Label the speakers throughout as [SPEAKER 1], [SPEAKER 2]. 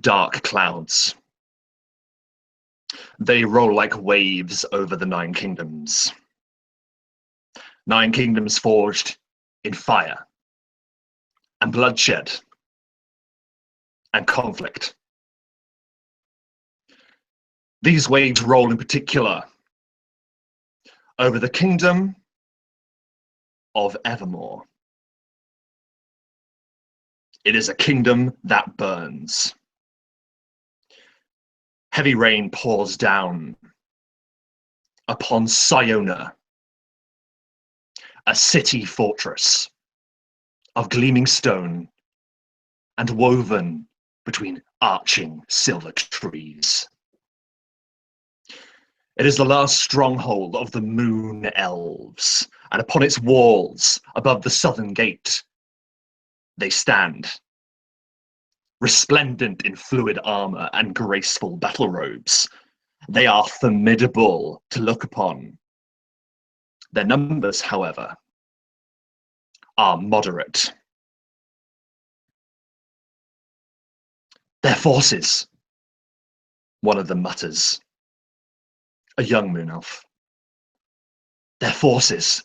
[SPEAKER 1] dark clouds. They roll like waves over the Nine Kingdoms. Nine Kingdoms forged in fire and bloodshed and conflict. These waves roll in particular over the kingdom of Evermore. It is a kingdom that burns. Heavy rain pours down upon Siona, a city fortress of gleaming stone and woven between arching silver trees. It is the last stronghold of the Moon Elves, and upon its walls, above the southern gate, they stand, resplendent in fluid armor and graceful battle robes. They are formidable to look upon. Their numbers, however, are moderate. Their forces, one of them mutters, a young moon elf. Their forces,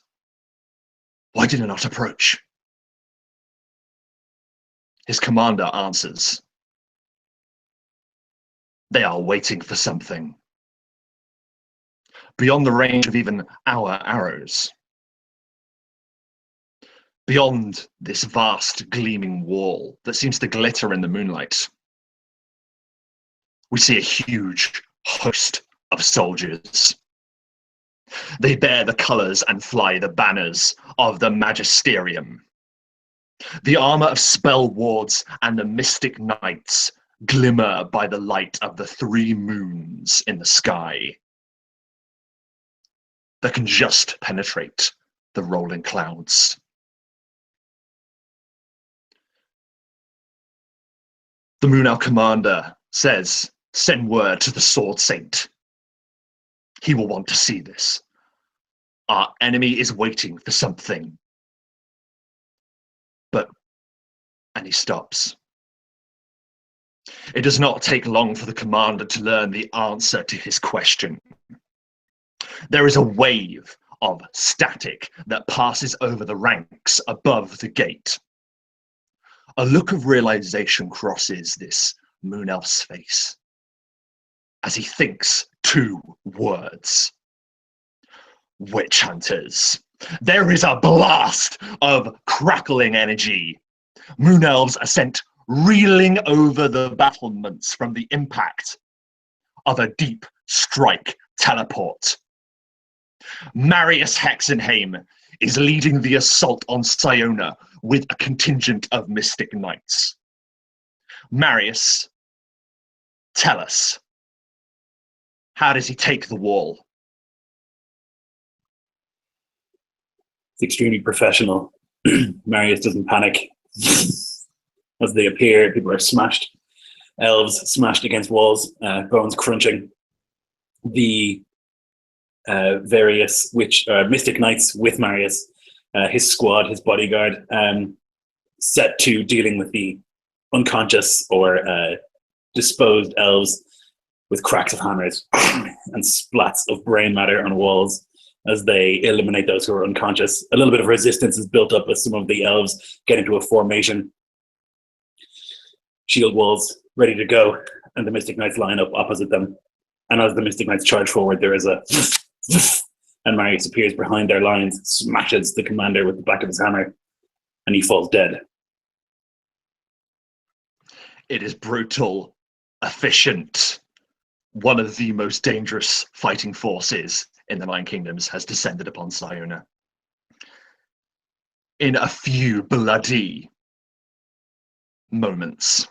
[SPEAKER 1] why did they not approach? His commander answers, they are waiting for something. Beyond the range of even our arrows. Beyond this vast gleaming wall that seems to glitter in the moonlight, we see a huge host of soldiers. They bear the colours and fly the banners of the Magisterium. The armour of spell wards and the mystic knights glimmer by the light of the three moons in the sky that can just penetrate the rolling clouds. The Moon Elf commander says, send word to the Sword Saint. He will want to see this. Our enemy is waiting for something. And he stops. It does not take long for the commander to learn the answer to his question. There is a wave of static that passes over the ranks above the gate. A look of realization crosses this Moon Elf's face as he thinks two words. Witch hunters. There is a blast of crackling energy. Moon Elves are sent reeling over the battlements from the impact of a deep strike teleport. Marius Hexenhame is leading the assault on Siona with a contingent of Mystic Knights. Marius, tell us, how does he take the wall?
[SPEAKER 2] It's extremely professional. Marius doesn't panic. As they appear, people are smashed. Elves smashed against walls, bones crunching. The various Mystic Knights with Marius, his squad, his bodyguard, set to dealing with the unconscious or disposed elves with cracks of hammers and splats of brain matter on walls as they eliminate those who are unconscious. A little bit of resistance is built up as some of the elves get into a formation. Shield walls ready to go, and the Mystic Knights line up opposite them. And as the Mystic Knights charge forward, there is a and Marius appears behind their lines, smashes the commander with the back of his hammer, and he falls dead.
[SPEAKER 1] It is brutal, efficient. One of the most dangerous fighting forces in the Nine Kingdoms has descended upon Siona. In a few bloody moments,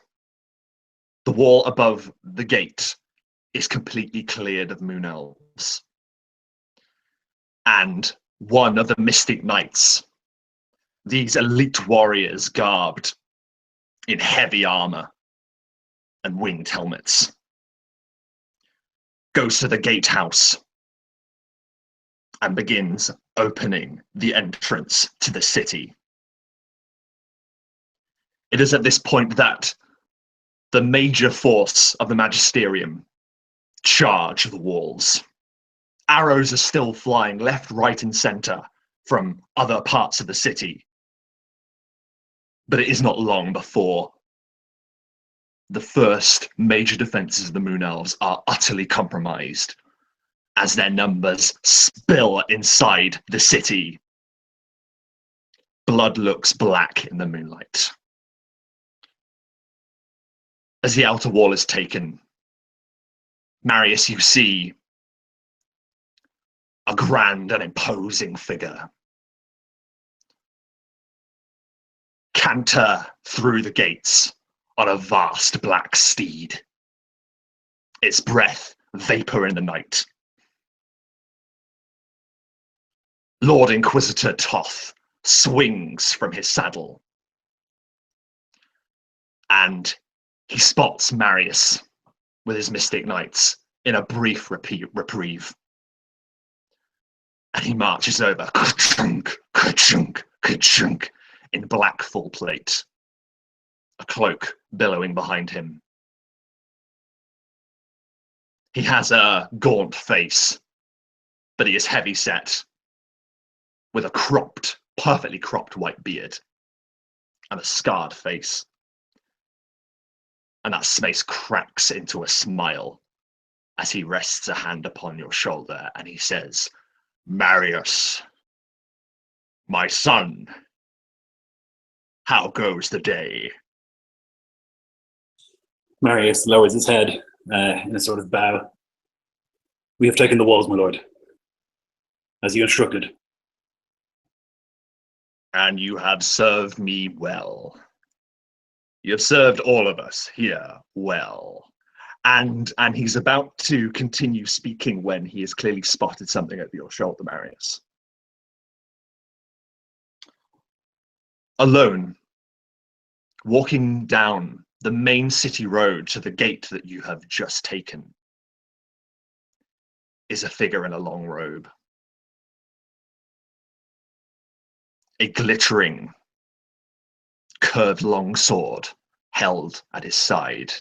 [SPEAKER 1] the wall above the gate is completely cleared of Moon Elves. And one of the Mystic Knights, these elite warriors garbed in heavy armor and winged helmets, goes to the gatehouse and begins opening the entrance to the city. It is at this point that the major force of the Magisterium charge the walls. Arrows are still flying left, right, and center from other parts of the city. But it is not long before the first major defenses of the Moon Elves are utterly compromised as their numbers spill inside the city. Blood looks black in the moonlight. As the outer wall is taken, Marius, you see a grand and imposing figure canter through the gates on a vast black steed, its breath vapor in the night. Lord Inquisitor Toth swings from his saddle, and he spots Marius with his Mystic Knights in a brief reprieve. And he marches over, ka-chunk, ka-chunk, ka-chunk, in black full plate, a cloak billowing behind him. He has a gaunt face, but he is heavy set, with a perfectly cropped white beard, and a scarred face. And that face cracks into a smile as he rests a hand upon your shoulder, and he says, "Marius, my son, how goes the day?"
[SPEAKER 2] Marius lowers his head in a sort of bow. "We have taken the walls, my lord, as you instructed."
[SPEAKER 1] "And you have served me well. You have served all of us here well." And he's about to continue speaking when he has clearly spotted something over your shoulder, Marius. Alone, walking down the main city road to the gate that you have just taken, is a figure in a long robe. A glittering, curved long sword held at his side.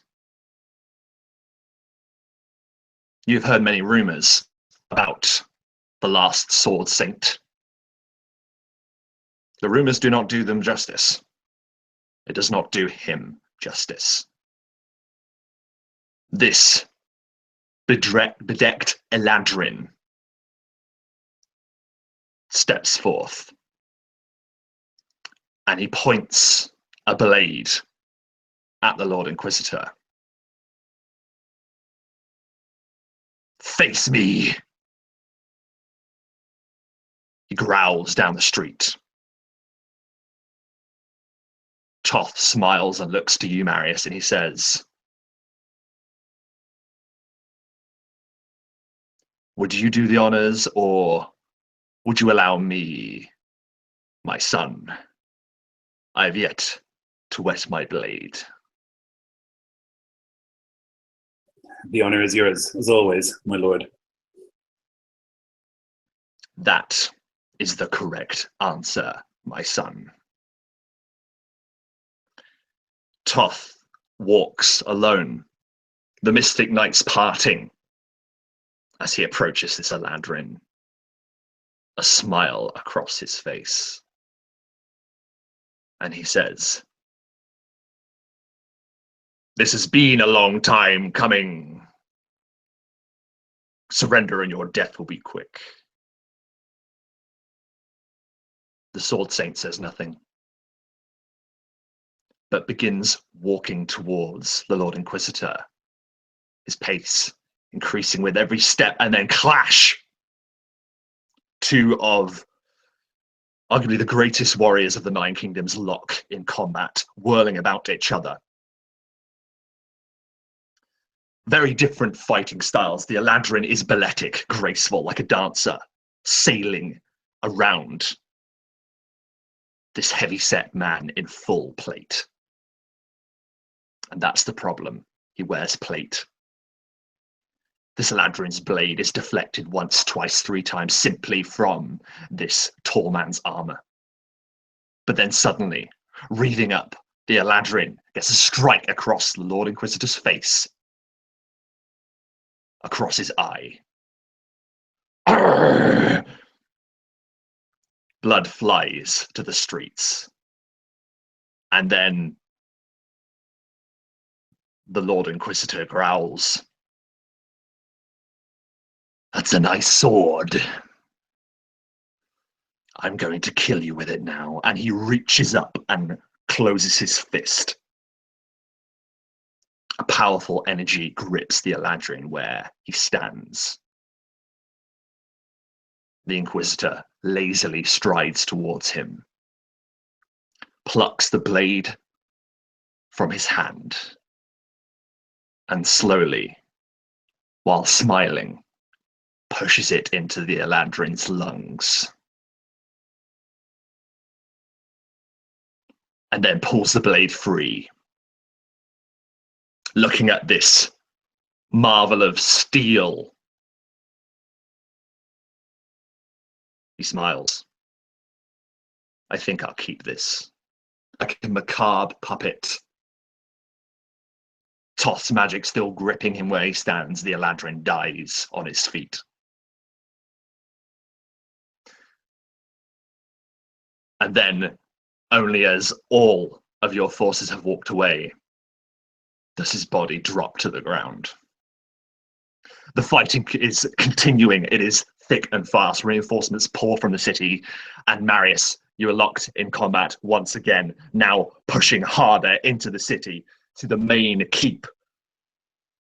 [SPEAKER 1] You've heard many rumors about the last sword saint. The rumors do not do them justice. It does not do him justice. This bedecked Eladrin steps forth, and he points a blade at the Lord Inquisitor. "Face me!" He growls down the street. Toth smiles and looks to you, Marius, and he says, "Would you do the honors, or would you allow me, my son? I have yet to wet my blade."
[SPEAKER 2] "The honor is yours, as always, my lord."
[SPEAKER 1] "That is the correct answer, my son." Toth walks alone, the Mystic Knights parting as he approaches this Eladrin, a smile across his face. And he says, "This has been a long time coming. Surrender and your death will be quick." The Sword Saint says nothing, but begins walking towards the Lord Inquisitor, his pace increasing with every step, and then clash! Two of arguably the greatest warriors of the Nine Kingdoms lock in combat, whirling about each other. Very different fighting styles. The Eladrin is balletic, graceful, like a dancer, sailing around this heavy-set man in full plate. And that's the problem. He wears plate. This Eladrin's blade is deflected once, twice, three times simply from this tall man's armor. But then suddenly, wreathing up The Eladrin gets a strike across the Lord Inquisitor's face, across his eye. Arrgh! Blood flies to the streets. And then the Lord Inquisitor growls. That's a nice sword. I'm going to kill you with it now. And he reaches up and closes his fist. A powerful energy grips the Eladrin where he stands. The Inquisitor lazily strides towards him, plucks the blade from his hand, and slowly, while smiling, pushes it into the Eladrin's lungs. And then pulls the blade free. Looking at this marvel of steel, he smiles. I think I'll keep this. Like a macabre puppet. Toth's magic still gripping him where he stands, the Eladrin dies on his feet. And then, only as all of your forces have walked away, does his body drop to the ground. The fighting is continuing. It is thick and fast. Reinforcements pour from the city, and Marius, you are locked in combat once again, now pushing harder into the city to the main keep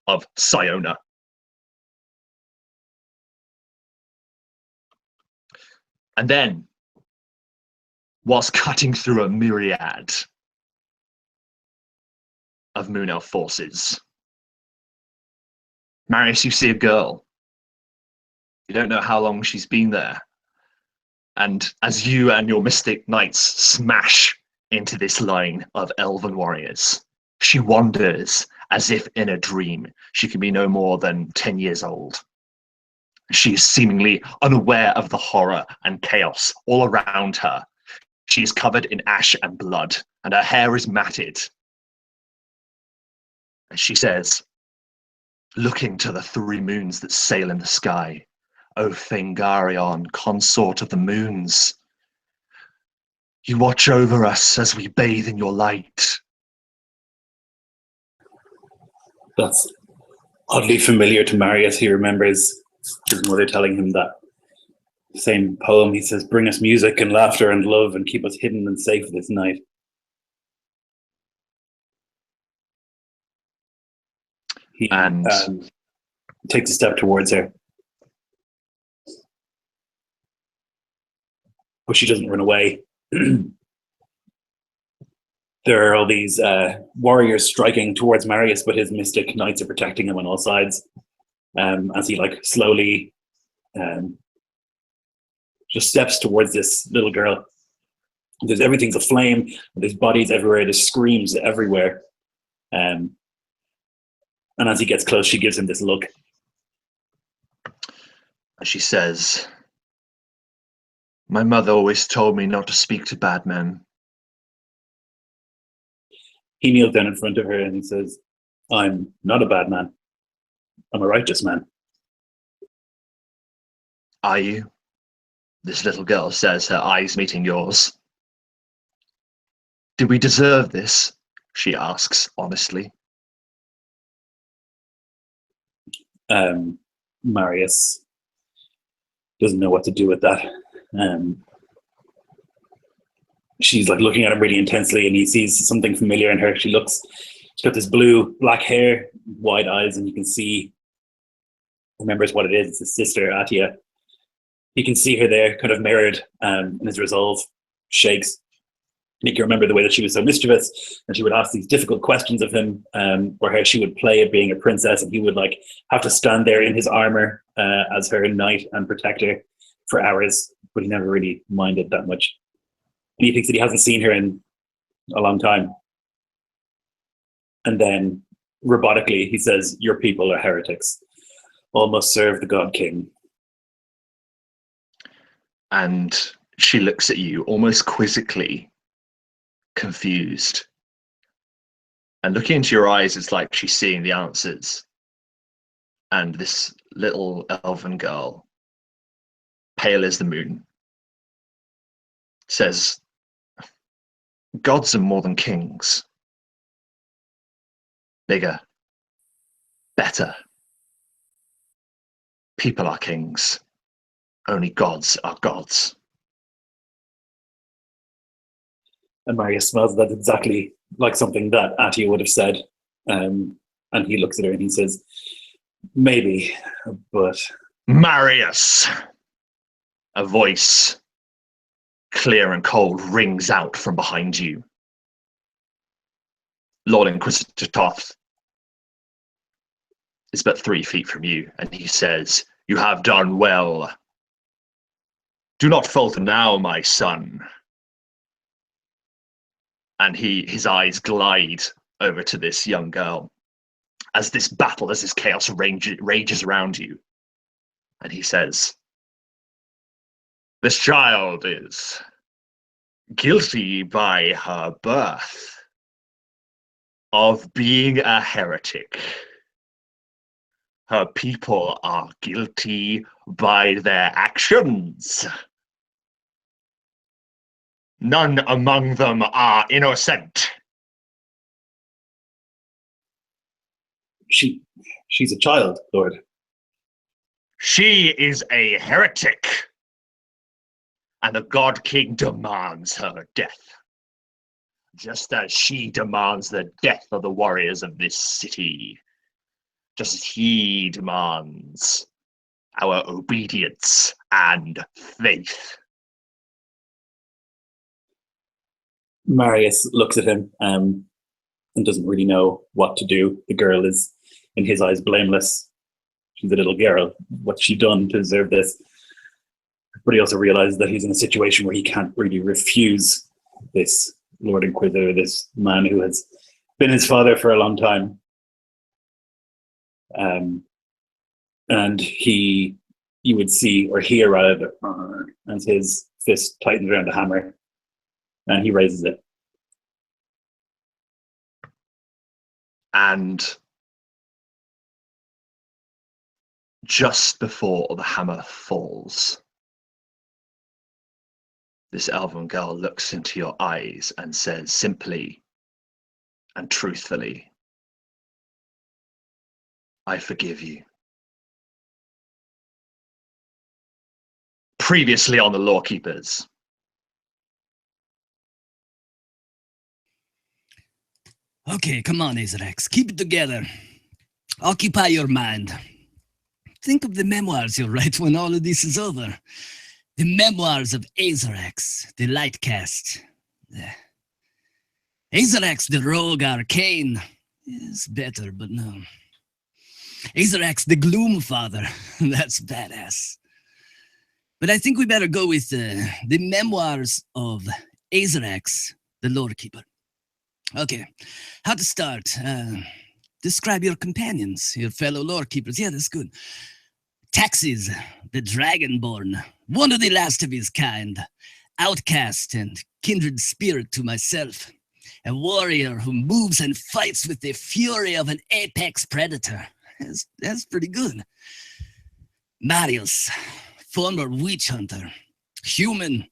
[SPEAKER 1] of Siona. And then, whilst cutting through a myriad of Moon Elf forces, Marius, you see a girl. You don't know how long she's been there. And as you and your mystic knights smash into this line of elven warriors, she wanders as if in a dream. She can be no more than 10 years old. She is seemingly unaware of the horror and chaos all around her. She is covered in ash and blood, and her hair is matted. And she says, looking to the 3 moons that sail in the sky, O Fengarion, consort of the moons, you watch over us as we bathe in your light.
[SPEAKER 2] That's oddly familiar to Marius. He remembers his mother telling him that same poem. He says, bring us music and laughter and love and keep us hidden and safe this night. He takes a step towards her. But she doesn't run away. There are all these warriors striking towards Marius, but his mystic knights are protecting him on all sides. As he slowly just steps towards this little girl. Everything's aflame. There's bodies everywhere. There's screams everywhere. And as he gets close, she gives him this look.
[SPEAKER 1] She says, my mother always told me not to speak to bad men.
[SPEAKER 2] He kneels down in front of her and he says, I'm not a bad man. I'm a righteous man.
[SPEAKER 1] Are you? This little girl says, her eyes meeting yours. Do we deserve this? She asks, honestly.
[SPEAKER 2] Marius doesn't know what to do with that. She's looking at him really intensely, and he sees something familiar in her. She's got this black hair, wide eyes, and you can see, remembers what it is. It's his sister, Atia. You can see her there, kind of mirrored, and his resolve shakes. You can remember the way that she was so mischievous, and she would ask these difficult questions of him, where she would play at being a princess, and he would have to stand there in his armor as her knight and protector for hours, but he never really minded that much. And he thinks that he hasn't seen her in a long time. And then, robotically, he says, your people are heretics. All must serve the God King.
[SPEAKER 1] And she looks at you almost quizzically, confused. And looking into your eyes, it's like she's seeing the answers. And this little elven girl, pale as the moon, says, gods are more than kings. Bigger, better. People are kings. Only gods are gods.
[SPEAKER 2] And Marius smells that exactly like something that Attia would have said. And he looks at her and he says, maybe, but...
[SPEAKER 1] Marius! A voice, clear and cold, rings out from behind you. Lord Inquisitor Toth is but 3 feet from you, and he says, you have done well. Do not falter now, my son. And his eyes glide over to this young girl as this battle, as this chaos rages around you. And he says, this child is guilty by her birth of being a heretic. Her people are guilty by their actions. None among them are innocent.
[SPEAKER 2] She's a child, Lord.
[SPEAKER 1] She is a heretic, and the God King demands her death, just as she demands the death of the warriors of this city, just as he demands our obedience and faith.
[SPEAKER 2] Marius looks at him and doesn't really know what to do. The girl is, in his eyes, blameless. She's a little girl. What's she done to deserve this? But he also realizes that he's in a situation where he can't really refuse this Lord Inquisitor, this man who has been his father for a long time. And you would see or hear rather, as his fist tightens around the hammer, and he raises it.
[SPEAKER 1] And just before the hammer falls, this elven girl looks into your eyes and says simply and truthfully, I forgive you. Previously on the Lorekeepers.
[SPEAKER 3] Okay, come on, Aerx. Keep it together. Occupy your mind. Think of the memoirs you'll write when all of this is over. The memoirs of Aerx, the Lightcast. Aerx, the Rogue Arcane. Is better, but no. Aerx, the Gloom Father. That's badass. But I think we better go with the memoirs of Aerx, the Lorekeeper. Okay, how to start? Describe your companions, your fellow Lorekeepers. Yeah, that's good. Taxis, the Dragonborn, one of the last of his kind. Outcast and kindred spirit to myself. A warrior who moves and fights with the fury of an apex predator. That's pretty good. Marius, former witch hunter. Human,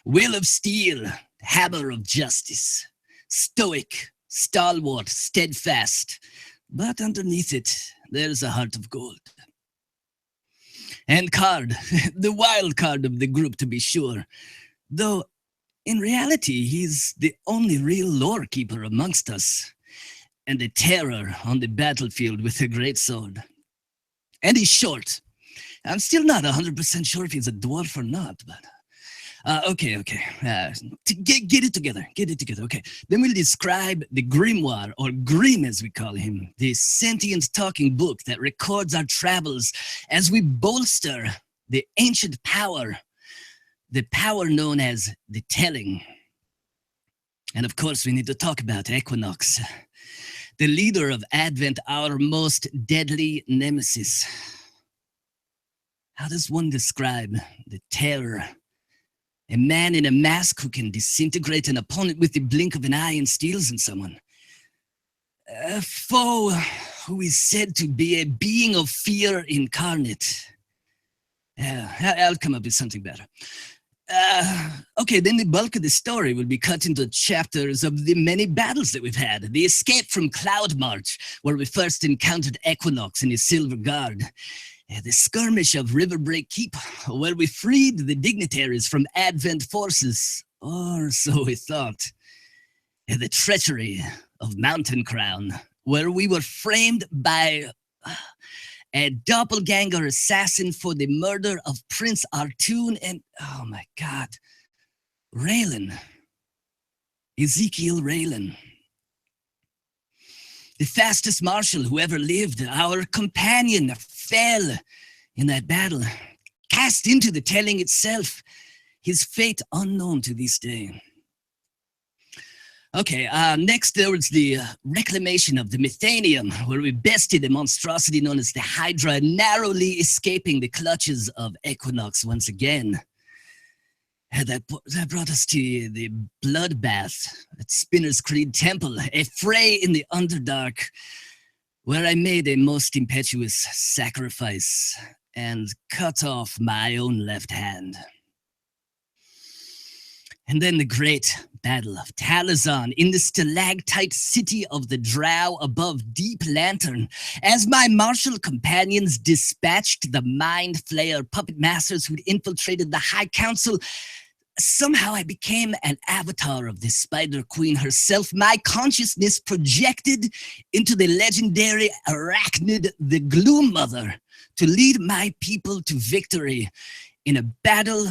[SPEAKER 3] will of steel, hammer of justice. Stoic, stalwart, steadfast, but underneath it, there's a heart of gold. And Card, the wild card of the group to be sure, though in reality, he's the only real Lorekeeper amongst us, and a terror on the battlefield with a great sword. And he's short. I'm still not 100% sure if he's a dwarf or not, but... Okay. Get it together. Okay. Then we'll describe the grimoire, or Grim as we call him, the sentient talking book that records our travels as we bolster the ancient power, the power known as the Telling. And of course, we need to talk about Equinox, the leader of Advent, our most deadly nemesis. How does one describe the terror? A man in a mask who can disintegrate an opponent with the blink of an eye and steals in someone. A foe who is said to be a being of fear incarnate. I'll come up with something better. Okay, then the bulk of the story will be cut into chapters of the many battles that we've had. The escape from Cloud March, where we first encountered Equinox and his Silver Guard. The skirmish of Riverbreak Keep, where we freed the dignitaries from Advent forces. Or so we thought. The treachery of Mountain Crown, where we were framed by a doppelganger assassin for the murder of Prince Artoon and, oh my God, Raylan. Ezekiel Raylan. The fastest marshal who ever lived, our companion, fell in that battle, cast into the telling itself, his fate unknown to this day. Okay, next there was the reclamation of the Methanium, where we bested a monstrosity known as the Hydra, narrowly escaping the clutches of Equinox once again. That brought us to the bloodbath at Spinner's Creed Temple, a fray in the Underdark, where I made a most impetuous sacrifice and cut off my own left hand. And then the great Battle of Talazon in the stalactite city of the Drow above Deep Lantern, as my martial companions dispatched the Mind Flayer puppet masters who'd infiltrated the High Council. Somehow I became an avatar of the Spider Queen herself, my consciousness projected into the legendary arachnid, the Gloom Mother, to lead my people to victory in a battle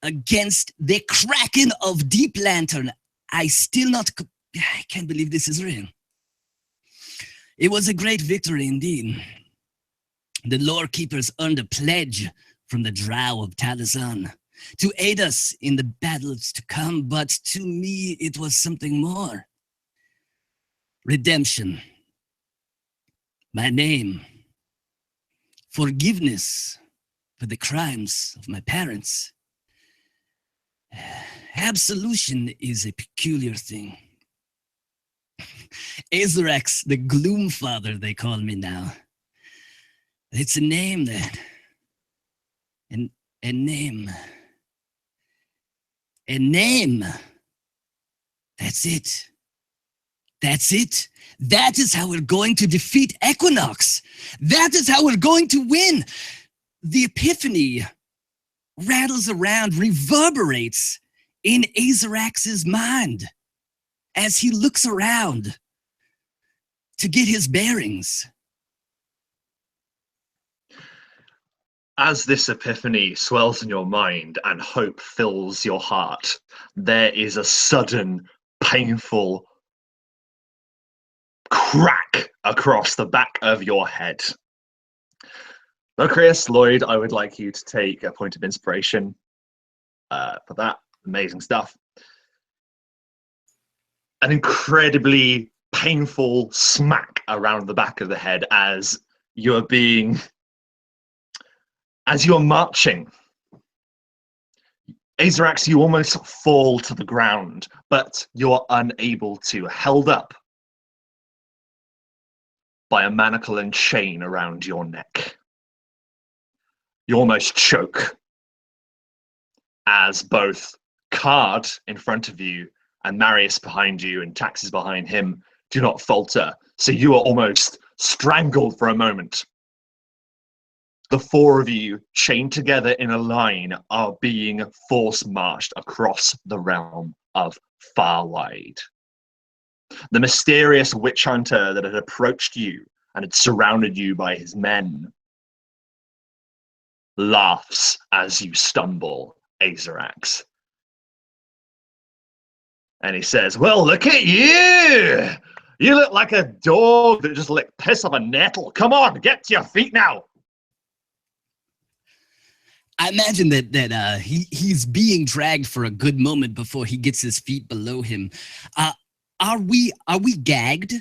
[SPEAKER 3] against the Kraken of Deep Lantern. I can't believe this is real. It was a great victory indeed. The Lorekeepers earned a pledge from the Drow of Talazon to aid us in the battles to come, but to me it was something more. Redemption. My name. Forgiveness for the crimes of my parents. Absolution is a peculiar thing. Aerx, the Gloom Father, they call me now. It's a name that... A name. That's it. That's it. That is how we're going to defeat Equinox. That is how we're going to win. The epiphany rattles around, reverberates in Aerx's mind as he looks around to get his bearings.
[SPEAKER 1] As this epiphany swells in your mind and hope fills your heart, there is a sudden, painful crack across the back of your head. Chris, Lloyd, I would like you to take a point of inspiration for that. Amazing stuff. An incredibly painful smack around the back of the head as you're marching. Aerx, you almost fall to the ground, but you're unable to, held up by a manacle and chain around your neck. You almost choke as both Card in front of you and Marius behind you and Taxes behind him do not falter. So you are almost strangled for a moment. The four of you, chained together in a line, are being force-marched across the realm of Farwide. The mysterious witch hunter that had approached you and had surrounded you by his men laughs as you stumble, Aerx. And he says, "Well, look at you! You look like a dog that just licked piss off a nettle. Come on, get to your feet now!"
[SPEAKER 3] I imagine that he's being dragged for a good moment before he gets his feet below him. Are we gagged?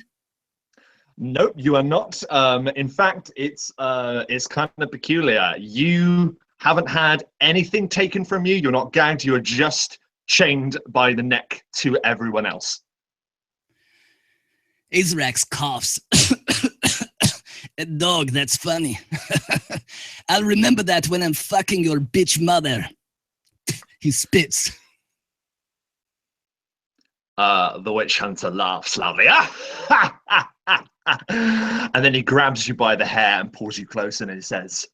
[SPEAKER 1] Nope, you are not. In fact, it's kind of peculiar. You haven't had anything taken from you. You're not gagged. You're just chained by the neck to everyone else.
[SPEAKER 3] Aerx coughs. A dog, that's funny. I'll remember that when I'm fucking your bitch mother. He spits.
[SPEAKER 1] The witch hunter laughs loudly. And then he grabs you by the hair and pulls you close and he says,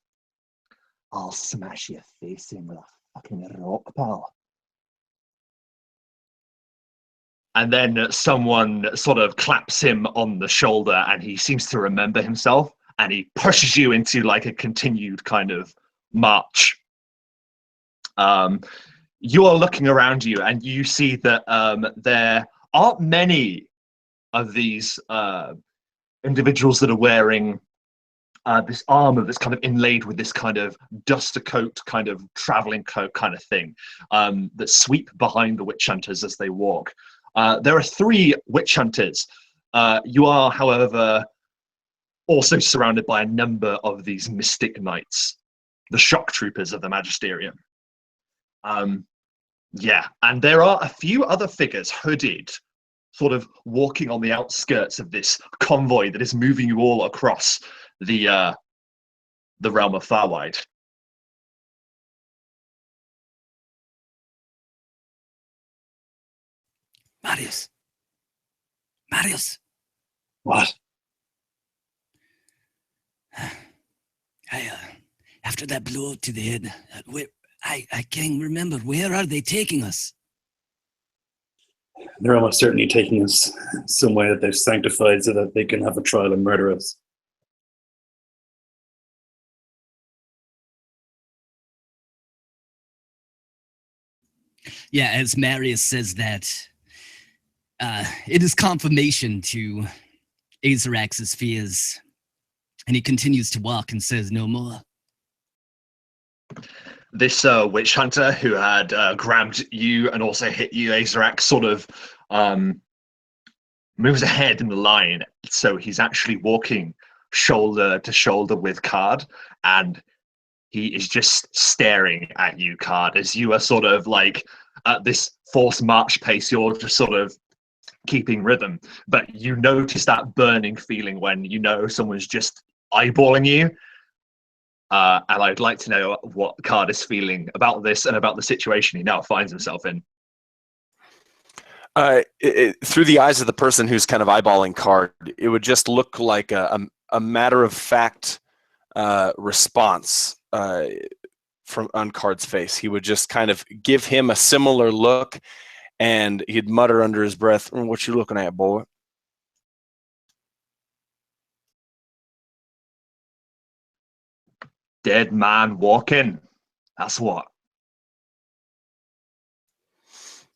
[SPEAKER 1] I'll smash your face in with a fucking rock, pal. And then someone sort of claps him on the shoulder and he seems to remember himself and he pushes you into like a continued kind of march. You are looking around you and you see that there aren't many of these individuals that are wearing this armor that's kind of inlaid with this kind of duster coat, kind of traveling coat kind of thing that sweep behind the witch hunters as they walk. There are 3 witch hunters. You are, however, also surrounded by a number of these mystic knights, the shock troopers of the Magisterium. Yeah, and there are a few other figures hooded, sort of walking on the outskirts of this convoy that is moving you all across the realm of Farwide.
[SPEAKER 3] Marius.
[SPEAKER 2] What?
[SPEAKER 3] After that blow to the head, I can't remember. Where are they taking us?
[SPEAKER 2] They're almost certainly taking us somewhere that they've sanctified so that they can have a trial and murder us.
[SPEAKER 3] Yeah, as Marius says that, it is confirmation to Aerx's fears. And he continues to walk and says no more.
[SPEAKER 1] This witch hunter who had grabbed you and also hit you, Aerx, sort of moves ahead in the line. So he's actually walking shoulder to shoulder with Card, and he is just staring at you, Card, as you are sort of like at this forced march pace. You're just sort of keeping rhythm, but you notice that burning feeling when you know someone's just eyeballing you. And I'd like to know what Card is feeling about this and about the situation he now finds himself in.
[SPEAKER 4] Through the eyes of the person who's kind of eyeballing Card, it would just look like a matter-of-fact response from on Card's face. He would just kind of give him a similar look, and he'd mutter under his breath, "What you looking at, boy?"
[SPEAKER 1] Dead man walking. That's what.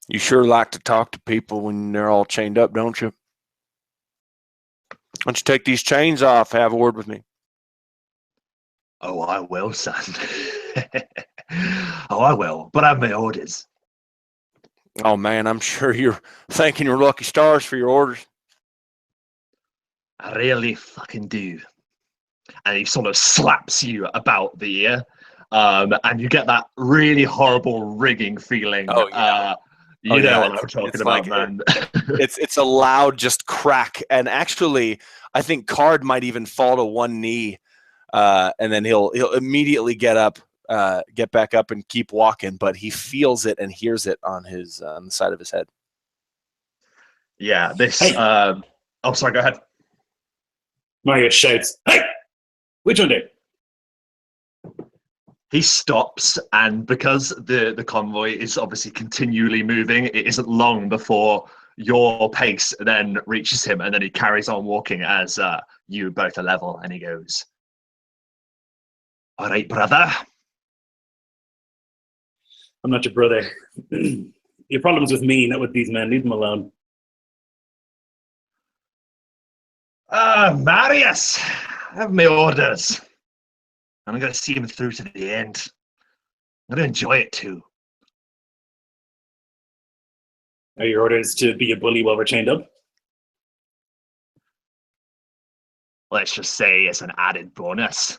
[SPEAKER 4] You sure like to talk to people when they're all chained up, don't you? Why don't you take these chains off, have a word with me?
[SPEAKER 1] Oh, I will, son. Oh, I will, but I have my orders.
[SPEAKER 4] Oh, man, I'm sure you're thanking your lucky stars for your orders.
[SPEAKER 1] I really fucking do. And he sort of slaps you about the ear, and you get that really horrible rigging feeling.
[SPEAKER 4] Oh, yeah.
[SPEAKER 1] You know what I'm talking about, man.
[SPEAKER 4] It's a loud just crack, and actually, I think Card might even fall to one knee, and then he'll immediately get back up and keep walking. But he feels it and hears it on his on the side of his head.
[SPEAKER 1] Yeah, this.
[SPEAKER 2] Hey.
[SPEAKER 1] Oh, sorry. Go ahead.
[SPEAKER 2] Marius shouts, "Hey! Which one did?"
[SPEAKER 1] He stops, and because the convoy is obviously continually moving, it isn't long before your pace then reaches him, and then he carries on walking as you both are level, and he goes, "All right, brother."
[SPEAKER 2] I'm not your brother. Your problem's with me, not with these men. Leave them alone.
[SPEAKER 1] Marius, I have my orders. And I'm going to see him through to the end. I'm going to enjoy it too.
[SPEAKER 2] Are your orders to be a bully while we're chained up?
[SPEAKER 1] Let's just say it's an added bonus.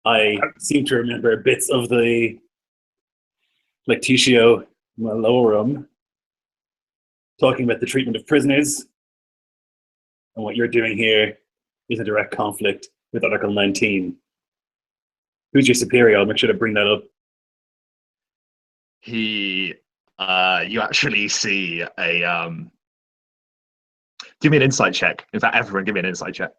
[SPEAKER 2] I seem to remember bits of the Lectitio Malorum. talking about the treatment of prisoners, and what you're doing here is a direct conflict with Article 19. Who's your superior? I'll make sure to bring that up.
[SPEAKER 1] You actually see a, give me an insight check. In fact, everyone give me an insight check.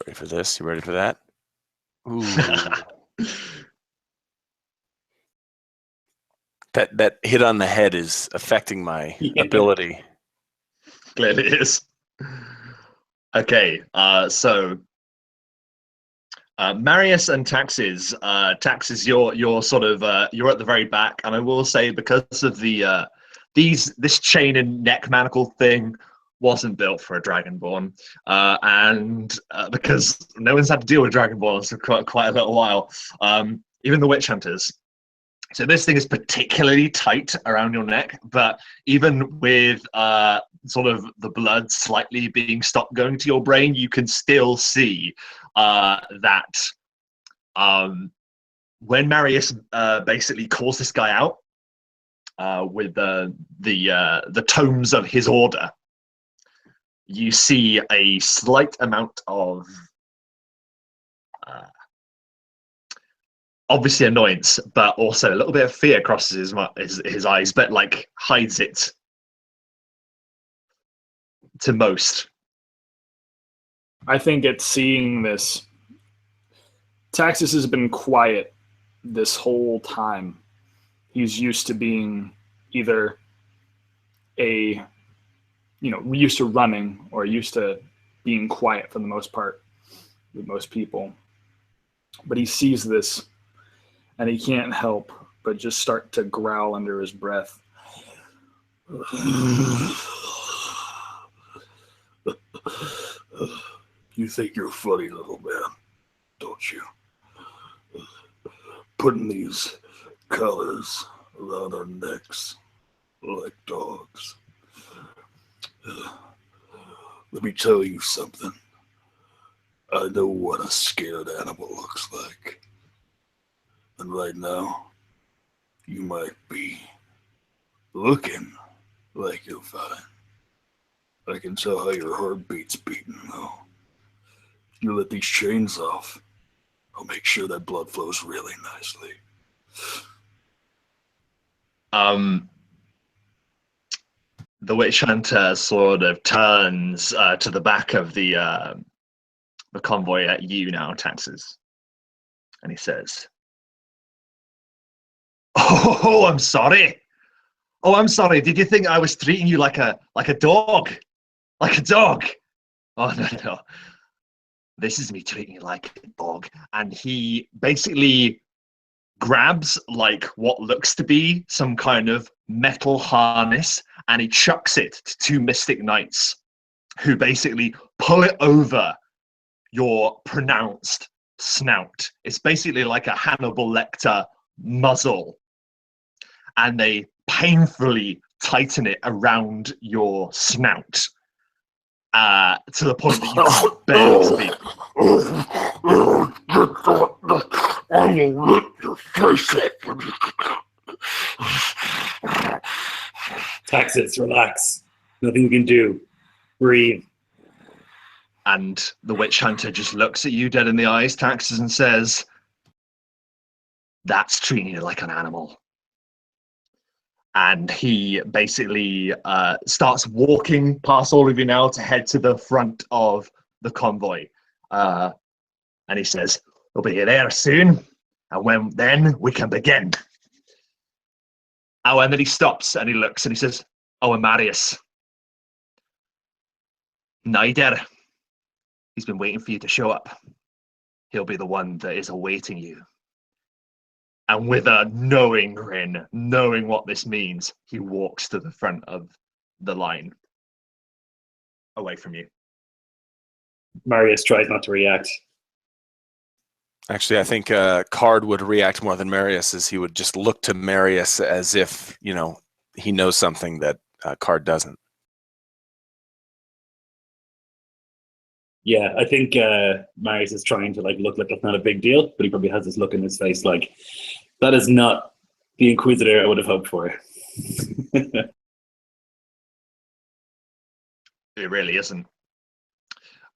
[SPEAKER 4] Ready for this? You ready for that? Ooh. That hit on the head is affecting my ability.
[SPEAKER 1] Clearly it is. Okay, so Marius and Taxes. Taxes, you're sort of you're at the very back, and I will say because of the this chain and neck manacle thing wasn't built for a Dragonborn, and because no one's had to deal with Dragonborns for quite a little while, even the Witch Hunters. So this thing is particularly tight around your neck, but even with sort of the blood slightly being stopped going to your brain, you can still see that when Marius basically calls this guy out with the tomes of his order, you see a slight amount of obviously annoyance, but also a little bit of fear crosses his eyes, but like hides it to most.
[SPEAKER 5] I think at seeing this, Taxis has been quiet this whole time. He's used to being either used to running or used to being quiet for the most part with most people. But he sees this and he can't help but just start to growl under his breath.
[SPEAKER 6] You think you're funny, little man, don't you? Putting these collars around our necks like dogs. Let me tell you something. I know what a scared animal looks like. And right now, you might be looking like you're fine. I can tell how your heartbeat's beating, though. If you let these chains off, I'll make sure that blood flows really nicely.
[SPEAKER 1] The witch hunter sort of turns to the back of the convoy at you now, Taxes, and he says, "Oh, I'm sorry. Oh, I'm sorry. Did you think I was treating you like a dog? Like a dog? Oh no. This is me treating you like a dog." And he basically grabs like what looks to be some kind of metal harness and he chucks it to two mystic knights who basically pull it over your pronounced snout. It's basically like a Hannibal Lecter muzzle, and they painfully tighten it around your snout to the point that you can barely speak.
[SPEAKER 6] I will rip your face off.
[SPEAKER 2] Taxes, relax. Nothing you can do. Breathe.
[SPEAKER 1] And the witch hunter just looks at you dead in the eyes, Taxes, and says, "That's treating you like an animal." And he basically starts walking past all of you now to head to the front of the convoy. And he says, "We'll be there soon, and then we can begin." Oh, and then he stops and he looks and he says, "Oh, and Marius. Naider, he's been waiting for you to show up. He'll be the one that is awaiting you." And with a knowing grin, knowing what this means, he walks to the front of the line, away from you.
[SPEAKER 2] Marius tries not to react.
[SPEAKER 4] Actually, I think Card would react more than Marius, as he would just look to Marius as if, he knows something that Card doesn't.
[SPEAKER 2] Yeah, I think Marius is trying to like look like it's not a big deal, but he probably has this look in his face like, that is not the Inquisitor I would have hoped for.
[SPEAKER 1] It really isn't.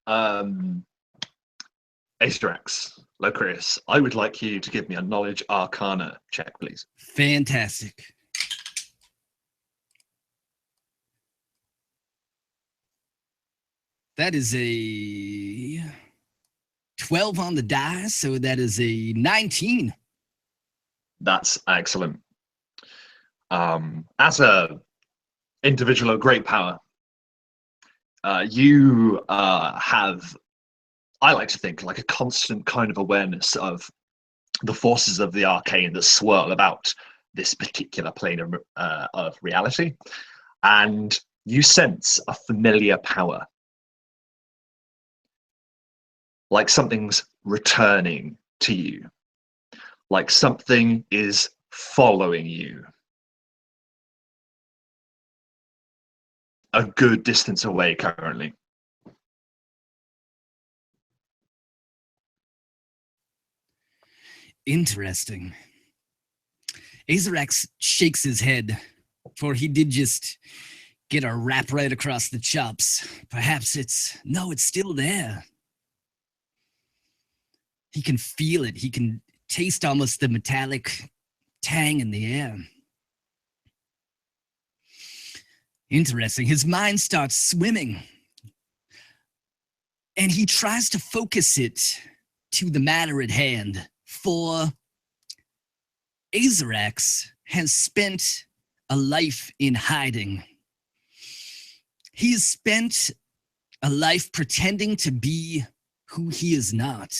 [SPEAKER 1] Aerx, Locrius, I would like you to give me a Knowledge Arcana check, please.
[SPEAKER 3] Fantastic. That is a 12 on the die, so that is a 19.
[SPEAKER 1] That's excellent. As a individual of great power, you have, I like to think, like a constant kind of awareness of the forces of the arcane that swirl about this particular plane of reality, and you sense a familiar power, like something's returning to you, like something is following you a good distance away currently.
[SPEAKER 3] Interesting. Aerx shakes his head, for he did just get a rap right across the chops. Perhaps it's still there. He can feel it. He can taste almost the metallic tang in the air. Interesting. His mind starts swimming, and he tries to focus it to the matter at hand. For Aerx has spent a life in hiding. He's spent a life pretending to be who he is not.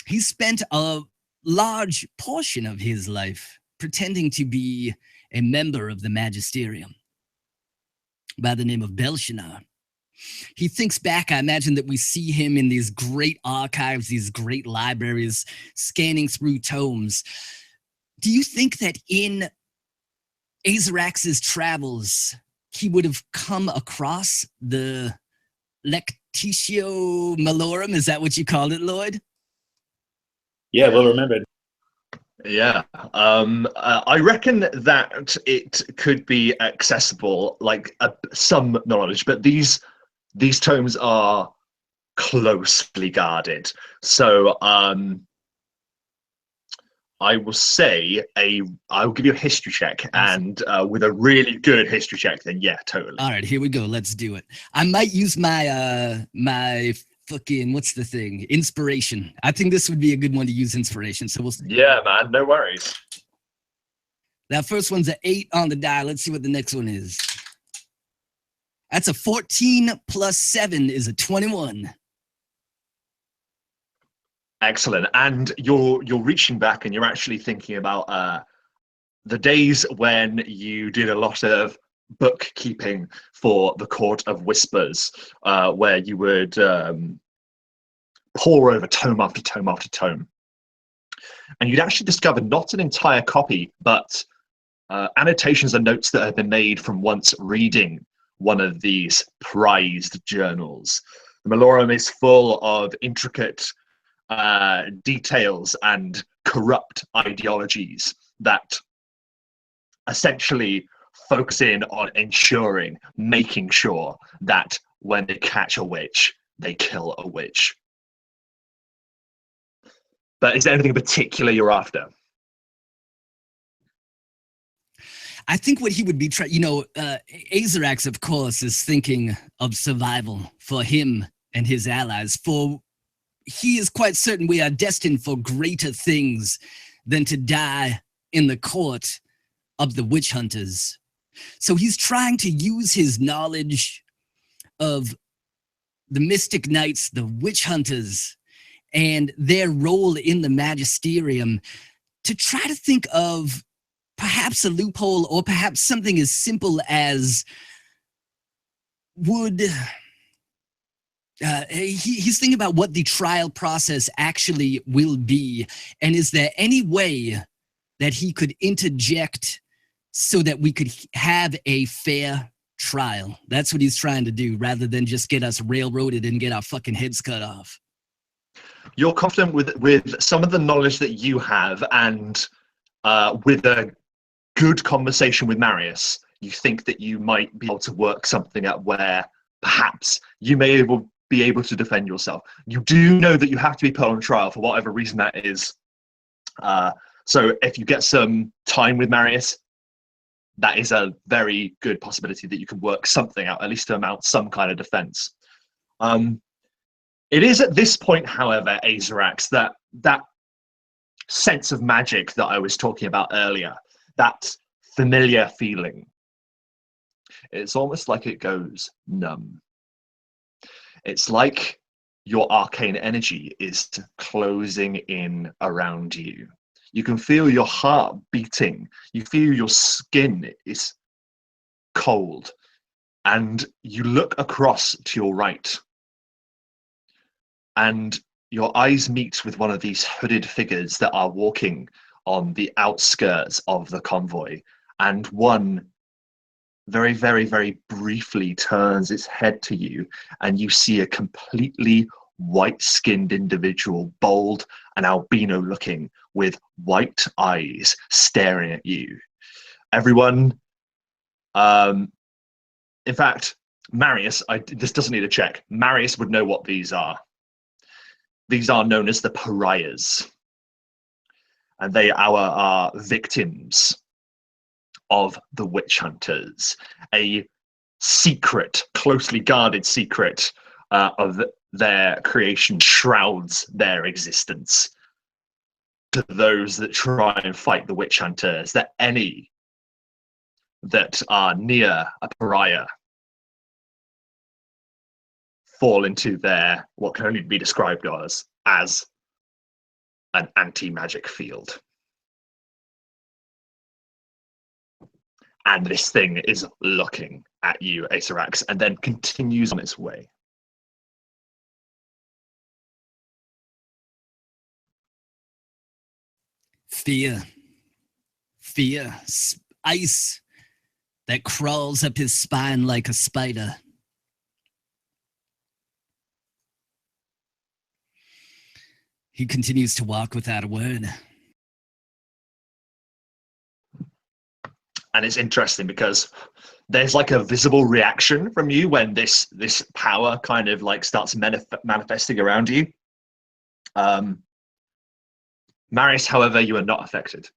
[SPEAKER 3] He spent a large portion of his life pretending to be a member of the Magisterium by the name of Belshazzar. He thinks back, I imagine that we see him in these great archives, these great libraries, scanning through tomes. Do you think that in Aerx's travels, he would have come across the Lectitio Malorum? Is that what you called it, Lloyd?
[SPEAKER 2] Yeah, well remembered.
[SPEAKER 1] Yeah, I reckon that it could be accessible, like some knowledge, but these tomes are closely guarded. So I will say I'll give you a history check, and with a really good history check, then yeah, totally.
[SPEAKER 3] All right, here we go. Let's do it. I might use my my fucking, what's the thing? Inspiration. I think this would be a good one to use inspiration. So we'll see.
[SPEAKER 1] Yeah, man, no worries.
[SPEAKER 3] That first one's an 8 on the die. Let's see what the next one is. That's a 14 plus 7 is a 21.
[SPEAKER 1] Excellent. And you're reaching back and you're actually thinking about the days when you did a lot of bookkeeping for the Court of Whispers, where you would pore over tome after tome after tome. And you'd actually discovered not an entire copy, but annotations and notes that had been made from once reading one of these prized journals. The Malorum is full of intricate details and corrupt ideologies that essentially focus in on making sure that when they catch a witch, they kill a witch. But is there anything in particular you're after?
[SPEAKER 3] I think what he would be trying, Aerx, of course, is thinking of survival for him and his allies. For he is quite certain we are destined for greater things than to die in the court of the witch hunters. So he's trying to use his knowledge of the Mystic Knights, the witch hunters, and their role in the Magisterium to try to think of perhaps a loophole, or perhaps something as simple as he's thinking about what the trial process actually will be, and is there any way that he could interject so that we could have a fair trial. That's what he's trying to do, rather than just get us railroaded and get our fucking heads cut off.
[SPEAKER 1] You're confident with some of the knowledge that you have, and with a good conversation with Marius, you think that you might be able to work something out where perhaps you may be able to defend yourself. You do know that you have to be put on trial for whatever reason that is. So if you get some time with Marius, that is a very good possibility that you can work something out, at least to mount some kind of defense. It is at this point, however, Aerx, that sense of magic that I was talking about earlier, that familiar feeling, it's almost like it goes numb. It's like your arcane energy is closing in around you. You can feel your heart beating. You feel your skin is cold. And you look across to your right. And your eyes meet with one of these hooded figures that are walking on the outskirts of the convoy. And one very, very, very briefly turns its head to you, and you see a completely white-skinned individual, bold and albino looking, with white eyes staring at you. Everyone, in fact, Marius, this doesn't need a check. Marius would know what these are. These are known as the pariahs, and they are victims of the witch hunters, a secret, closely guarded secret of their creation shrouds their existence to those that try and fight the witch hunters, that any that are near a pariah fall into their, what can only be described as an anti-magic field. And this thing is looking at you, Aerx, and then continues on its way.
[SPEAKER 3] Fear. Fear. Ice that crawls up his spine like a spider. He continues to walk without a word.
[SPEAKER 1] And it's interesting because there's like a visible reaction from you when this power kind of like starts manifesting around you. Marius, however, you are not affected.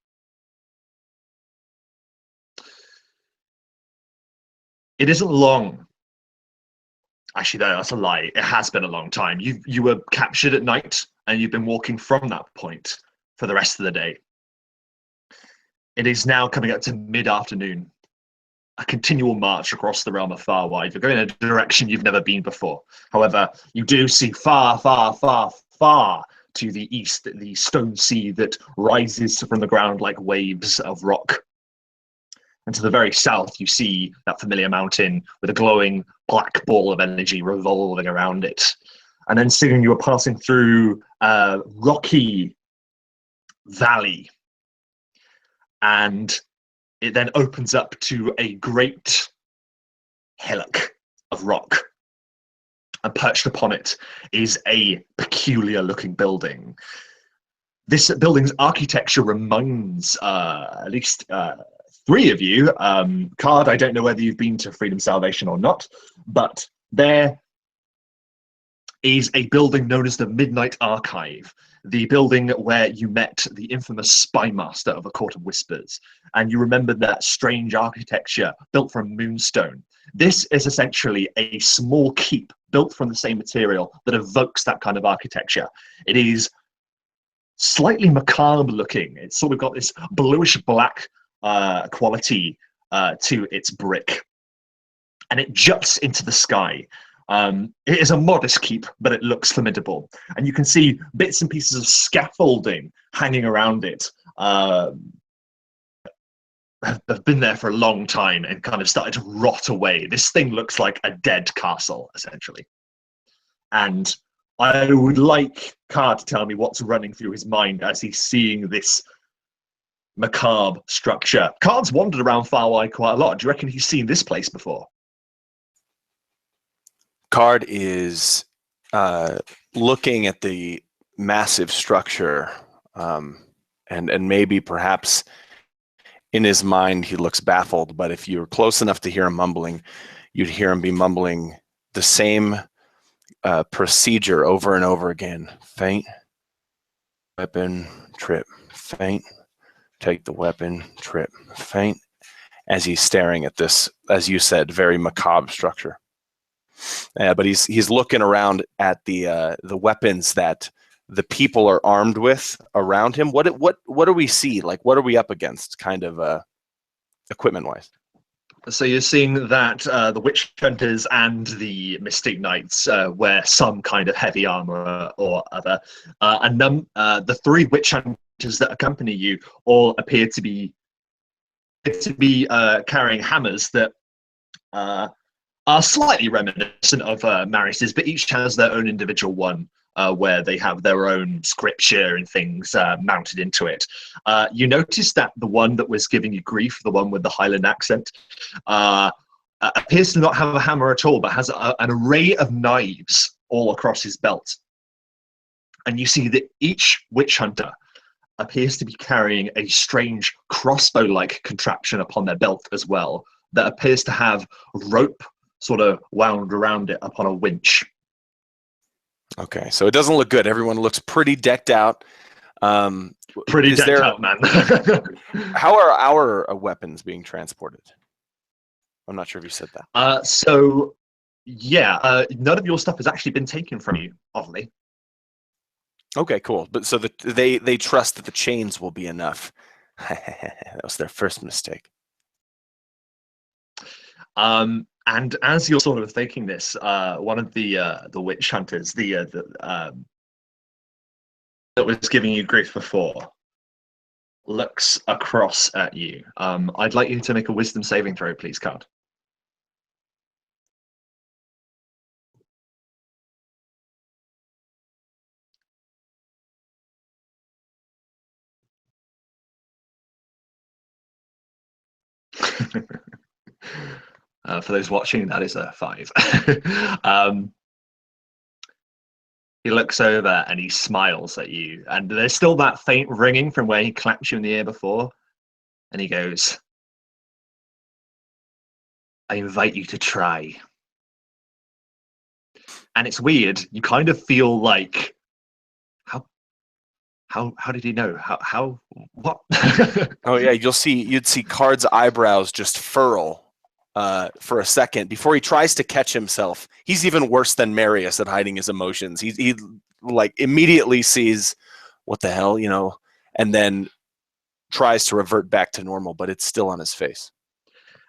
[SPEAKER 1] It isn't long. Actually, no, that's a lie. It has been a long time. You were captured at night, and you've been walking from that point for the rest of the day. It is now coming up to mid-afternoon, a continual march across the realm of Far Wide. You're going in a direction you've never been before. However, you do see far, far, far, far to the east the stone sea that rises from the ground like waves of rock. And to the very south, you see that familiar mountain with a glowing black ball of energy revolving around it. And then soon you are passing through a rocky valley. And it then opens up to a great hillock of rock. And perched upon it is a peculiar looking building. This building's architecture reminds at least three of you. Card, I don't know whether you've been to Freedom Salvation or not, but there is a building known as the Midnight Archive, the building where you met the infamous spy master of a Court of Whispers, and you remember that strange architecture built from moonstone. This is essentially a small keep built from the same material that evokes that kind of architecture. It is slightly macabre looking. It's sort of got this bluish black quality to its brick, and it juts into the sky. It is a modest keep, but it looks formidable. And you can see bits and pieces of scaffolding hanging around it. Have been there for a long time and kind of started to rot away. This thing looks like a dead castle, essentially. And I would like Carr to tell me what's running through his mind as he's seeing this macabre structure. Card's wandered around Far Wide quite a lot. Do you reckon he's seen this place before?
[SPEAKER 4] Card is looking at the massive structure, and maybe perhaps in his mind he looks baffled, but if you're close enough to hear him mumbling, you'd hear him be mumbling the same procedure over and over again. Feint, weapon, trip, feint, take the weapon, trip, feint, as he's staring at this, as you said, very macabre structure. But he's looking around at the weapons that the people are armed with around him. What do we see? Like, what are we up against, kind of equipment wise?
[SPEAKER 1] So you're seeing that the witch hunters and the mystic knights wear some kind of heavy armor or other. The three witch hunters that accompany you all appear to be carrying hammers that are slightly reminiscent of Marius's, but each has their own individual one, where they have their own scripture and things mounted into it. You notice that the one that was giving you grief, the one with the Highland accent, appears to not have a hammer at all, but has an array of knives all across his belt. And you see that each witch hunter appears to be carrying a strange crossbow-like contraption upon their belt as well, that appears to have rope sort of wound around it upon a winch.
[SPEAKER 4] Okay, so it doesn't look good. Everyone looks pretty decked out.
[SPEAKER 1] Pretty decked out, man.
[SPEAKER 4] How are our weapons being transported? I'm not sure if you said that.
[SPEAKER 1] So, yeah, none of your stuff has actually been taken from you, oddly.
[SPEAKER 4] Okay, cool. But so they trust that the chains will be enough. That was their first mistake.
[SPEAKER 1] And as you're sort of thinking this, one of the witch hunters, that was giving you grief before, looks across at you. I'd like you to make a wisdom saving throw, please, Card. For those watching, that is a 5. He looks over and he smiles at you, and there's still that faint ringing from where he clapped you in the ear before, and he goes, I invite you to try. And it's weird, you kind of feel like, how did he know? How what?
[SPEAKER 4] Oh yeah, you'd see Card's eyebrows just furl for a second before he tries to catch himself. He's even worse than Marius at hiding his emotions. He like immediately sees what the hell, and then tries to revert back to normal, but it's still on his face.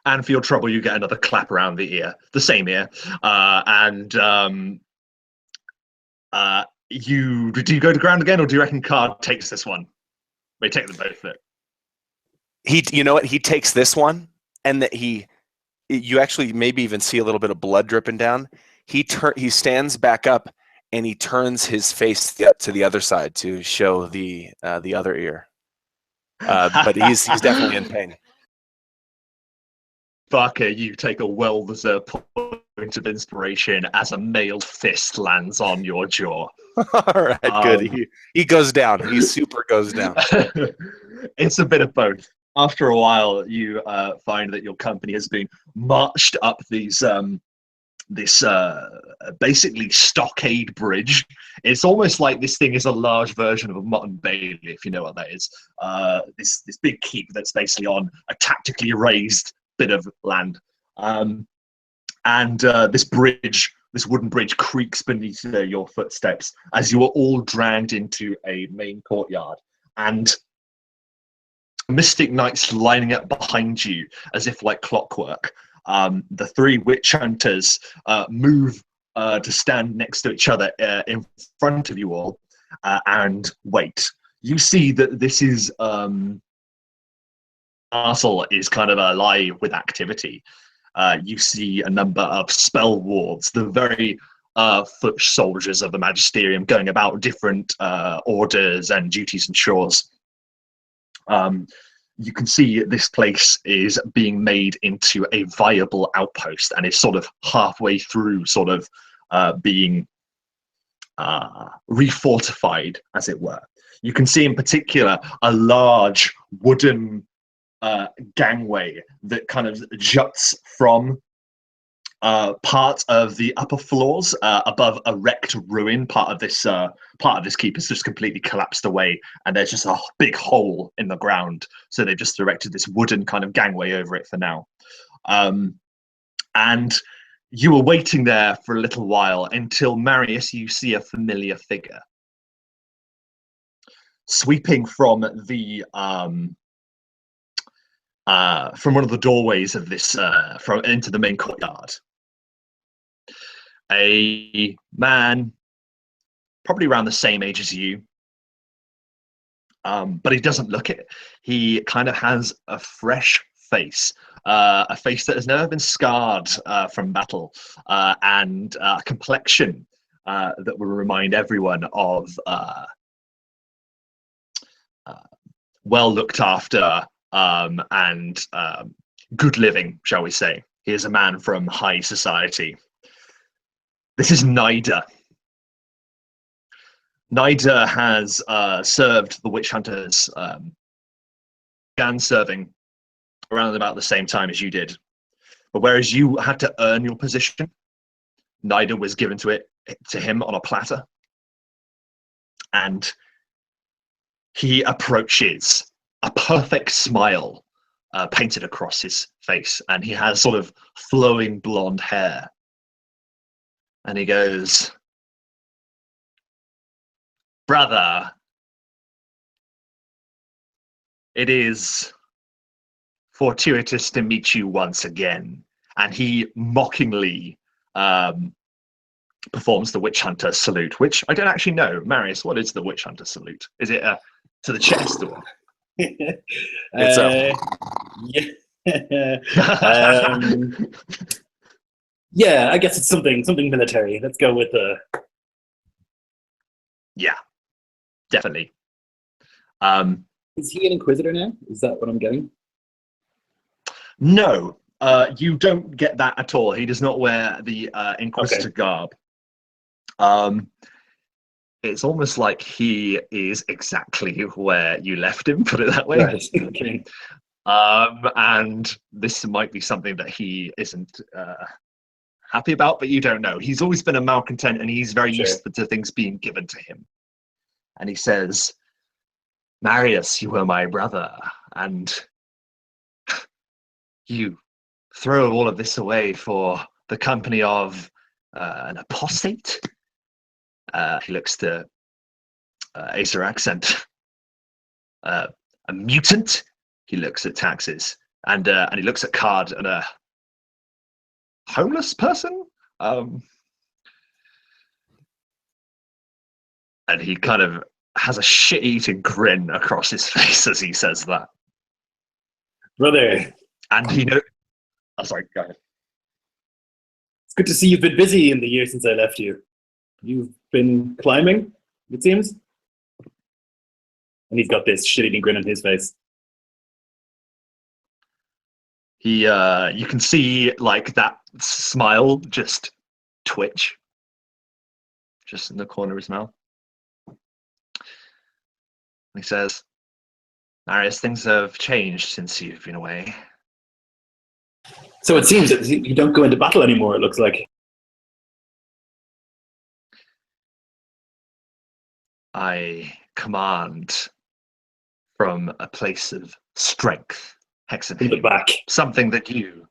[SPEAKER 1] And for your trouble, you get another clap around the ear, the same ear, do you go to ground again, or do you reckon Card takes this one? We take them both.
[SPEAKER 4] You know what? He takes this one, and that you actually maybe even see a little bit of blood dripping down. He stands back up, and he turns his face to the other side to show the other ear. But he's definitely in pain.
[SPEAKER 1] Fucker, you take a well-deserved point of inspiration as a mailed fist lands on your jaw.
[SPEAKER 4] All right, good. He goes down. He super goes down.
[SPEAKER 1] It's a bit of both. After a while, you find that your company has been marched up this basically stockade bridge. It's almost like this thing is a large version of a Motte Bailey, if you know what that is. This big keep that's basically on a tactically raised bit of land. This wooden bridge creaks beneath your footsteps as you are all dragged into a main courtyard. And mystic knights lining up behind you as if like clockwork. The three witch hunters move to stand next to each other in front of you all and wait. You see that this is castle is kind of alive with activity. You see a number of spell wards, the very foot soldiers of the Magisterium going about different orders and duties and chores. You can see this place is being made into a viable outpost and is sort of halfway through sort of being refortified, as it were. You can see in particular a large wooden gangway that kind of juts from part of the upper floors above a wrecked ruin. Part of this keep is just completely collapsed away, and there's just a big hole in the ground. So they've just erected this wooden kind of gangway over it for now. And you were waiting there for a little while until, Marius, you see a familiar figure sweeping from the from one of the doorways of this from into the main courtyard. A man, probably around the same age as you, but he doesn't look it. He kind of has a fresh face, a face that has never been scarred from battle, and a complexion that will remind everyone of well looked after and good living, shall we say. He is a man from high society. This is Naider. Naider has served the witch hunters, began serving around about the same time as you did. But whereas you had to earn your position, Naider was given to him on a platter. And he approaches, a perfect smile painted across his face, and he has sort of flowing blonde hair. And he goes, "Brother, it is fortuitous to meet you once again." And he mockingly performs the witch hunter salute, which I don't actually know. Marius, what is the witch hunter salute? Is it to the chest or?
[SPEAKER 4] It's
[SPEAKER 2] yeah, I guess it's something military. Let's go with the.
[SPEAKER 1] Yeah, definitely.
[SPEAKER 2] Is he an inquisitor now? Is that what I'm getting?
[SPEAKER 1] No, you don't get that at all. He does not wear the inquisitor garb. It's almost like he is exactly where you left him, put it that way.
[SPEAKER 2] Right. Okay.
[SPEAKER 1] And this might be something that he isn't happy about, but you don't know. He's always been a malcontent, and he's very used to things being given to him. And he says, "Marius, you were my brother, and you throw all of this away for the company of an apostate?" He looks to Acer accent. A mutant? He looks at taxes, and he looks at Card and a homeless person. And he kind of has a shit-eating grin across his face as he says that.
[SPEAKER 2] Brother.
[SPEAKER 1] And he knows. Oh, sorry, go ahead.
[SPEAKER 2] It's good to see you've been busy in the year since I left you. You've been climbing, it seems. And he's got this shit-eating grin on his face.
[SPEAKER 1] He, you can see like that smile just twitch, just in the corner of his mouth. He says, "Marius, things have changed since you've been away."
[SPEAKER 2] So it seems that you don't go into battle anymore, it looks like.
[SPEAKER 1] I command from a place of strength, Hexenhame.
[SPEAKER 2] Back.
[SPEAKER 1] Something that you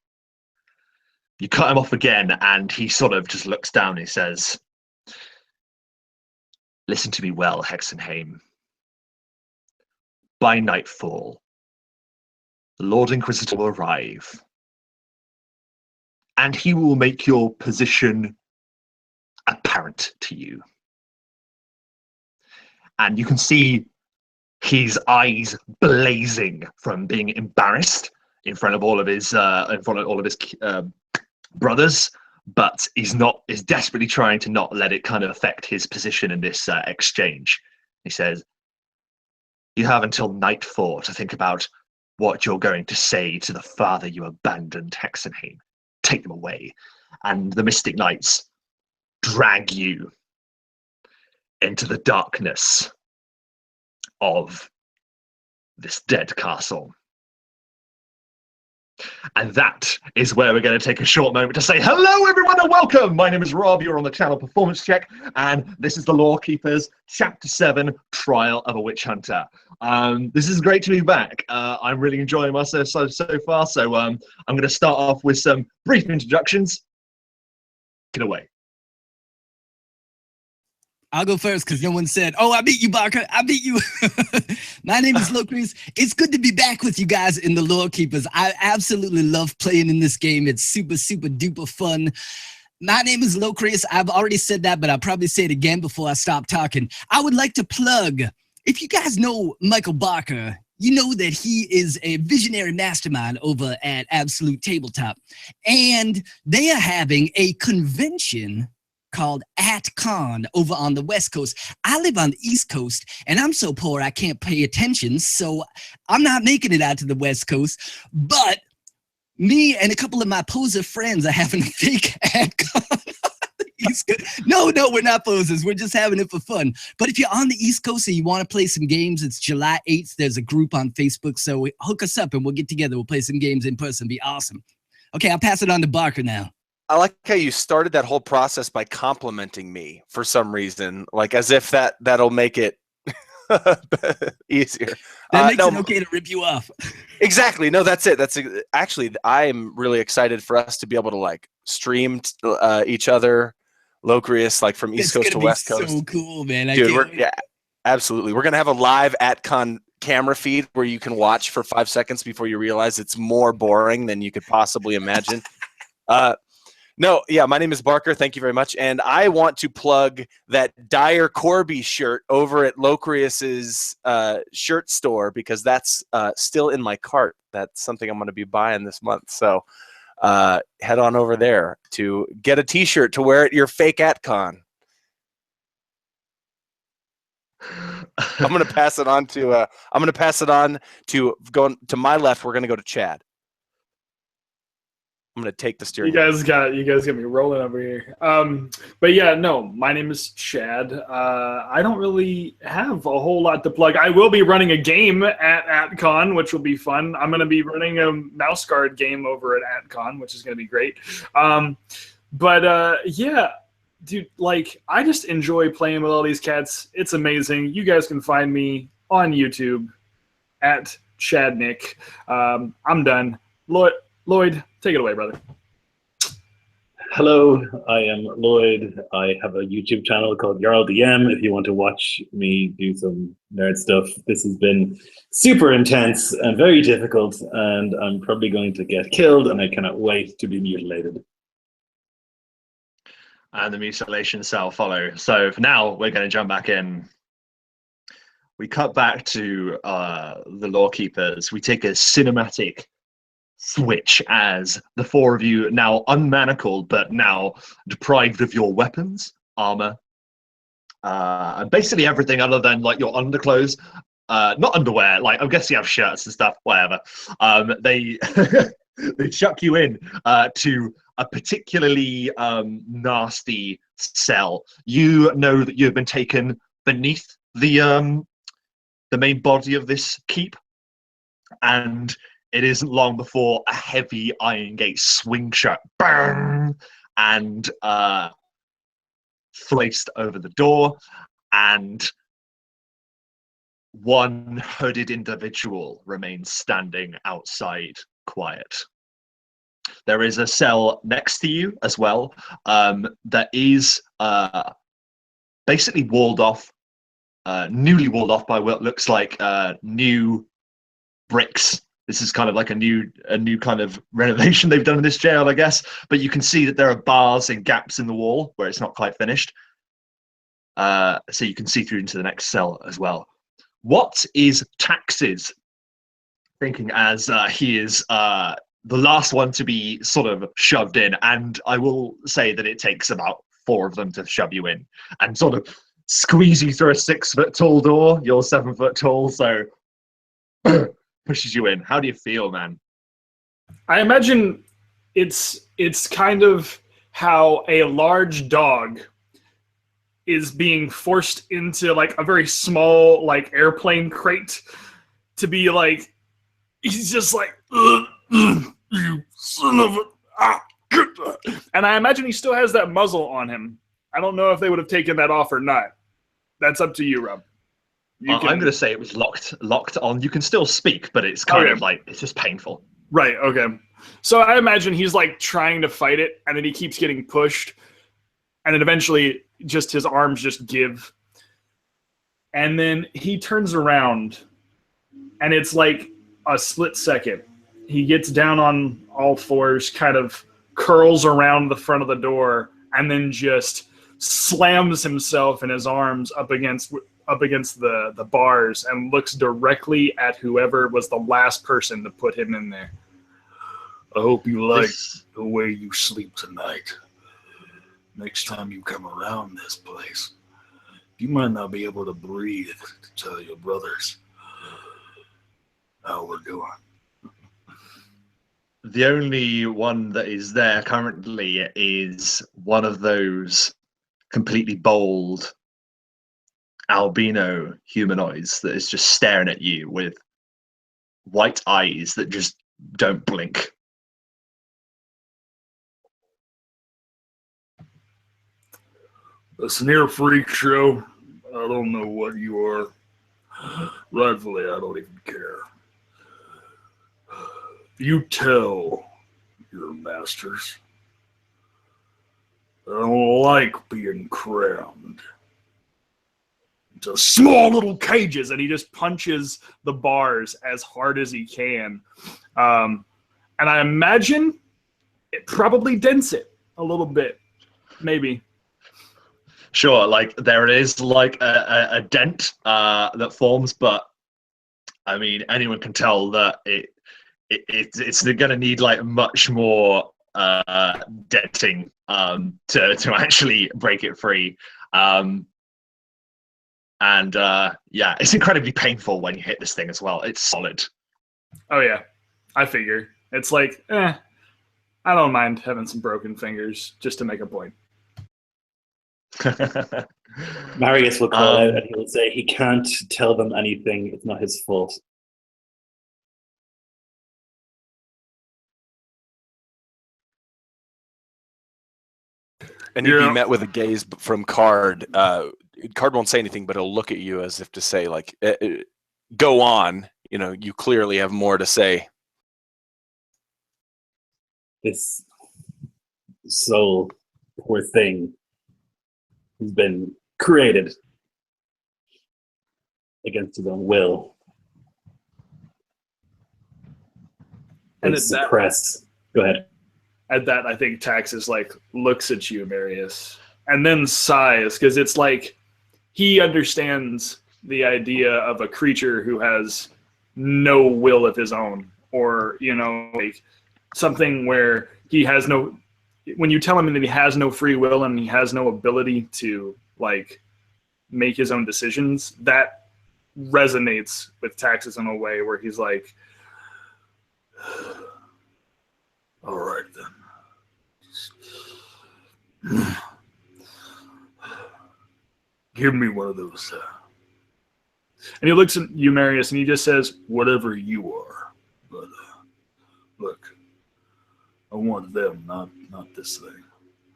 [SPEAKER 1] cut him off again, and he sort of just looks down and he says, "Listen to me well, Hexenhame. By nightfall, the Lord Inquisitor will arrive, and he will make your position apparent to you." And you can see his eyes blazing from being embarrassed in front of all of his brothers, but is desperately trying to not let it kind of affect his position in this exchange. He says, "You have until nightfall to think about what you're going to say to the father you abandoned, Hexenhame. Take them away." And the Mystic Knights drag you into the darkness of this dead castle. And that is where we're going to take a short moment to say hello everyone and welcome. My name is Rob, you're on the channel Performance Check, and this is the Lorekeepers Chapter 7 Trial of a Witch Hunter. This is great to be back. I'm really enjoying myself so far, so I'm going to start off with some brief introductions. Get away.
[SPEAKER 3] I'll go first because no one said, "Oh, I beat you, Barker. I beat you." My name is Lorekeepers. It's good to be back with you guys in the Lorekeepers. I absolutely love playing in this game. It's super, super duper fun. My name is Lorekeepers. I've already said that, but I'll probably say it again before I stop talking. I would like to plug, if you guys know Michael Barker, you know that he is a visionary mastermind over at Absolute Tabletop. And they are having a convention called @Con over on the West Coast. I live on the East Coast, and I'm so poor I can't pay attention, so I'm not making it out to the West Coast. But me and a couple of my poser friends are having a fake @Con. No, we're not posers. We're just having it for fun. But if you're on the East Coast and you want to play some games, it's July 8th. There's a group on Facebook, so hook us up and we'll get together. We'll play some games in person. Be awesome. Okay, I'll pass it on to Barker now.
[SPEAKER 4] I like how you started that whole process by complimenting me for some reason, like as if that'll make it easier.
[SPEAKER 3] That makes it okay to rip you off.
[SPEAKER 4] Exactly. No, that's it. Actually, I'm really excited for us to be able to like stream each other, Locrius, like from East Coast to West Coast.
[SPEAKER 3] So cool, man.
[SPEAKER 4] Dude, yeah, absolutely. We're gonna have a live @Con camera feed where you can watch for 5 seconds before you realize it's more boring than you could possibly imagine. No, yeah, my name is Barker. Thank you very much. And I want to plug that Dyer Corby shirt over at Locrius's shirt store because that's still in my cart. That's something I'm going to be buying this month. So head on over there to get a T-shirt to wear at your fake @Con. I'm going to pass it on to going to my left. We're going to go to Chad. I'm gonna take the steering.
[SPEAKER 5] You guys got me rolling over here. But yeah, no, my name is Chad. I don't really have a whole lot to plug. I will be running a game at Con, which will be fun. I'm gonna be running a mouse guard game over at Con, which is gonna be great. Yeah, dude, like I just enjoy playing with all these cats. It's amazing. You guys can find me on YouTube at Chadnick. I'm done. Lloyd, take it away, brother.
[SPEAKER 2] Hello, I am Lloyd. I have a YouTube channel called Jarl DM if you want to watch me do some nerd stuff. This has been super intense and very difficult, and I'm probably going to get killed, and I cannot wait to be mutilated.
[SPEAKER 1] And the mutilation shall follow. So for now, we're going to jump back in. We cut back to the Lorekeepers. We take a cinematic switch as the four of you, now unmanacled but now deprived of your weapons, armor, and basically everything other than like your underclothes, not underwear, like I'm guessing you have shirts and stuff, whatever. They they chuck you in to a particularly nasty cell. You know that you've been taken beneath the main body of this keep, and it isn't long before a heavy iron gate swings shut, bang, and placed over the door, and one hooded individual remains standing outside, quiet. There is a cell next to you as well that is basically walled off, newly walled off by what looks like new bricks. This is kind of like a new kind of renovation they've done in this jail, I guess. But you can see that there are bars and gaps in the wall where it's not quite finished. So you can see through into the next cell as well. What is Taxes thinking as he is the last one to be sort of shoved in? And I will say that it takes about 4 of them to shove you in and sort of squeeze you through a 6-foot-tall door. You're 7 foot tall, so pushes you in. How do you feel, man?
[SPEAKER 5] I imagine it's kind of how a large dog is being forced into like a very small like airplane crate to be like, he's just like, you son of a... And I imagine he still has that muzzle on him. I don't know if they would have taken that off or not. That's up to you, Rob.
[SPEAKER 1] I'm going to say it was locked on. You can still speak, but it's kind of like, it's just painful.
[SPEAKER 5] Right, okay. So I imagine he's like trying to fight it, and then he keeps getting pushed, and then eventually just his arms just give. And then he turns around, and it's like a split second. He gets down on all fours, kind of curls around the front of the door, and then just slams himself and his arms up against the bars and looks directly at whoever was the last person to put him in there.
[SPEAKER 6] I hope you like the way you sleep tonight. Next time you come around this place, you might not be able to breathe to tell your brothers how we're doing.
[SPEAKER 1] The only one that is there currently is one of those completely bald albino humanoids that is just staring at you with white eyes that just don't blink.
[SPEAKER 6] A sneer freak show. I don't know what you are. Rightfully, I don't even care. You tell your masters I don't like being crammed into
[SPEAKER 5] Small little cages, and he just punches the bars as hard as he can. And I imagine it probably dents it a little bit, maybe.
[SPEAKER 1] Sure, like there is like a dent that forms, but I mean anyone can tell that it's going to need like much more denting to actually break it free. And yeah, it's incredibly painful when you hit this thing as well. It's solid.
[SPEAKER 5] Oh yeah, I figure it's like I don't mind having some broken fingers just to make a point.
[SPEAKER 2] Marius will call out and he will say he can't tell them anything. It's not his fault.
[SPEAKER 4] And you'd be met with a gaze from Card. Card won't say anything, but he'll look at you as if to say, like, go on. You know, you clearly have more to say.
[SPEAKER 2] This soul, poor thing, has been created against his own will. And it's suppressed. Go ahead.
[SPEAKER 5] At that, I think Taxus like looks at you, Marius, and then sighs, because it's like he understands the idea of a creature who has no will of his own, or you know, like something where he has no. When you tell him that he has no free will and he has no ability to like make his own decisions, that resonates with Taxus in a way where he's like,
[SPEAKER 6] all right then. Give me one of those.
[SPEAKER 5] And he looks at you, Marius, and he just says,
[SPEAKER 6] whatever you are. But look, I want them, not this thing.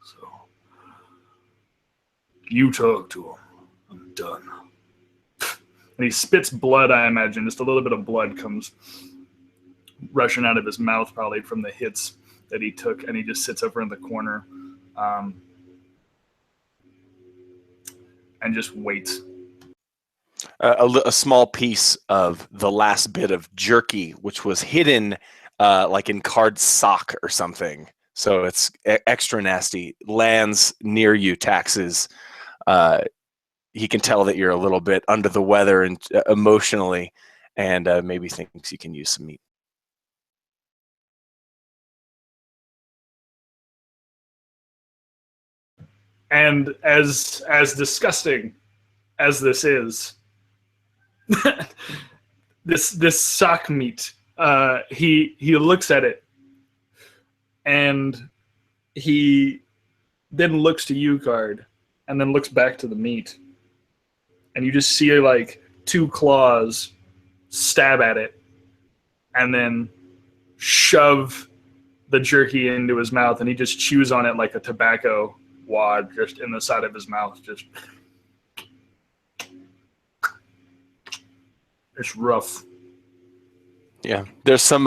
[SPEAKER 6] So you talk to him. I'm done.
[SPEAKER 5] And he spits blood, I imagine. Just a little bit of blood comes rushing out of his mouth, probably from the hits that he took, and he just sits over in the corner and just waits.
[SPEAKER 4] A small piece of the last bit of jerky, which was hidden like in Card's sock or something, so it's extra nasty, lands near you, Taxes. He can tell that you're a little bit under the weather and emotionally, and maybe thinks you can use some meat.
[SPEAKER 5] And as disgusting as this is, this sock meat, he looks at it, and he then looks to you, Card, and then looks back to the meat. And you just see like 2 claws stab at it and then shove the jerky into his mouth, and he just chews on it like a tobacco wad just in the side of his mouth. Just it's rough.
[SPEAKER 4] Yeah, there's some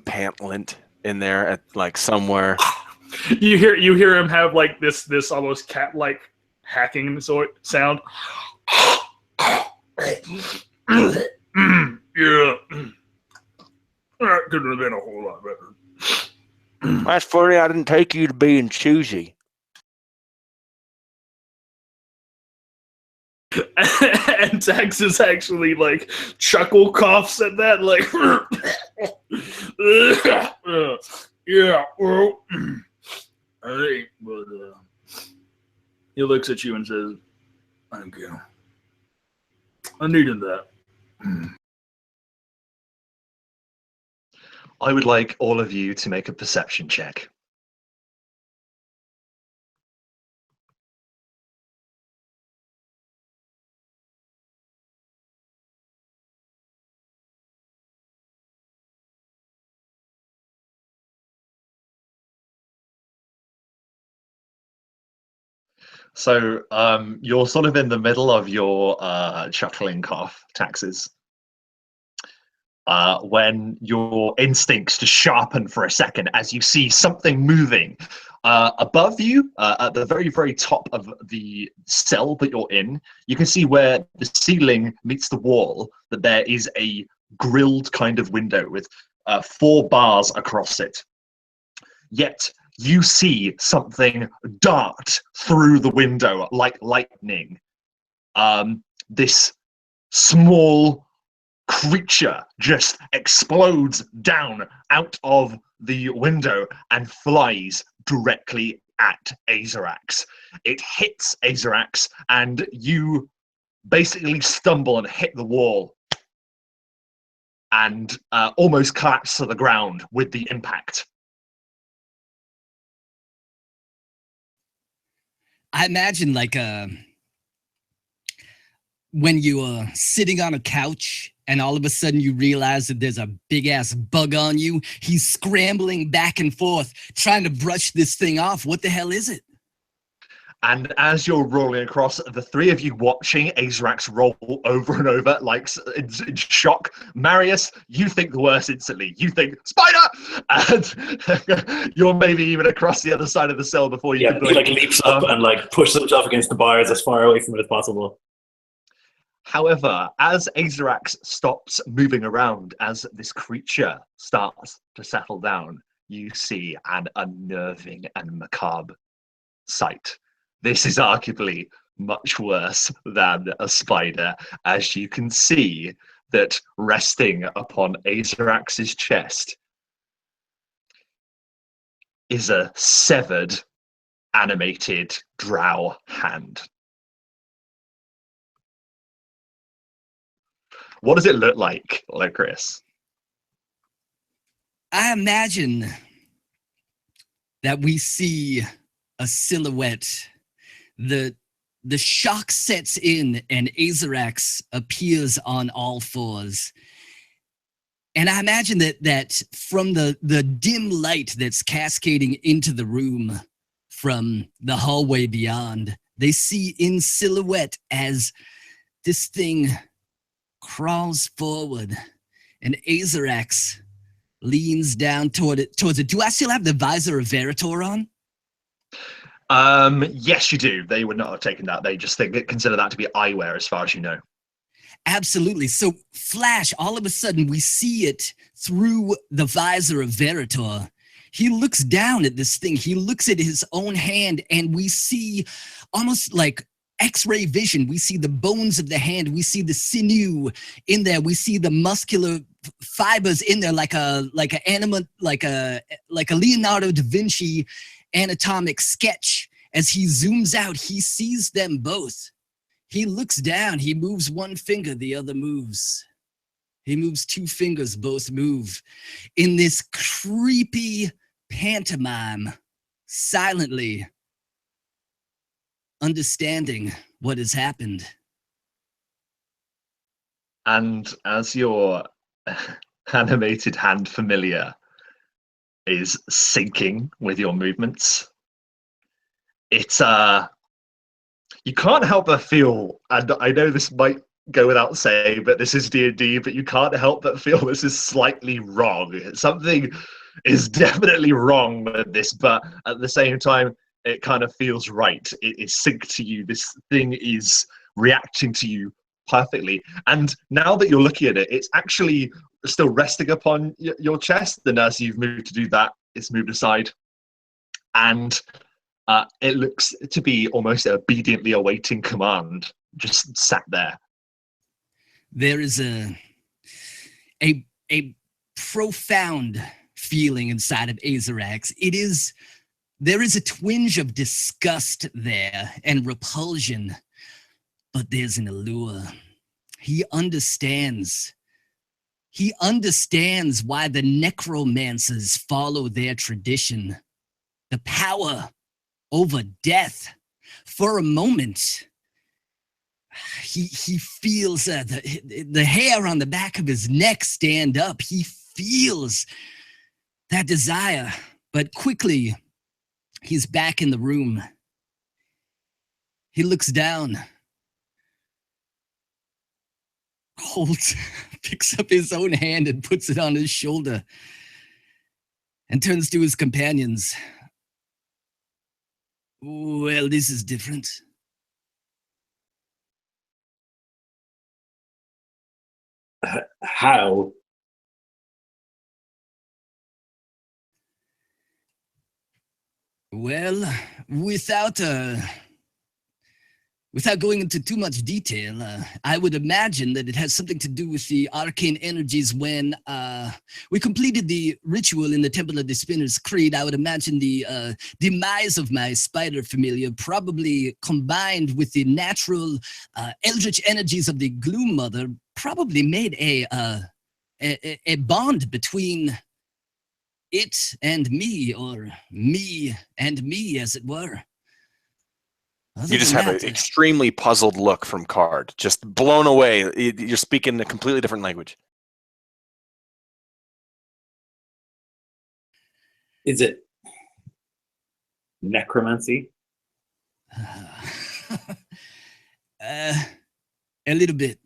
[SPEAKER 4] pant lint in there at like somewhere.
[SPEAKER 5] You hear him have like this almost cat-like hacking sound. Yeah. That could have been a whole lot better.
[SPEAKER 4] That's funny. I didn't take you to being choosy.
[SPEAKER 5] And Texas actually like chuckle coughs at that, like, yeah, well, hey, but he looks at you and says, "Thank you. I needed that."
[SPEAKER 1] I would like all of you to make a perception check. So you're sort of in the middle of your chuckling cough, Taxes, when your instincts just sharpen for a second as you see something moving above you at the very, very top of the cell that you're in. You can see where the ceiling meets the wall that there is a grilled kind of window with 4 bars across it. Yet you see something dart through the window like lightning. This small creature just explodes down out of the window and flies directly at Aerx. It hits Aerx, and you basically stumble and hit the wall and almost collapse to the ground with the impact.
[SPEAKER 3] I imagine like when you are sitting on a couch and all of a sudden you realize that there's a big ass bug on you. He's scrambling back and forth, trying to brush this thing off. What the hell is it?
[SPEAKER 1] And as you're rolling across, the 3 of you watching Aerx roll over and over, like in shock. Marius, you think the worst instantly. You think, spider! And you're maybe even across the other side of the cell before you can
[SPEAKER 2] he like leaps up and like pushes himself against the bars as far away from it as possible.
[SPEAKER 1] However, as Aerx stops moving around, as this creature starts to settle down, you see an unnerving and macabre sight. This is arguably much worse than a spider, as you can see that resting upon Aerx's chest is a severed, animated drow hand. What does it look like, Chris?
[SPEAKER 3] I imagine that we see a silhouette. The shock sets in and Aerx appears on all 4s. And I imagine that from the dim light that's cascading into the room from the hallway beyond, they see in silhouette as this thing crawls forward and Aerx leans down towards it. Do I still have the visor of Veritor on?
[SPEAKER 1] Yes, you do. They would not have taken that. They just consider that to be eyewear, as far as you know.
[SPEAKER 3] Absolutely. So, flash, all of a sudden, we see it through the visor of Veritor. He looks down at this thing. He looks at his own hand, and we see almost like X-ray vision. We see the bones of the hand. We see the sinew in there. We see the muscular fibers in there, like a Leonardo da Vinci anatomic sketch. As he zooms out, he sees them both. He looks down, he moves one finger, the other moves. He moves 2 fingers, both move. In this creepy pantomime, silently, understanding what has happened.
[SPEAKER 1] And as your animated hand familiar is syncing with your movements, it's you can't help but feel, and I know this might go without saying, but this is D&D, but you can't help but feel this is slightly wrong. Something is definitely wrong with this, but at the same time, it kind of feels right. It is synced to you. This thing is reacting to you perfectly. And now that you're looking at it, it's actually still resting upon your chest. Then as you've moved to do that, it's moved aside. And it looks to be almost obediently awaiting command, just sat there.
[SPEAKER 3] There is a profound feeling inside of Aerx. There is a twinge of disgust there and repulsion, but there's an allure. He understands why the necromancers follow their tradition. The power over death. For a moment, he feels the hair on the back of his neck stand up. He feels that desire, but quickly he's back in the room. He looks down, picks up his own hand and puts it on his shoulder, and turns to his companions. Well, this is different.
[SPEAKER 2] How?
[SPEAKER 3] Well, without going into too much detail, I would imagine that it has something to do with the arcane energies when we completed the ritual in the Temple of the Spinner's Creed. I would imagine the demise of my spider familiar probably combined with the natural eldritch energies of the Gloom Mother probably made a bond between it and me, or me and me, as it were.
[SPEAKER 4] You just have an extremely puzzled look from Card, just blown away. You're speaking a completely different language.
[SPEAKER 2] Is it necromancy?
[SPEAKER 3] A little bit.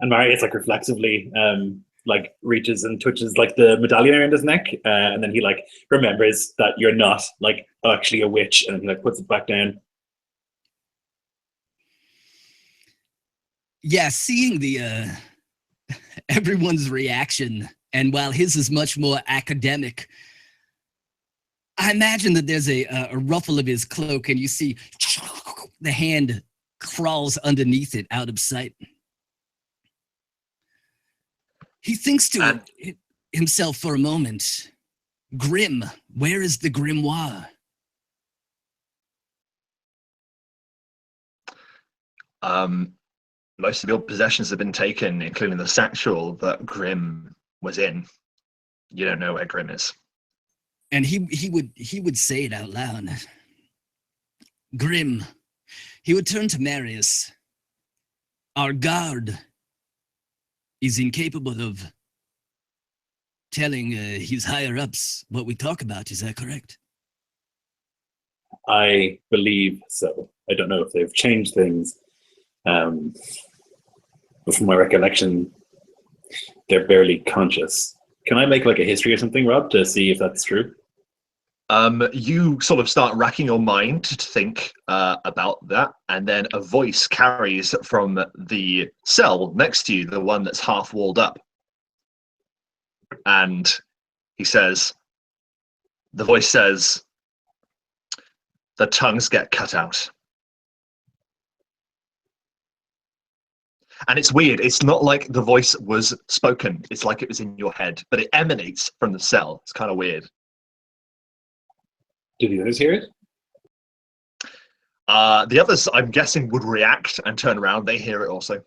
[SPEAKER 2] And Marius reflexively reaches and touches the medallion around his neck, and then he remembers that you're not actually a witch, and he puts it back down.
[SPEAKER 3] Yeah, seeing the everyone's reaction, and while his is much more academic, I imagine that there's a ruffle of his cloak, and you see the hand crawls underneath it out of sight. He thinks to himself for a moment. Grim, where is the grimoire?
[SPEAKER 1] Most of your possessions have been taken, including the satchel that Grim was in. You don't know where Grim is.
[SPEAKER 3] And he would say it out loud. Grim. He would turn to Marius. Our guard is incapable of telling his higher-ups what we talk about. Is that correct?
[SPEAKER 2] I believe so. I don't know if they've changed things. But from my recollection, they're barely conscious. Can I make a history or something, Rob, to see if that's true?
[SPEAKER 1] You sort of start racking your mind to think about that, and then a voice carries from the cell next to you, the one that's half walled up. And the voice says, the tongues get cut out. And it's weird. It's not like the voice was spoken. It's like it was in your head, but it emanates from the cell. It's kind of weird.
[SPEAKER 2] Do the others hear it?
[SPEAKER 1] The others, I'm guessing, would react and turn around. They hear it also.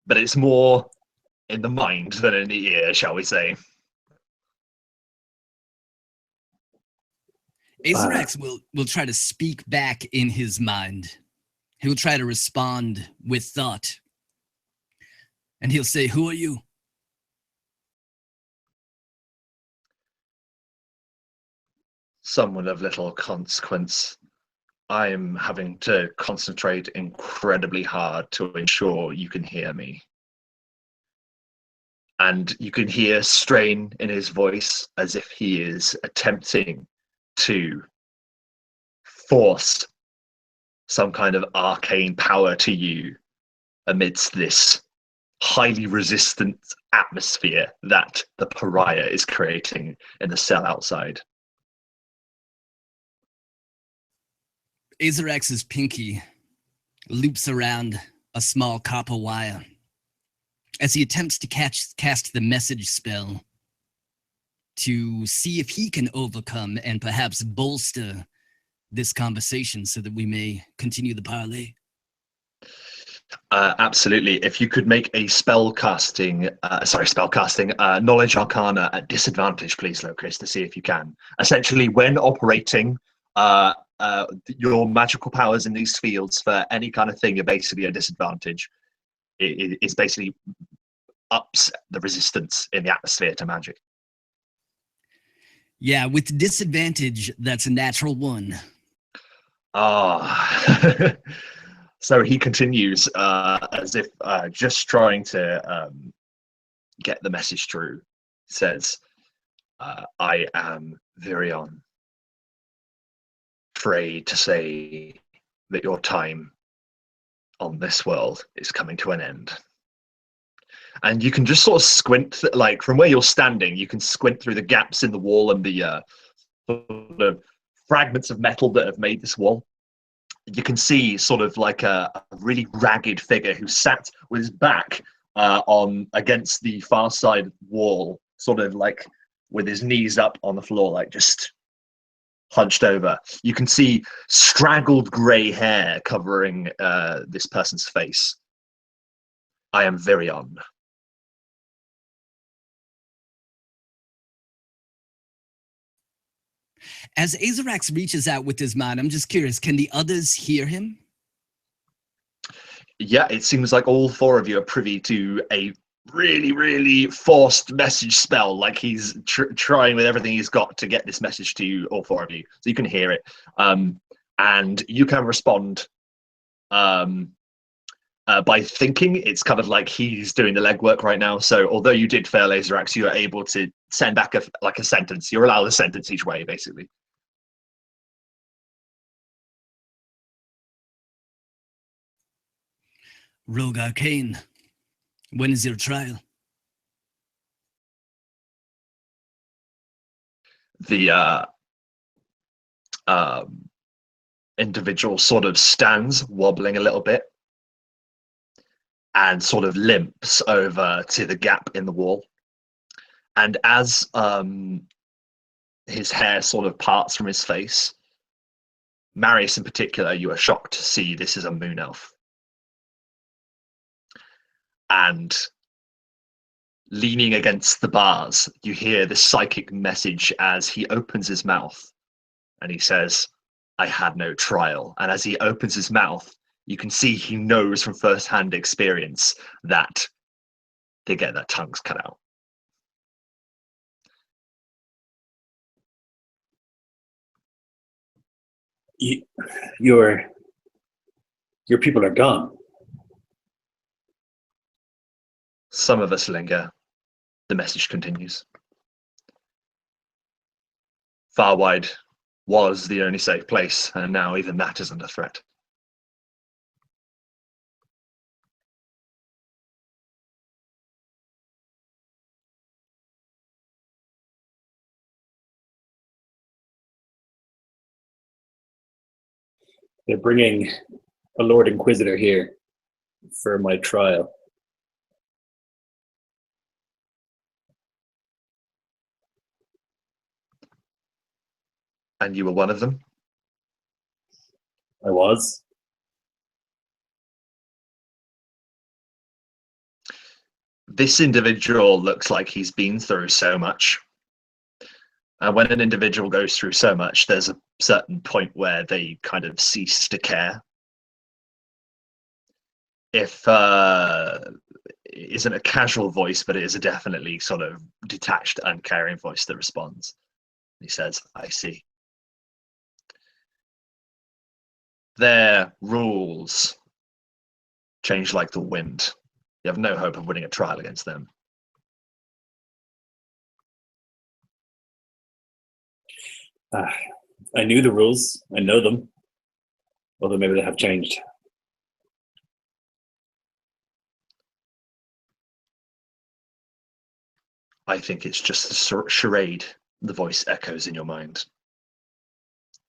[SPEAKER 1] But it's more in the mind than in the ear, shall we say.
[SPEAKER 3] Aerx will try to speak back in his mind. He'll try to respond with thought. And he'll say, "Who are you?"
[SPEAKER 1] Someone of little consequence. I am having to concentrate incredibly hard to ensure you can hear me. And you can hear strain in his voice as if he is attempting to force some kind of arcane power to you amidst this highly resistant atmosphere that the pariah is creating in the cell outside.
[SPEAKER 3] Aerx's pinky loops around a small copper wire as he attempts to cast the message spell to see if he can overcome and perhaps bolster this conversation so that we may continue the parley.
[SPEAKER 1] Absolutely. If you could make a spellcasting knowledge arcana at disadvantage, please, Locris, to see if you can. Essentially, when operating your magical powers in these fields for any kind of thing, you're basically at disadvantage. It's basically ups the resistance in the atmosphere to magic.
[SPEAKER 3] Yeah, with disadvantage, that's a natural 1.
[SPEAKER 1] So he continues as if just trying to get the message through. Says, I am Virion, afraid to say that your time on this world is coming to an end. And you can just sort of squint, like from where you're standing, you can squint through the gaps in the wall and the sort of fragments of metal that have made this wall. You can see sort of like a really ragged figure who sat with his back on against the far side wall, sort of like with his knees up on the floor, like just hunched over. You can see straggled grey hair covering this person's face. I am Virion.
[SPEAKER 3] As Aerx reaches out with his mind, I'm just curious, can the others hear him?
[SPEAKER 1] Yeah, it seems like all 4 of you are privy to a really, really forced message spell. Like he's trying with everything he's got to get this message to you, all 4 of you. So you can hear it. And you can respond by thinking. It's kind of like he's doing the legwork right now. So although you did fail Aerx, you are able to send back a sentence. You're allowed a sentence each way, basically.
[SPEAKER 3] Rogue Arcane, when is your trial?
[SPEAKER 1] The individual sort of stands, wobbling a little bit, and sort of limps over to the gap in the wall. And as his hair sort of parts from his face, Marius in particular, you are shocked to see this is a moon elf. And leaning against the bars, you hear this psychic message as he opens his mouth and he says, I had no trial. And as he opens his mouth, you can see he knows from first-hand experience that they get their tongues cut out.
[SPEAKER 2] Your people are gone.
[SPEAKER 1] Some of us linger. The message continues. Far Wide was the only safe place, and now even that is under threat.
[SPEAKER 2] They're bringing a Lord Inquisitor here for my trial.
[SPEAKER 1] And you were one of them?
[SPEAKER 2] I was.
[SPEAKER 1] This individual looks like he's been through so much. And when an individual goes through so much, there's a certain point where they kind of cease to care. If it isn't a casual voice, but it is a definitely sort of detached, uncaring voice that responds. He says, I see. Their rules change like the wind. You have no hope of winning a trial against them.
[SPEAKER 2] I knew the rules. I know them. Although maybe they have changed.
[SPEAKER 1] I think it's just a charade, the voice echoes in your mind,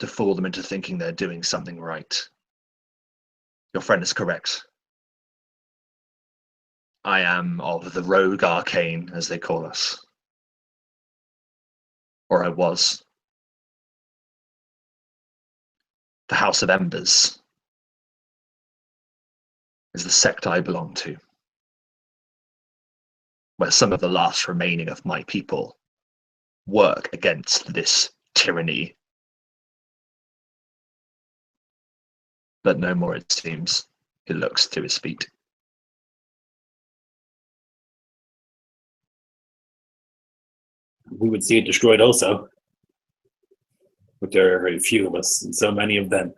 [SPEAKER 1] to fool them into thinking they're doing something right. Your friend is correct. I am of the rogue arcane, as they call us. Or I was. The House of Embers is the sect I belong to, where some of the last remaining of my people work against this tyranny. But no more, it seems. He looks to his feet.
[SPEAKER 2] We would see it destroyed also. But there are very few of us, and so many of them.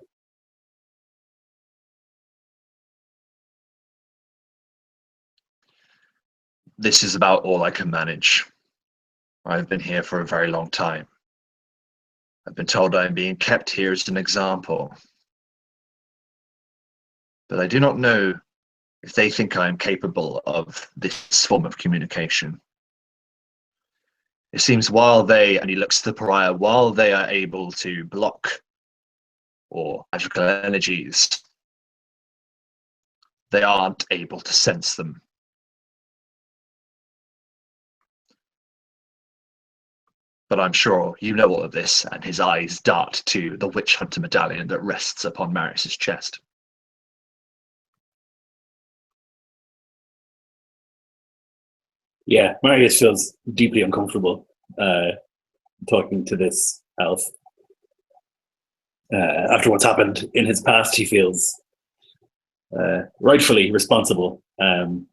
[SPEAKER 1] This is about all I can manage. I've been here for a very long time. I've been told I am being kept here as an example. But I do not know if they think I am capable of this form of communication. It seems while they, and he looks to the pariah, while they are able to block or magical energies, they aren't able to sense them. But I'm sure you know all of this, and his eyes dart to the witch hunter medallion that rests upon Marius's chest.
[SPEAKER 2] Yeah, Marius feels deeply uncomfortable talking to this elf. After what's happened in his past, he feels rightfully responsible. And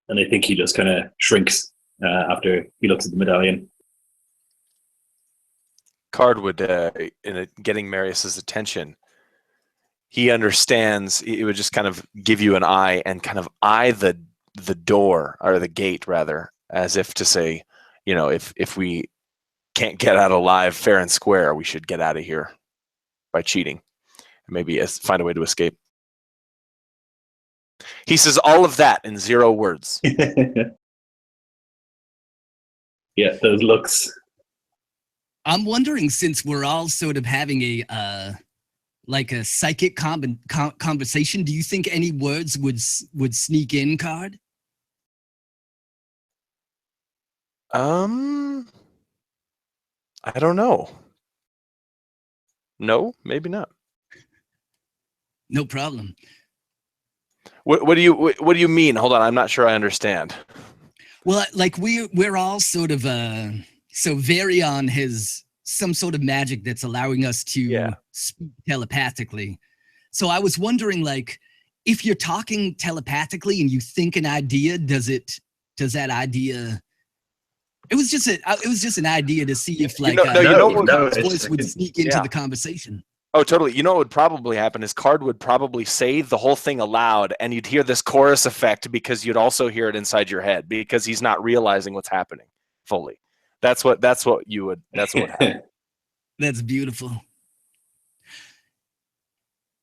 [SPEAKER 2] I think he just kind of shrinks after he looks at the medallion.
[SPEAKER 4] Card would, in getting Marius's attention, he understands. It would just kind of give you an eye and kind of eye the door, or the gate rather, as if to say, you know, if we can't get out alive fair and square, we should get out of here by cheating, and maybe find a way to escape. He says all of that in 0 words.
[SPEAKER 2] Yeah, those looks.
[SPEAKER 3] I'm wondering, since we're all sort of having a like a psychic conversation, do you think any words would sneak in, Card?
[SPEAKER 4] I don't know. No, maybe not.
[SPEAKER 3] No problem.
[SPEAKER 4] What do you mean? Hold on, I'm not sure I understand.
[SPEAKER 3] Well, like we're all sort of so vary on some sort of magic that's allowing us to speak telepathically. So I was wondering, like, if you're talking telepathically and you think an idea, does that idea? It was just an idea to see if, like, voice would sneak into the conversation.
[SPEAKER 4] Oh, totally. You know what would probably happen is Card would probably say the whole thing aloud, and you'd hear this chorus effect because you'd also hear it inside your head because he's not realizing what's happening fully. That's what would happen.
[SPEAKER 3] That's beautiful.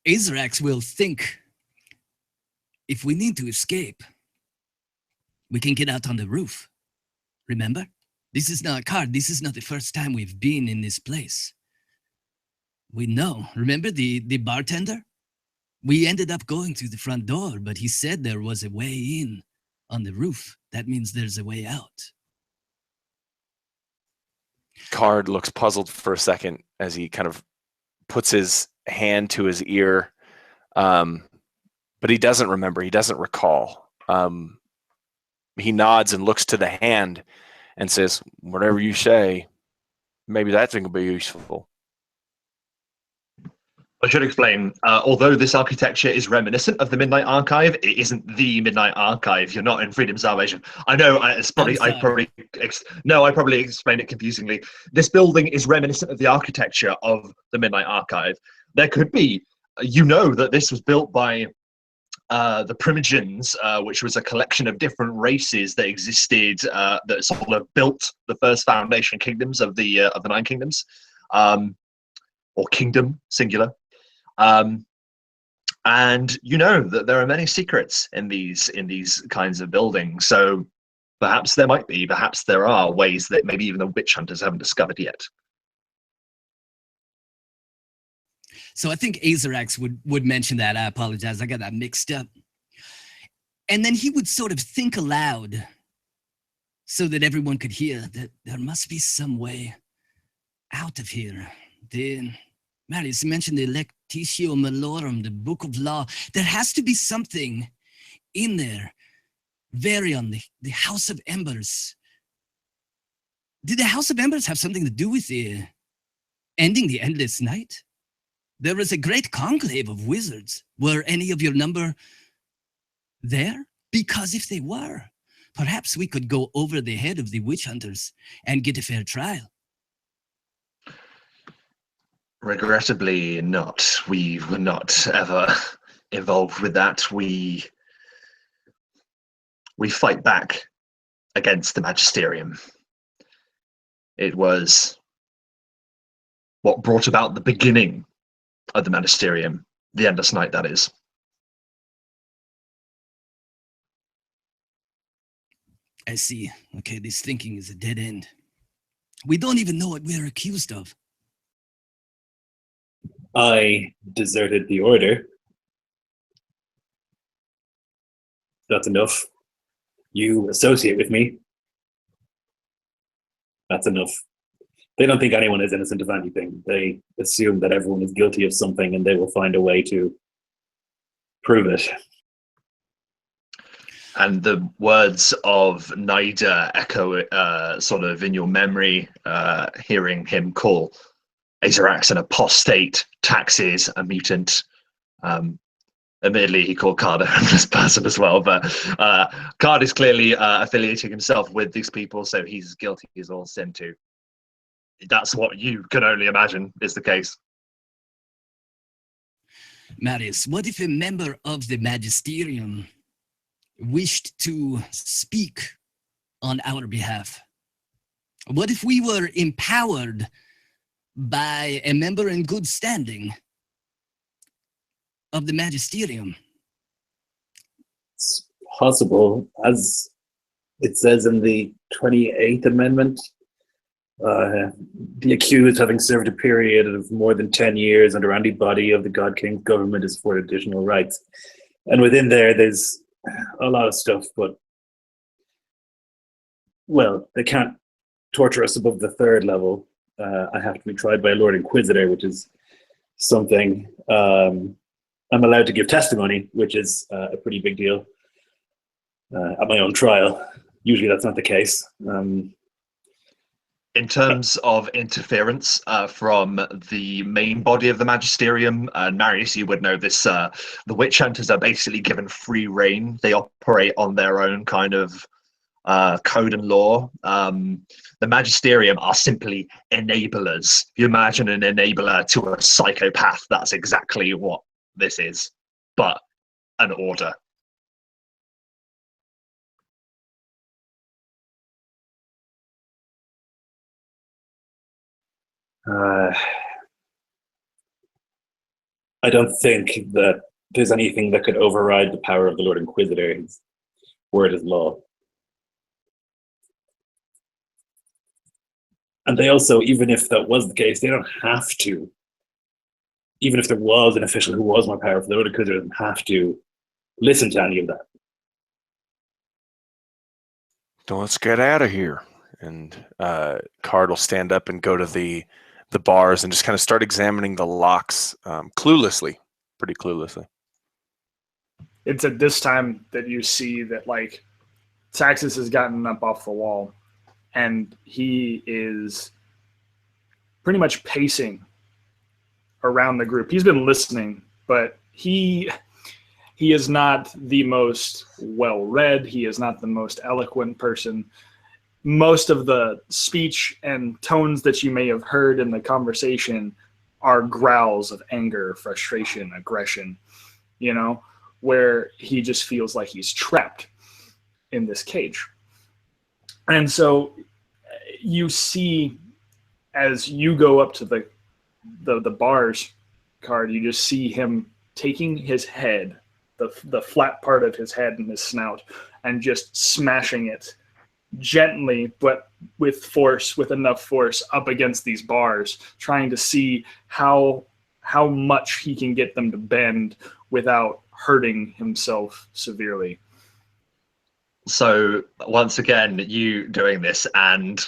[SPEAKER 3] Aerx will think, if we need to escape, we can get out on the roof. Remember? This is not the first time we've been in this place. We know. Remember the bartender? We ended up going through the front door, but he said there was a way in on the roof. That means there's a way out.
[SPEAKER 4] Card looks puzzled for a second as he kind of puts his hand to his ear, but he doesn't remember. He doesn't recall. he nods and looks to the hand and says, "Whatever you say, maybe that thing will be useful."
[SPEAKER 1] I should explain, although this architecture is reminiscent of the Midnight Archive, it isn't the Midnight Archive. You're not in Freedom Salvation. I know, I probably explained it confusingly. This building is reminiscent of the architecture of the Midnight Archive. There could be, that this was built by the Primogens, which was a collection of different races that existed, that sort of built the first foundation kingdoms of the Nine Kingdoms, or kingdom, singular. And that there are many secrets in these kinds of buildings. So perhaps there are ways that maybe even the witch hunters haven't discovered yet.
[SPEAKER 3] So I think Aerx would mention that. I apologize. I got that mixed up. And then he would sort of think aloud so that everyone could hear that there must be some way out of here. Marius mentioned the Lectitio Malorum, the Book of Law. There has to be something in there. Varion, the House of Embers. Did the House of Embers have something to do with the ending the endless night? There was a great conclave of wizards. Were any of your number there? Because if they were, perhaps we could go over the head of the witch hunters and get a fair trial.
[SPEAKER 1] Regrettably not. We were not ever involved with that. We fight back against the Magisterium. It was what brought about the beginning of the Magisterium, the endless night, that is.
[SPEAKER 3] I see. Okay, this thinking is a dead end. We don't even know what we're accused of.
[SPEAKER 2] I deserted the order. That's enough. You associate with me. That's enough. They don't think anyone is innocent of anything. They assume that everyone is guilty of something and they will find a way to prove it.
[SPEAKER 1] And the words of Naider echo sort of in your memory, hearing him call Aerx an apostate, taxes, a mutant. Admittedly, he called Card a homeless person as well, but Card is clearly affiliating himself with these people, so he's guilty as all sin too. That's what you can only imagine is the case.
[SPEAKER 3] Marius, what if a member of the Magisterium wished to speak on our behalf? What if we were empowered by a member in good standing of the Magisterium?
[SPEAKER 2] It's possible, as it says in the 28th Amendment, the accused having served a period of more than 10 years under any body of the God King's government is afforded additional rights. And within there's a lot of stuff, but, well, they can't torture us above the third level. I have to be tried by a Lord Inquisitor, which is something. I'm allowed to give testimony, which is a pretty big deal at my own trial. Usually that's not the case.
[SPEAKER 1] In terms of interference from the main body of the Magisterium, and Marius, you would know this, the witch hunters are basically given free reign. They operate on their own kind of code and law. The Magisterium are simply enablers. If you imagine an enabler to a psychopath, that's exactly what this is, but an order.
[SPEAKER 2] I don't think that there's anything that could override the power of the Lord Inquisitor. His word is law. And they also, even if that was the case, they don't have to. Even if there was an official who was more powerful, the Lord Inquisitor doesn't have to listen to any of that.
[SPEAKER 4] So let's get out of here. And Card will stand up and go to the bars and just kind of start examining the locks cluelessly, pretty cluelessly.
[SPEAKER 5] It's at this time that you see that, like, Taxis has gotten up off the wall, and he is pretty much pacing around the group. He's been listening, but he is not the most well-read. He is not the most eloquent person. Most of the speech and tones that you may have heard in the conversation are growls of anger, frustration, aggression, you know, where he just feels like he's trapped in this cage. And so you see, as you go up to the bars card, you just see him taking his head, the flat part of his head and his snout, and just smashing it gently, but with force, with enough force, up against these bars, trying to see how much he can get them to bend without hurting himself severely.
[SPEAKER 1] So once again, you doing this, and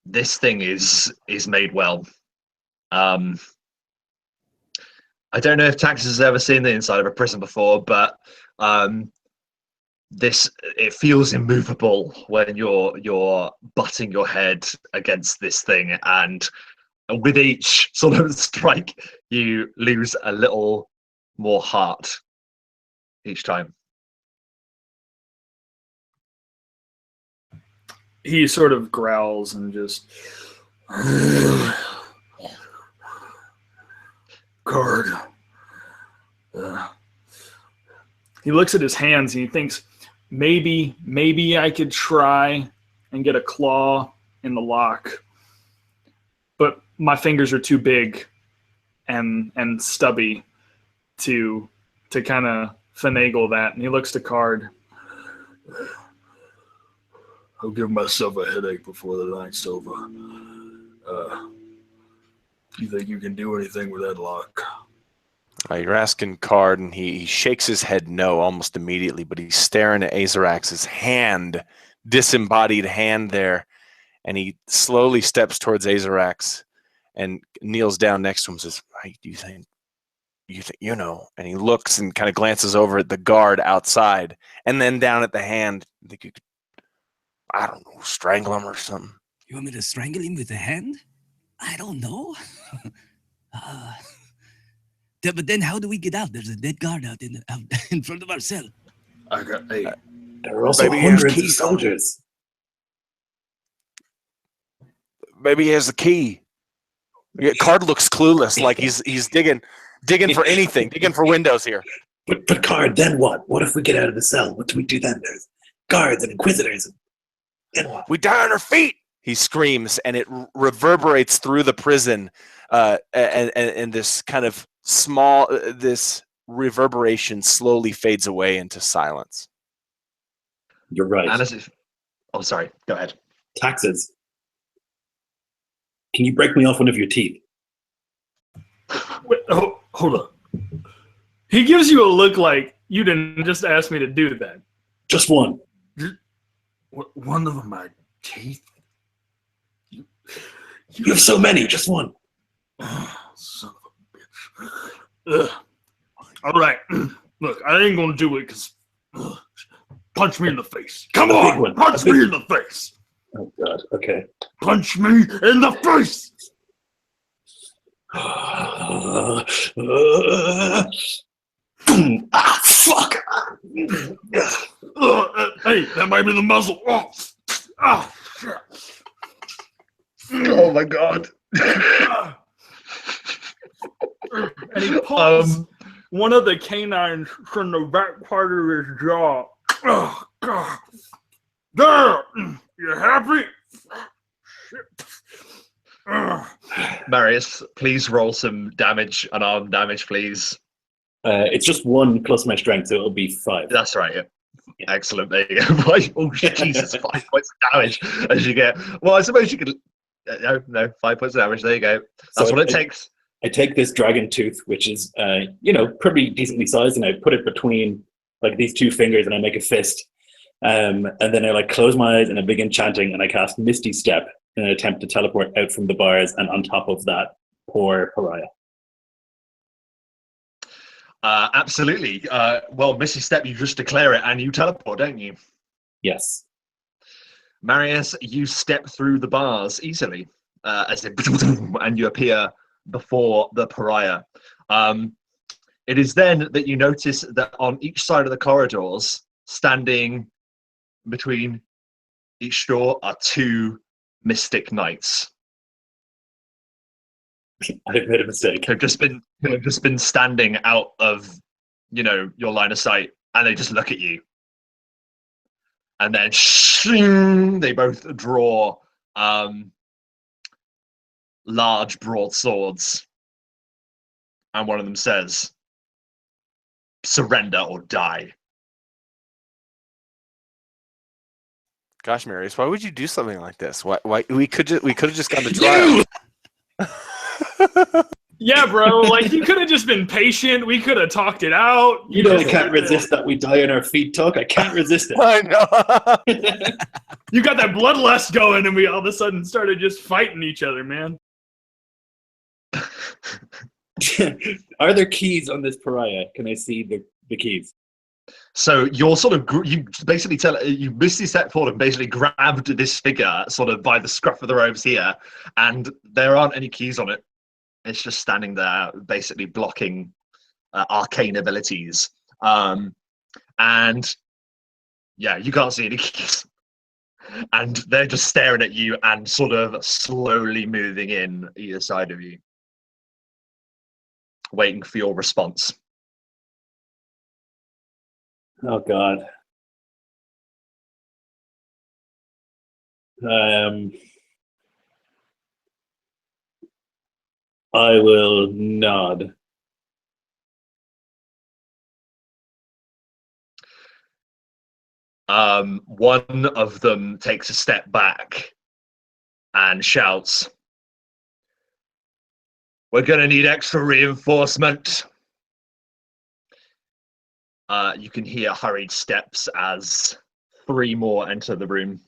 [SPEAKER 1] this thing is made well. I don't know if Taxis has ever seen the inside of a prison before, but it feels immovable when you're butting your head against this thing, and with each sort of strike you lose a little more heart each time.
[SPEAKER 5] He sort of growls and just guard. He looks at his hands and he thinks, maybe I could try and get a claw in the lock, but my fingers are too big and stubby to kind of finagle that. And he looks to Card.
[SPEAKER 6] I'll give myself a headache before the night's over. You think you can do anything with that lock?
[SPEAKER 4] You're asking Card, and he shakes his head no almost immediately, but he's staring at Aerx's hand, disembodied hand there, and he slowly steps towards Aerx and kneels down next to him and says, "Hey, do you think, you know?" And he looks and kind of glances over at the guard outside, and then down at the hand. I think you could, I don't know, strangle him or something.
[SPEAKER 3] You want me to strangle him with a hand? I don't know. But then how do we get out? There's a dead guard out in front of our cell.
[SPEAKER 6] Hey,
[SPEAKER 2] there are also hundreds of soldiers.
[SPEAKER 4] Maybe he has the key. Card looks clueless, like he's digging for anything, digging for windows here.
[SPEAKER 2] But Card, then what? What if we get out of the cell? What do we do then? There's guards and inquisitors. Then what?
[SPEAKER 4] We die on our feet, he screams, and it reverberates through the prison, and this kind of small, this reverberation slowly fades away into silence.
[SPEAKER 2] You're right.
[SPEAKER 1] And sorry, go ahead.
[SPEAKER 2] Taxes. Can you break me off one of your teeth?
[SPEAKER 5] Wait, hold on. He gives you a look like you didn't just ask me to do that.
[SPEAKER 2] Just one.
[SPEAKER 6] One of my teeth?
[SPEAKER 2] You have so many, just one.
[SPEAKER 6] Son of a bitch.
[SPEAKER 5] All right. Look, I ain't going to do it because punch me in the face. Come on, punch me in the face.
[SPEAKER 2] Oh, God. Okay.
[SPEAKER 5] Punch me in the face.
[SPEAKER 2] Fuck.
[SPEAKER 5] Hey, that might be the muzzle. Oh, shit.
[SPEAKER 1] Oh my God.
[SPEAKER 5] And he pulls one of the canines from the back part of his jaw. Oh, God. There! You happy?
[SPEAKER 1] Marius, please roll some damage, unarmed damage, please.
[SPEAKER 2] It's just 1 plus my strength, so it'll be 5.
[SPEAKER 1] That's right, yeah. Excellent. There you go. Oh, Jesus, 5 points of damage as you get. Well, I suppose you could. No, 5 points of damage. There you go. That's what it takes.
[SPEAKER 2] I take this dragon tooth, which is, pretty decently sized, and I put it between like these 2 fingers, and I make a fist. And then I close my eyes and I begin chanting, and I cast Misty Step in an attempt to teleport out from the bars, and on top of that, poor pariah.
[SPEAKER 1] Absolutely. Well, Missy Step, you just declare it and you teleport, don't you?
[SPEAKER 2] Yes.
[SPEAKER 1] Marius, you step through the bars easily, and you appear before the pariah. It is then that you notice that on each side of the corridors, standing between each door, are two mystic knights.
[SPEAKER 2] I've made a mistake.
[SPEAKER 1] Who've just been standing out of, your line of sight, and they just look at you. And then shing, they both draw large broadswords, and one of them says, "Surrender or die."
[SPEAKER 4] Gosh, Marius, why would you do something like this? Why we could have just gone to trial.
[SPEAKER 5] Yeah, bro. Like, you could have just been patient. We could have talked it out.
[SPEAKER 2] You know, I can't resist that we die on our feet talk. I can't resist it.
[SPEAKER 4] I know.
[SPEAKER 5] You got that bloodlust going, and we all of a sudden started just fighting each other, man.
[SPEAKER 2] Are there keys on this pariah? Can I see the keys?
[SPEAKER 1] So you're sort of you basically stepped forward and basically grabbed this figure sort of by the scruff of the robes here, and there aren't any keys on it. It's just standing there, basically blocking arcane abilities. And yeah, you can't see any keys. And they're just staring at you and sort of slowly moving in either side of you, waiting for your response.
[SPEAKER 2] Oh, God. I will nod.
[SPEAKER 1] One of them takes a step back and shouts, "We're going to need extra reinforcement." You can hear hurried steps as 3 more enter the room.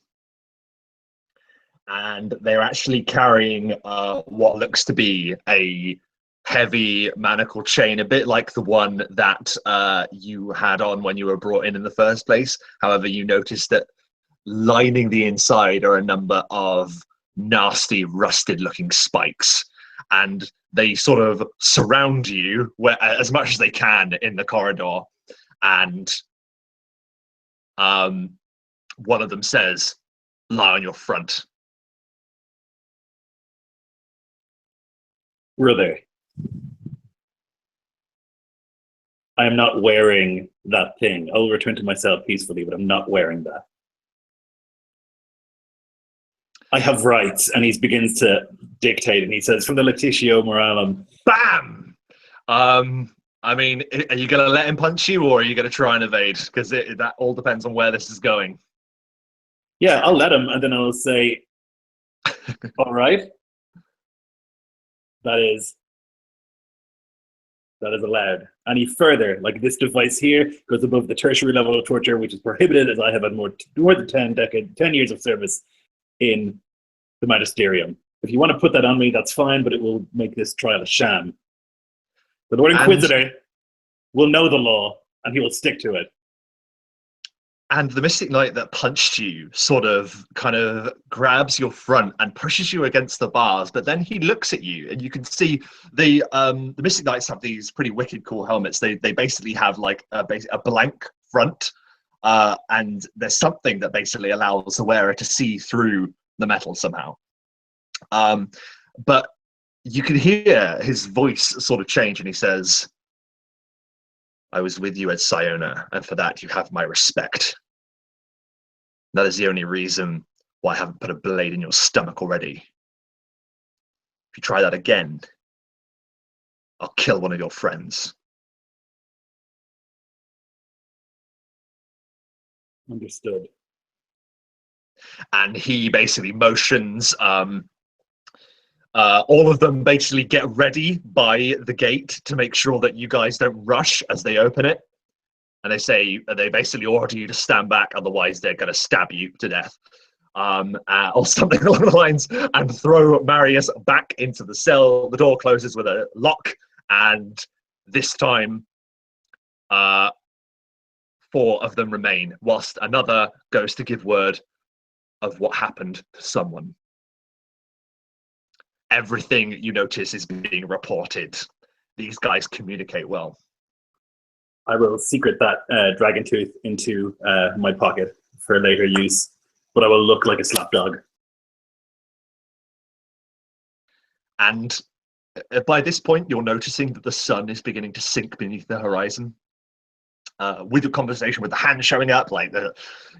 [SPEAKER 1] And they're actually carrying what looks to be a heavy manacle chain, a bit like the one that you had on when you were brought in the first place. However, you notice that lining the inside are a number of nasty, rusted-looking spikes. And they sort of surround you as much as they can in the corridor. And one of them says, "Lie on your front."
[SPEAKER 2] Brother, I am not wearing that thing. I'll return to myself peacefully, but I'm not wearing that. I have rights, and he begins to dictate, and he says, "From the Laetitia Moralum."
[SPEAKER 1] Bam! I mean, are you going to let him punch you, or are you going to try and evade? Because that all depends on where this is going.
[SPEAKER 2] Yeah, I'll let him, and then I'll say, "All right. That is allowed. Any further, like this device here, goes above the tertiary level of torture, which is prohibited, as I have had more than 10 years of service in the Magisterium. If you want to put that on me, that's fine, but it will make this trial a sham. The Lord Inquisitor will know the law, and he will stick to it."
[SPEAKER 1] And the Mystic Knight that punched you sort of kind of grabs your front and pushes you against the bars, but then he looks at you, and you can see the Mystic Knights have these pretty wicked cool helmets. They basically have like a blank front, and there's something that basically allows the wearer to see through the metal somehow. But you can hear his voice sort of change, and he says, "I was with you at Siona, and for that you have my respect. That is the only reason why I haven't put a blade in your stomach already. If you try that again, I'll kill one of your friends."
[SPEAKER 2] Understood.
[SPEAKER 1] And he basically motions. All of them basically get ready by the gate to make sure that you guys don't rush as they open it. And they basically order you to stand back, otherwise they're going to stab you to death, or something along the lines, and throw Marius back into the cell. The door closes with a lock, and this time 4 of them remain, whilst another goes to give word of what happened to someone. Everything you notice is being reported. These guys communicate well.
[SPEAKER 2] I will secret that dragon tooth into my pocket for later use, but I will look like a slapdog.
[SPEAKER 1] And by this point, you're noticing that the sun is beginning to sink beneath the horizon. With your conversation with the hand showing up,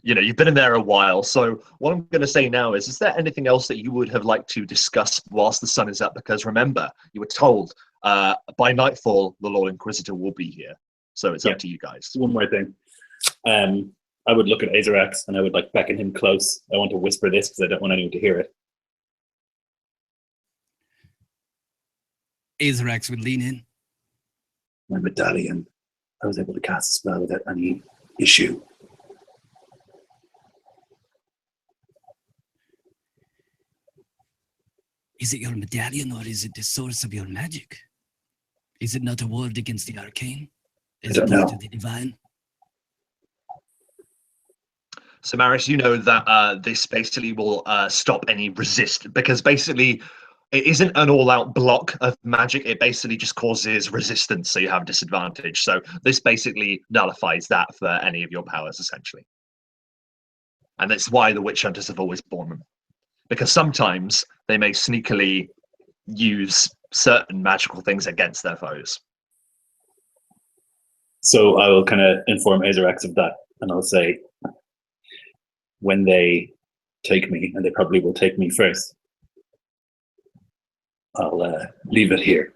[SPEAKER 1] you've been in there a while. So what I'm going to say now is there anything else that you would have liked to discuss whilst the sun is up? Because remember, you were told by nightfall, the Lord Inquisitor will be here. So it's up to you guys.
[SPEAKER 2] One more thing. I would look at Aerx and I would beckon him close. I want to whisper this because I don't want anyone to hear it.
[SPEAKER 3] Aerx would lean in.
[SPEAKER 2] My medallion. I was able to cast a spell without any issue.
[SPEAKER 3] Is it your medallion or is it the source of your magic? Is it not a ward against the arcane? Is it part of the divine?
[SPEAKER 1] So Marius, you know that this basically will stop any resist, because basically it isn't an all-out block of magic. It basically just causes resistance, so you have disadvantage. So this basically nullifies that for any of your powers, essentially. And that's why the witch hunters have always borne them, because sometimes they may sneakily use certain magical things against their foes.
[SPEAKER 2] So I will kind of inform Aerx of that, and I'll say, when they take me, and they probably will take me first, I'll leave it here.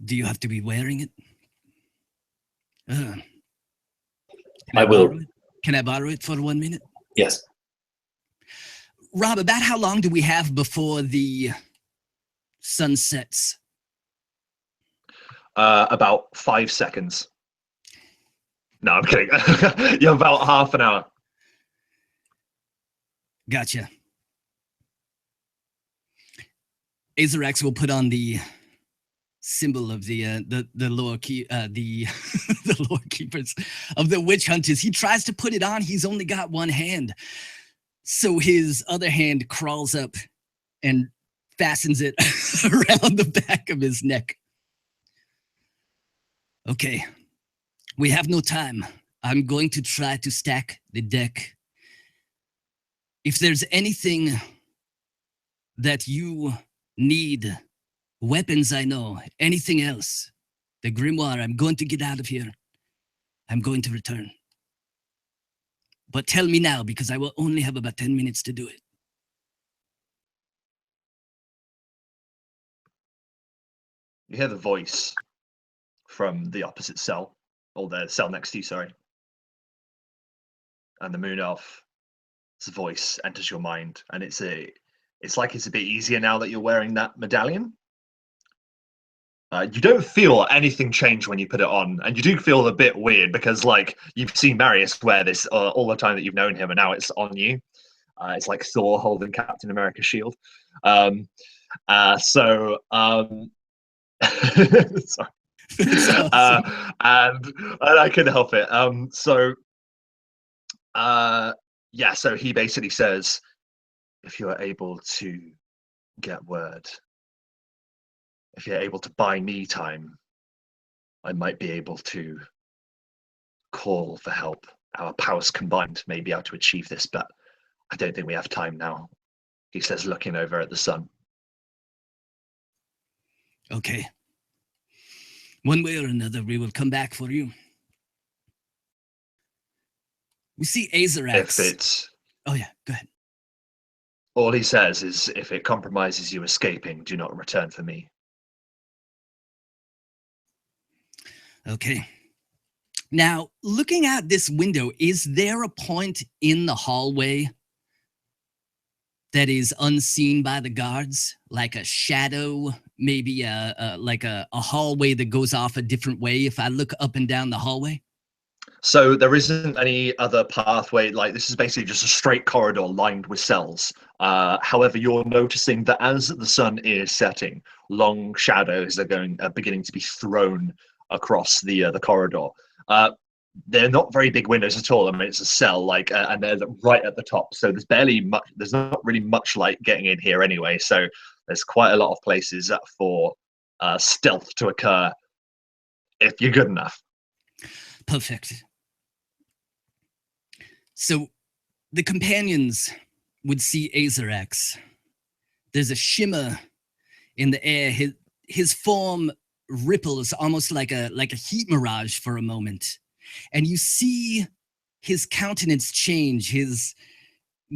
[SPEAKER 3] Do you have to be wearing it?
[SPEAKER 2] I will.
[SPEAKER 3] Can I borrow it for 1 minute?
[SPEAKER 2] Yes.
[SPEAKER 3] Rob, about how long do we have before the sun sets?
[SPEAKER 1] About 5 seconds. No, I'm kidding. You're about half an hour.
[SPEAKER 3] Gotcha. Aerx will put on the symbol of the the Lorekeepers of the witch hunters. He tries to put it on. He's only got one hand, so his other hand crawls up and fastens it around the back of his neck. Okay, we have no time. I'm going to try to stack the deck. If there's anything that you need, weapons I know, anything else, the grimoire, I'm going to get out of here. I'm going to return. But tell me now, because I will only have about 10 minutes to do it.
[SPEAKER 1] You hear the voice from the opposite cell, or the cell next to you, sorry. And the moon elf's voice enters your mind, and it's like it's a bit easier now that you're wearing that medallion. You don't feel anything change when you put it on, and you do feel a bit weird because, like, you've seen Marius wear this all the time that you've known him, and now it's on you. It's like Thor holding Captain America's shield. Sorry. And I couldn't help it. Yeah, so he basically says, if you're able to get word, if you're able to buy me time, I might be able to call for help. Our powers combined may be able to achieve this, but I don't think we have time now, he says, looking over at the sun.
[SPEAKER 3] Okay. One way or another, we will come back for you. We see Aerx.
[SPEAKER 1] If it's...
[SPEAKER 3] Oh yeah, go ahead.
[SPEAKER 1] All he says is, if it compromises you escaping, do not return for me.
[SPEAKER 3] Okay. Now, looking out this window, is there a point in the hallway that is unseen by the guards? Like a shadow, maybe like a hallway that goes off a different way if I look up and down the hallway?
[SPEAKER 1] So there isn't any other pathway. Like this is basically just a straight corridor lined with cells. However, you're noticing that as the sun is setting, long shadows are beginning to be thrown across the corridor. They're not very big windows at all. I mean, it's a cell, and they're right at the top. So there's barely much. There's not really much light getting in here anyway. So there's quite a lot of places for stealth to occur if you're good enough.
[SPEAKER 3] Perfect. So the companions would see Aerx. There's a shimmer in the air. His form ripples almost like a heat mirage for a moment. And you see his countenance change, his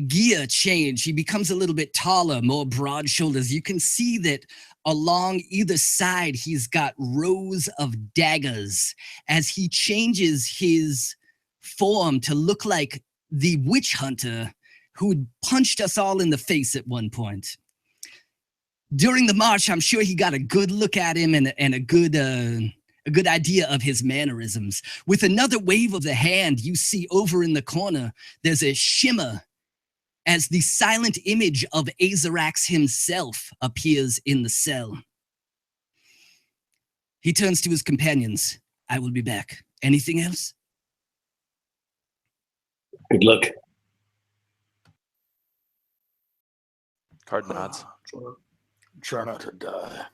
[SPEAKER 3] gear change. He becomes a little bit taller, more broad shoulders. You can see that along either side, he's got rows of daggers as he changes his form to look like the witch hunter who had punched us all in the face at one point. During the march, I'm sure he got a good look at him and a good idea of his mannerisms. With another wave of the hand, you see over in the corner, there's a shimmer as the silent image of Aerx himself appears in the cell. He turns to his companions. I will be back. Anything else?
[SPEAKER 2] Good luck.
[SPEAKER 4] Card nods.
[SPEAKER 6] Try not to die.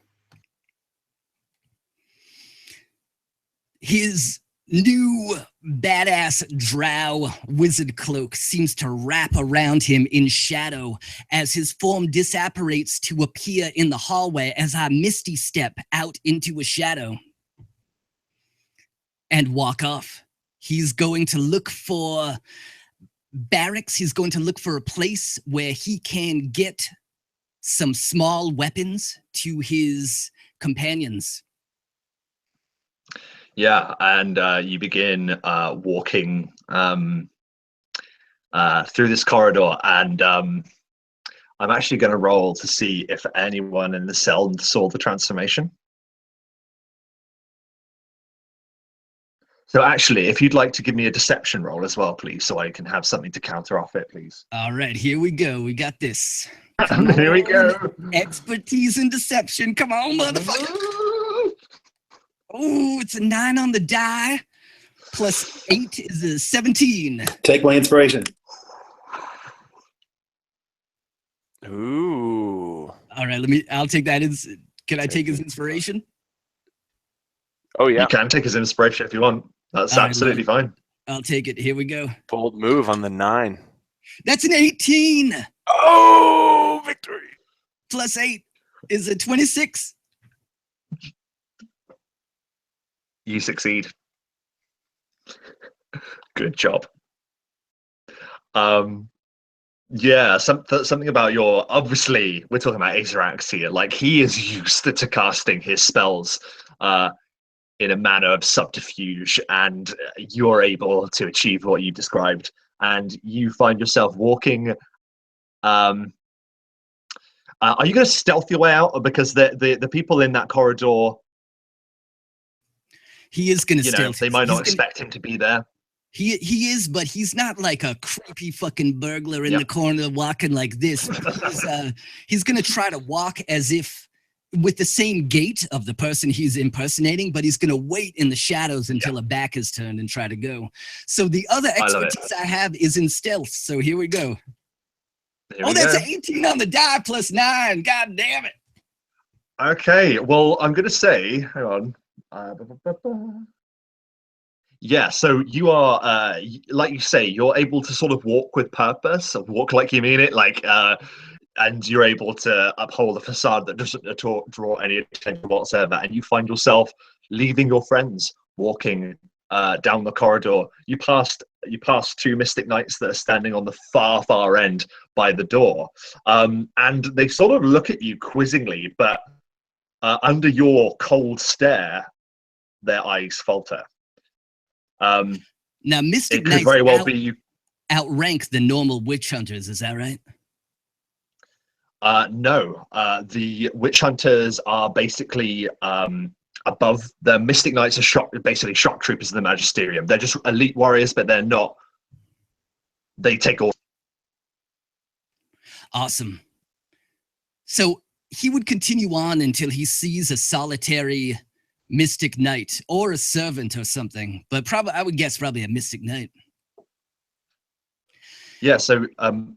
[SPEAKER 3] His new badass drow wizard cloak seems to wrap around him in shadow as his form disapparates to appear in the hallway as I misty step out into a shadow and walk off. He's going to look for barracks. He's going to look for a place where he can get some small weapons to his companions.
[SPEAKER 1] Yeah, and you begin walking through this corridor, and I'm actually going to roll to see if anyone in the cell saw the transformation. So actually, if you'd like to give me a deception roll as well, please, so I can have something to counter off it, please.
[SPEAKER 3] All right, here we go. We got this.
[SPEAKER 1] Here we go.
[SPEAKER 3] Expertise in deception. Come on, motherfucker. Oh, it's a 9 on the die. Plus 8 is a 17.
[SPEAKER 2] Take my inspiration.
[SPEAKER 4] Ooh.
[SPEAKER 3] All right, I'll take that. Can I take his inspiration?
[SPEAKER 4] Oh, yeah.
[SPEAKER 1] You can take his inspiration if you want. That's absolutely fine.
[SPEAKER 3] I'll take it. Here we go.
[SPEAKER 4] Bold move on the 9.
[SPEAKER 3] That's an 18.
[SPEAKER 4] Oh, victory.
[SPEAKER 3] Plus 8 is a 26.
[SPEAKER 1] You succeed. Good job. Yeah, something about obviously we're talking about Aerx here. Like, he is used to casting his spells in a manner of subterfuge, and you're able to achieve what you described, and you find yourself walking. Are you going to stealth your way out, or because the people in that corridor,
[SPEAKER 3] he is going to stealth.
[SPEAKER 1] They might not expect him to be there.
[SPEAKER 3] He is, but he's not like a creepy fucking burglar in the corner walking like this. He's going to try to walk as if with the same gait of the person he's impersonating, but he's going to wait in the shadows until a back is turned and try to go. So the other expertise I have is in stealth. So here we go. That's an 18 on the die plus 9. God damn it.
[SPEAKER 1] Okay, well, I'm going to say, hang on. Yeah, so you are, like you say, you're able to sort of walk with purpose, or walk like you mean it, and you're able to uphold a facade that doesn't draw any attention whatsoever, and you find yourself leaving your friends, walking down the corridor. You pass 2 Mystic Knights that are standing on the far end by the door, and they sort of look at you quizzingly, but under your cold stare, their eyes falter.
[SPEAKER 3] Now, Mystic Knights
[SPEAKER 1] very well be
[SPEAKER 3] outrank the normal witch hunters. Is that right?
[SPEAKER 1] No. The witch hunters are basically above. The Mystic Knights are basically shock troopers of the Magisterium. They're just elite warriors, but they're not. They take all.
[SPEAKER 3] Awesome. So he would continue on until he sees a solitary Mystic Knight or a servant or something, but probably I would guess probably a Mystic Knight.
[SPEAKER 1] Yeah. So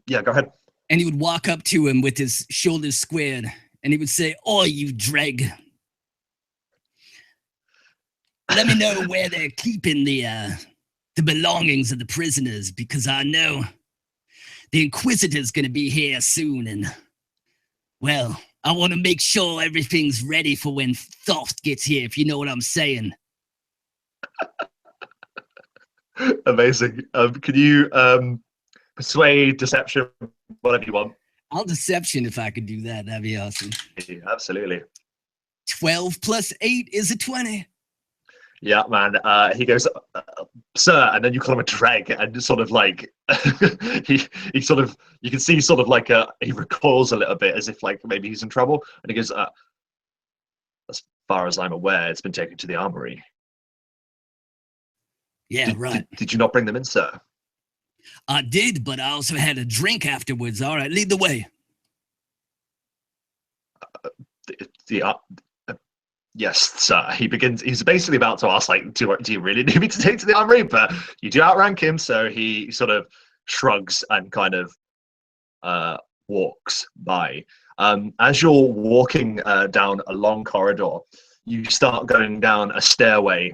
[SPEAKER 1] yeah, go ahead.
[SPEAKER 3] And he would walk up to him with his shoulders squared, and he would say, "Oh, you dreg. Let me know where they're keeping the belongings of the prisoners, because I know the Inquisitor's going to be here soon, and, well, I want to make sure everything's ready for when Toth gets here, if you know what I'm saying."
[SPEAKER 1] Amazing. Can you persuade, deception, whatever you want?
[SPEAKER 3] I'll deception if I could do that. That'd be awesome.
[SPEAKER 1] Yeah, absolutely.
[SPEAKER 3] 12 plus 8 is a 20.
[SPEAKER 1] Yeah, man. He goes, "Sir," and then you call him a dreg, and sort of like he sort of, you can see sort of like he recoils a little bit as if like maybe he's in trouble, and he goes, "As far as I'm aware, it's been taken to the Armory."
[SPEAKER 3] Yeah, right.
[SPEAKER 1] Did you not bring them in, sir?
[SPEAKER 3] I did, but I also had a drink afterwards. All right, lead the way.
[SPEAKER 1] Yes, sir. He's basically about to ask, like, do you really need me to take to the Armory? But you do outrank him, so he sort of shrugs and kind of walks by. As you're walking down a long corridor, you start going down a stairway.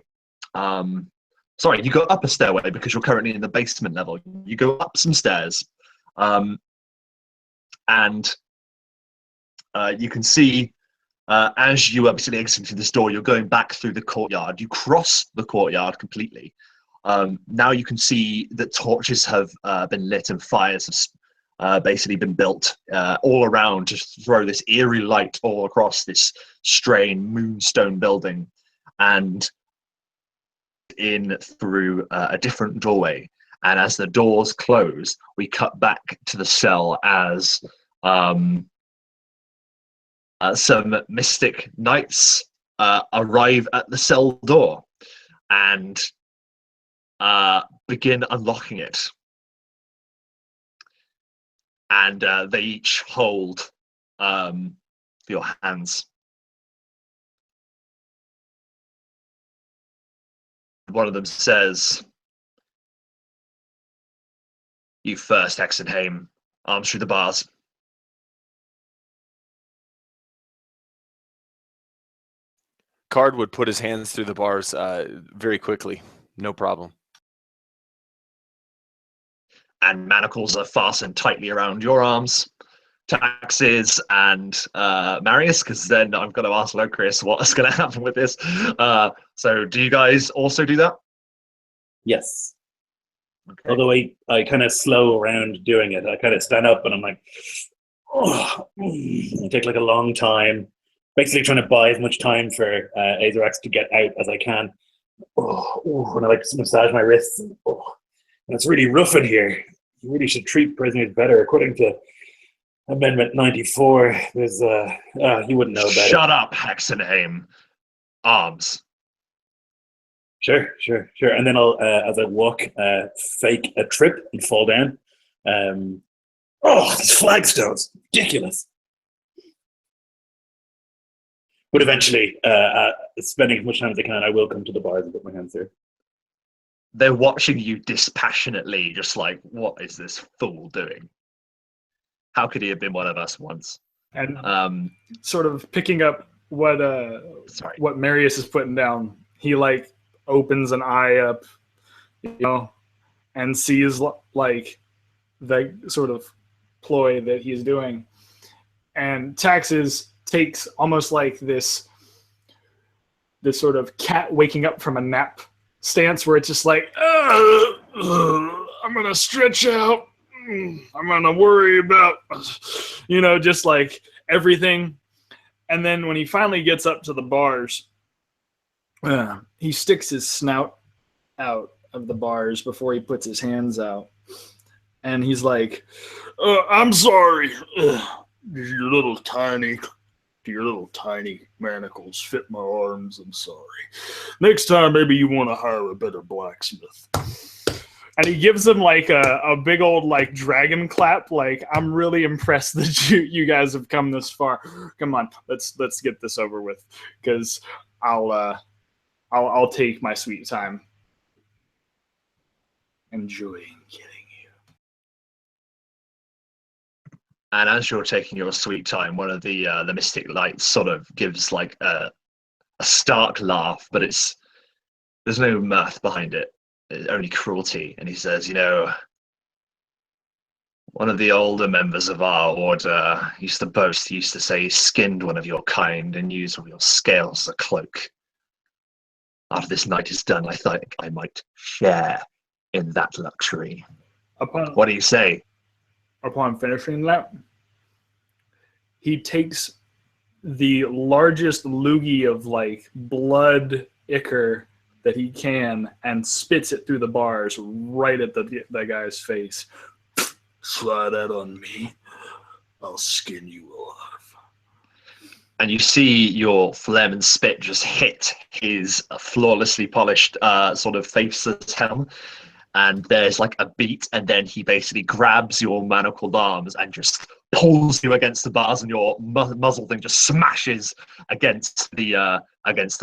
[SPEAKER 1] Sorry, you go up a stairway because you're currently in the basement level. You go up some stairs, and you can see, as you are basically exiting this door, you're going back through the courtyard. You cross the courtyard completely. Now you can see that torches have been lit and fires have basically been built all around to throw this eerie light all across this strange moonstone building. And in through a different doorway, and as the doors close, we cut back to the cell as some Mystic Knights arrive at the cell door and begin unlocking it, and they each hold your hands. One of them says, "You first, Hexenhame. Arms through the bars."
[SPEAKER 4] Card would put his hands through the bars very quickly. No problem.
[SPEAKER 1] And manacles are fastened tightly around your arms. Taxes and Marius, because then I'm going to ask Locris what's going to happen with this. So do you guys also do that?
[SPEAKER 2] Yes.
[SPEAKER 1] Okay.
[SPEAKER 2] Although I kind of slow around doing it. I kind of stand up and I'm like, oh, I take like a long time, basically trying to buy as much time for Aerx to get out as I can. And I like to massage my wrists. And it's really rough in here. You really should treat prisoners better, according to Amendment 94. There's you wouldn't know about it.
[SPEAKER 1] Shut up, Hexenhame. Arms.
[SPEAKER 2] Sure. And then I'll, as I walk, fake a trip and fall down. These flagstones, ridiculous. But eventually, spending as much time as I can, I will come to the bars and put my hands there.
[SPEAKER 1] They're watching you dispassionately, just like, what is this fool doing? How could he have been one of us once?
[SPEAKER 5] And sort of picking up what Marius is putting down, he like opens an eye up, and sees like the sort of ploy that he's doing, and Taxes takes almost like this sort of cat waking up from a nap stance, where it's just like, I'm gonna stretch out, I'm gonna worry about, just like everything. And then when he finally gets up to the bars, he sticks his snout out of the bars before he puts his hands out, and he's like, "I'm sorry, you little tiny
[SPEAKER 6] Do your little tiny manacles fit my arms? I'm sorry. Next time, maybe you want to hire a better blacksmith.
[SPEAKER 5] And he gives him like a big old like dragon clap. Like, I'm really impressed that you guys have come this far. Come on, let's get this over with, because I'll take my sweet time enjoying killing you.
[SPEAKER 1] And as you're taking your sweet time, one of the mystic lights sort of gives like a stark laugh, but there's no mirth behind it. Only cruelty. And he says, you know, one of the older members of our order used to boast, he used to say he skinned one of your kind and used one of your scales as a cloak. After this night is done, I think I might share in that luxury. What do you say?
[SPEAKER 5] Upon finishing that, he takes the largest loogie of like blood ichor that he can and spits it through the bars right at the guy's face.
[SPEAKER 6] Try that on me. I'll skin you alive.
[SPEAKER 1] And you see your phlegm and spit just hit his flawlessly polished sort of faceless helm. And there's like a beat, and then he basically grabs your manacled arms and just pulls you against the bars, and your muzzle thing just smashes against the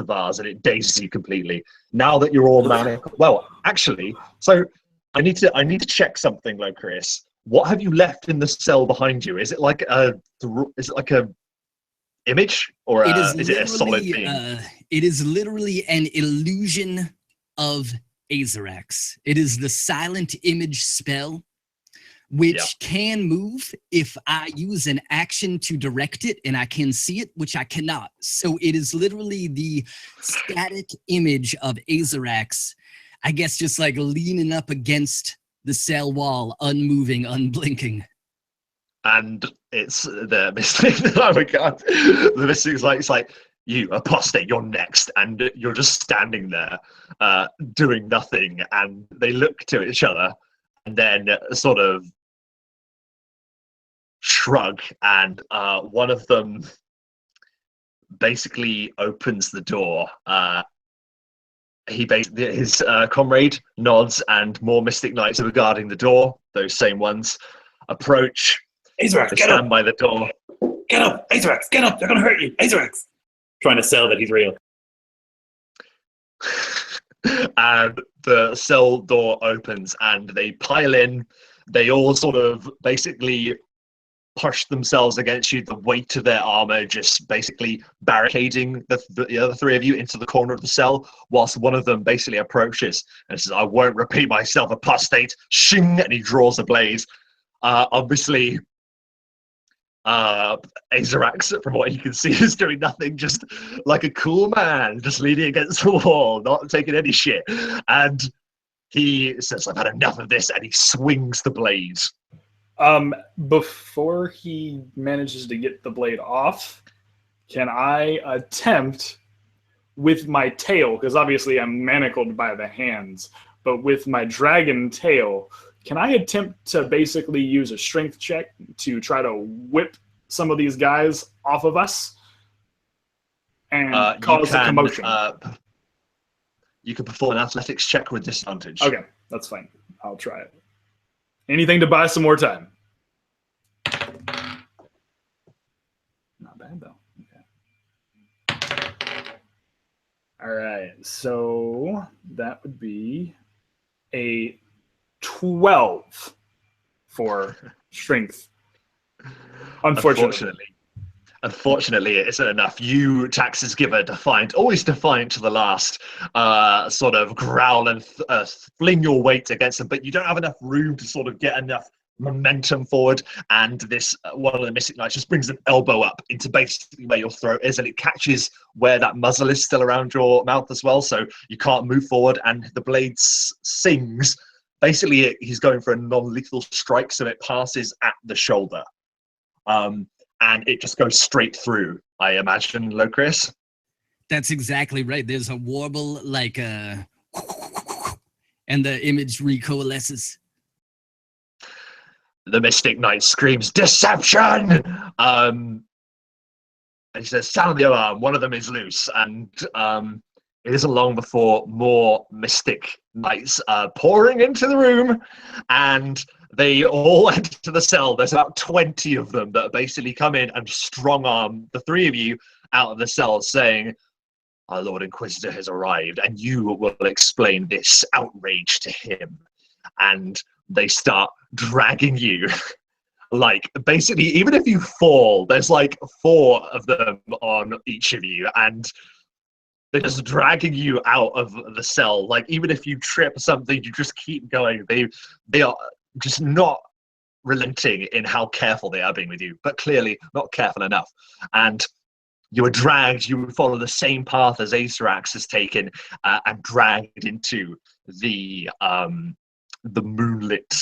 [SPEAKER 1] bars, and it dazes you completely. Now that you're all manacled, well, actually, so I need to check something, Lorekeepers. What have you left in the cell behind you? Is it like a image, or is it a solid being?
[SPEAKER 3] It is literally an illusion of Aerx. It is the silent image spell, which can move if I use an action to direct it, and I can see it, which I cannot. So it is literally the static image of Aerx, I guess, just like leaning up against the cell wall, unmoving, unblinking.
[SPEAKER 1] And it's the mystic. Oh my god, the mystic's like, it's like, you apostate, you're next, and you're just standing there doing nothing, and they look to each other and then sort of shrug, and one of them basically opens the door. His comrade nods, and more mystic knights are guarding the door. Those same ones approach.
[SPEAKER 2] Aerx,
[SPEAKER 1] They
[SPEAKER 2] get
[SPEAKER 1] stand
[SPEAKER 2] up!
[SPEAKER 1] by the door.
[SPEAKER 2] Get up! Aerx, get up! They're gonna hurt you! Aerx! Trying to sell that he's real.
[SPEAKER 1] And the cell door opens, and they pile in. They all sort of basically push themselves against you, the weight of their armor just basically barricading the other three of you into the corner of the cell, whilst one of them basically approaches and says, I won't repeat myself, apostate. Shing! And he draws a blade. Obviously, Aerx, from what you can see, is doing nothing, just like a cool man, just leaning against the wall, not taking any shit. And he says, I've had enough of this, and he swings the blade.
[SPEAKER 5] Before he manages to get the blade off, can I attempt with my tail, because obviously I'm manacled by the hands, but with my dragon tail, can I attempt to basically use a strength check to try to whip some of these guys off of us and cause a commotion?
[SPEAKER 1] You can perform an athletics check with disadvantage.
[SPEAKER 5] Okay, that's fine. I'll try it. Anything to buy some more time. Not bad, though. Okay. All right, so that would be a 12 for strength. Unfortunately,
[SPEAKER 1] it isn't enough. You, taxes giver, defiant, always defiant to the last, sort of growl and fling your weight against them, but you don't have enough room to sort of get enough momentum forward, and this one of the mystic knights just brings an elbow up into basically where your throat is, and it catches where that muzzle is still around your mouth as well, so you can't move forward, and the blade sings. Basically, he's going for a non-lethal strike, so it passes at the shoulder. And it just goes straight through, I imagine, Lorekeepers.
[SPEAKER 3] That's exactly right. There's a warble, like a... and the image recoalesces.
[SPEAKER 1] The Mystic Knight screams, "Deception!" And he says, "Sound the alarm. One of them is loose." And it isn't long before more mystic knights are pouring into the room, and they all enter the cell. There's about 20 of them that basically come in and strong arm the three of you out of the cell, saying, "Our Lord Inquisitor has arrived, and you will explain this outrage to him." And they start dragging you. Like, basically, even if you fall, there's like 4 of them on each of you, and they're just dragging you out of the cell. Like, even if you trip or something, you just keep going. They are just not relenting in how careful they are being with you, but clearly not careful enough. And you were dragged, you would follow the same path as Aerx has taken, and dragged into the moonlit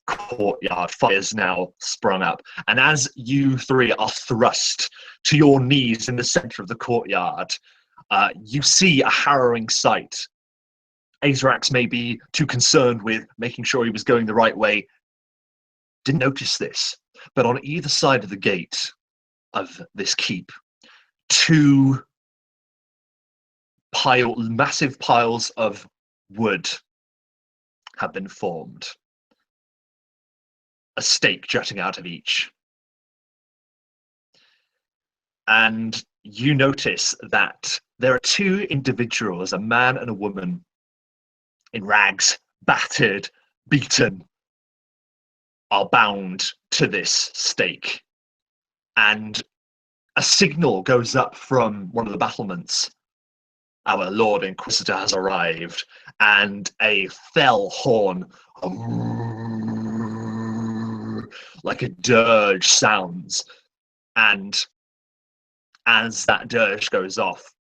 [SPEAKER 1] courtyard. Fire's now sprung up, and as you 3 are thrust to your knees in the center of the courtyard, you see a harrowing sight. Aerx may be too concerned with making sure he was going the right way, didn't notice this, but on either side of the gate of this keep, 2 massive piles of wood have been formed. A stake jutting out of each. And you notice that there are 2 individuals, a man and a woman, in rags, battered, beaten, are bound to this stake. And a signal goes up from one of the battlements. Our Lord Inquisitor has arrived, and a fell horn, like a dirge, sounds. And as that dirge goes off,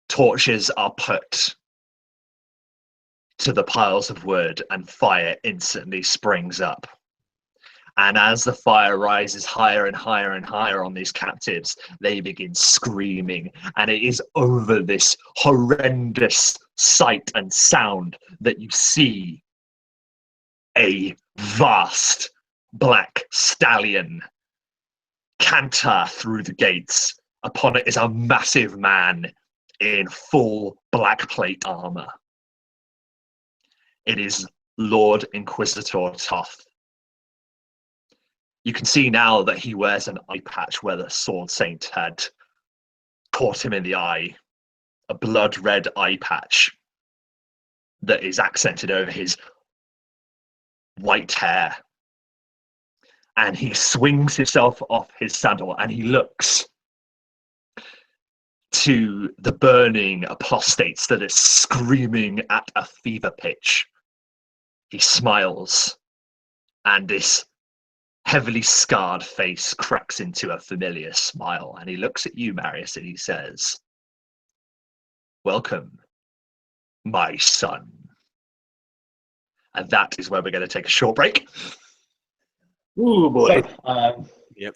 [SPEAKER 1] torches are put to the piles of wood, and fire instantly springs up. And as the fire rises higher and higher and higher on these captives, they begin screaming. And it is over this horrendous sight and sound that you see a vast black stallion canter through the gates. Upon it is a massive man in full black plate armor. It is Lord Inquisitor Toth. You can see now that he wears an eye patch where the Sword Saint had caught him in the eye. A blood red eye patch that is accented over his white hair. And he swings himself off his saddle and he looks to the burning apostates that is screaming at a fever pitch. He smiles, and this heavily scarred face cracks into a familiar smile, and he looks at you, Marius, and he says, "Welcome, my son." And that is where we're going to take a short break.
[SPEAKER 2] Ooh, boy.
[SPEAKER 1] So,
[SPEAKER 4] Yep.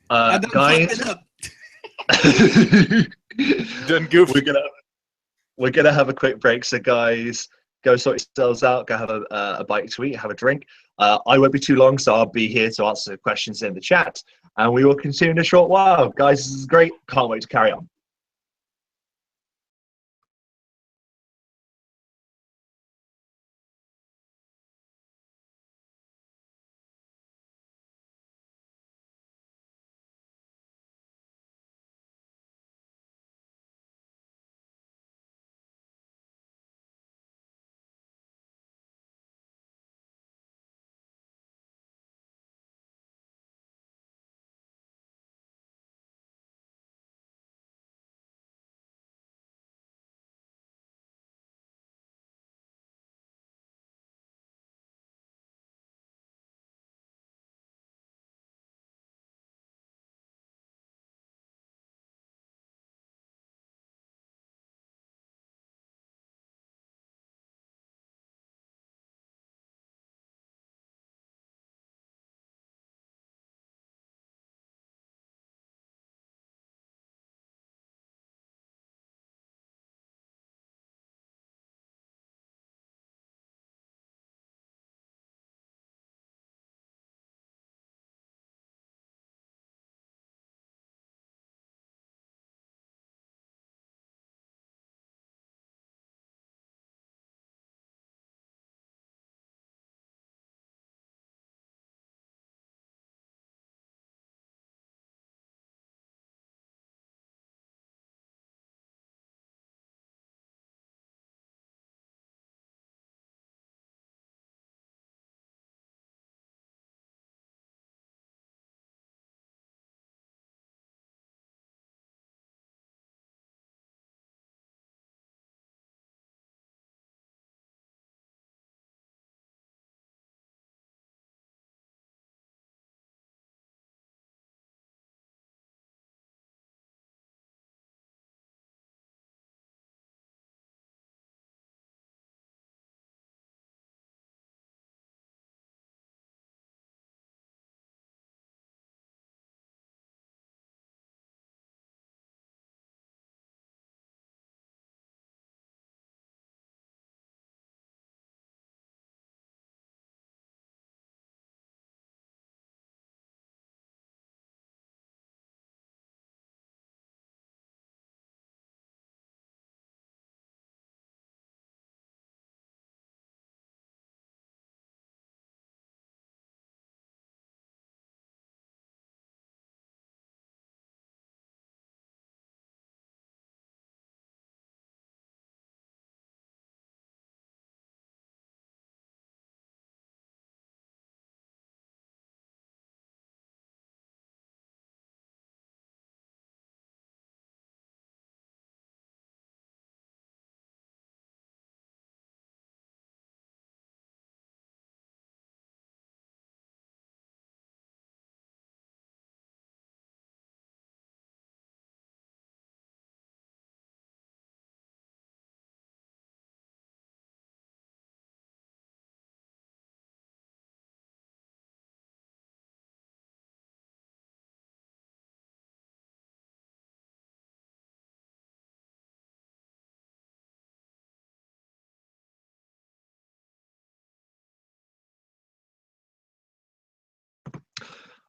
[SPEAKER 3] I done
[SPEAKER 1] guys,
[SPEAKER 3] fucked it up.
[SPEAKER 4] Done goofed.
[SPEAKER 1] we're gonna have a quick break. So, guys, go sort yourselves out. Go have a bite to eat. Have a drink. I won't be too long, so I'll be here to answer questions in the chat, and we will continue in a short while. Guys, this is great. Can't wait to carry on.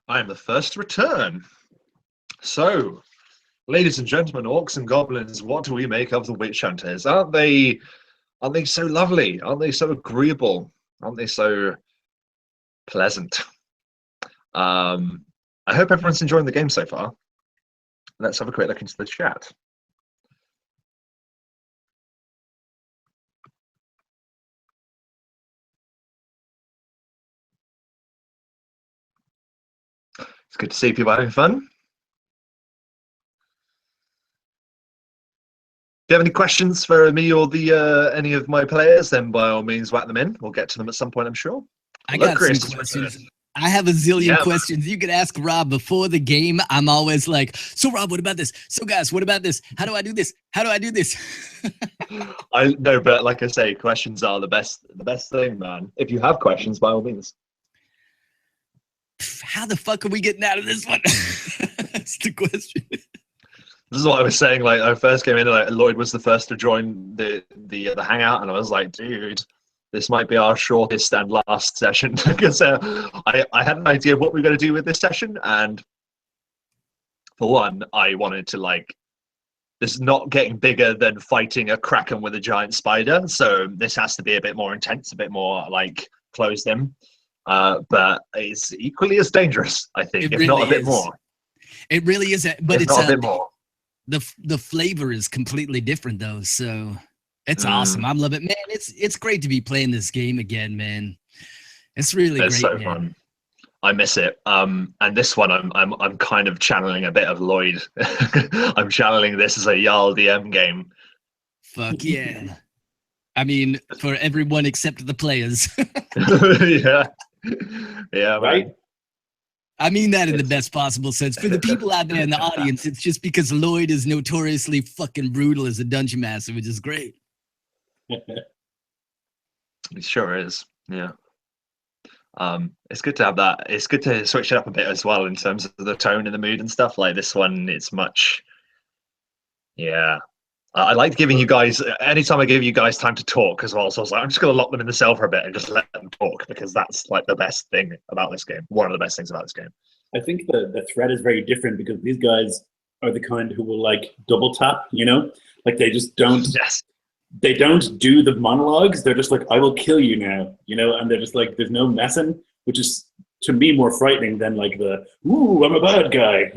[SPEAKER 1] I am the first to return. So, ladies and gentlemen, orcs and goblins, what do we make of the witch hunters? Aren't they so lovely? Aren't they so agreeable? Aren't they so pleasant? I hope everyone's enjoying the game so far. Let's have a quick look into the chat. It's good to see people having fun. Do you have any questions for me or the any of my players? Then by all means, whack them in. We'll get to them at some point, I'm sure.
[SPEAKER 3] I got some questions. I have a zillion questions. You could ask Rob before the game. I'm always like, so Rob, what about this? So guys, what about this? How do I do this? How do I do this?
[SPEAKER 1] I know, but like I say, questions are the best thing, man. If you have questions, by all means.
[SPEAKER 3] How the fuck are we getting out of this one? That's the question.
[SPEAKER 1] This is what I was saying. Like, I first came in, like, Lloyd was the first to join the hangout, and I was like, dude, this might be our shortest and last session because I had an idea of what we were going to do with this session, and for one, I wanted to this is not getting bigger than fighting a kraken with a giant spider, so this has to be a bit more intense, a bit more closed in, but it's equally as dangerous, I think, if not a bit more.
[SPEAKER 3] It really is, but it's
[SPEAKER 1] not a bit more.
[SPEAKER 3] The flavor is completely different though, so it's awesome. I'm loving it, man. It's great to be playing this game again, man. It's really great. It's so fun.
[SPEAKER 1] I miss it. And this one, I'm kind of channeling a bit of Lloyd. I'm channeling this as a Jarl DM game.
[SPEAKER 3] Fuck yeah! I mean, for everyone except the players.
[SPEAKER 1] yeah, right.
[SPEAKER 3] I mean that in the best possible sense. For the people out there in the audience, it's just because Lloyd is notoriously fucking brutal as a dungeon master, which is great.
[SPEAKER 1] It sure is, yeah. It's good to have that. It's good to switch it up a bit as well in terms of the tone and the mood and stuff. Like this one, it's much, yeah. I like giving you guys, anytime I give you guys time to talk as well. So I was like, I'm just going to lock them in the cell for a bit and just let them talk because that's like the best thing about this game. One of the best things about this game.
[SPEAKER 2] I think the threat is very different because these guys are the kind who will double tap, they just don't, they don't do the monologues. They're just like, I will kill you now, and they're just like, there's no messing, which is to me more frightening than ooh, I'm a bad guy,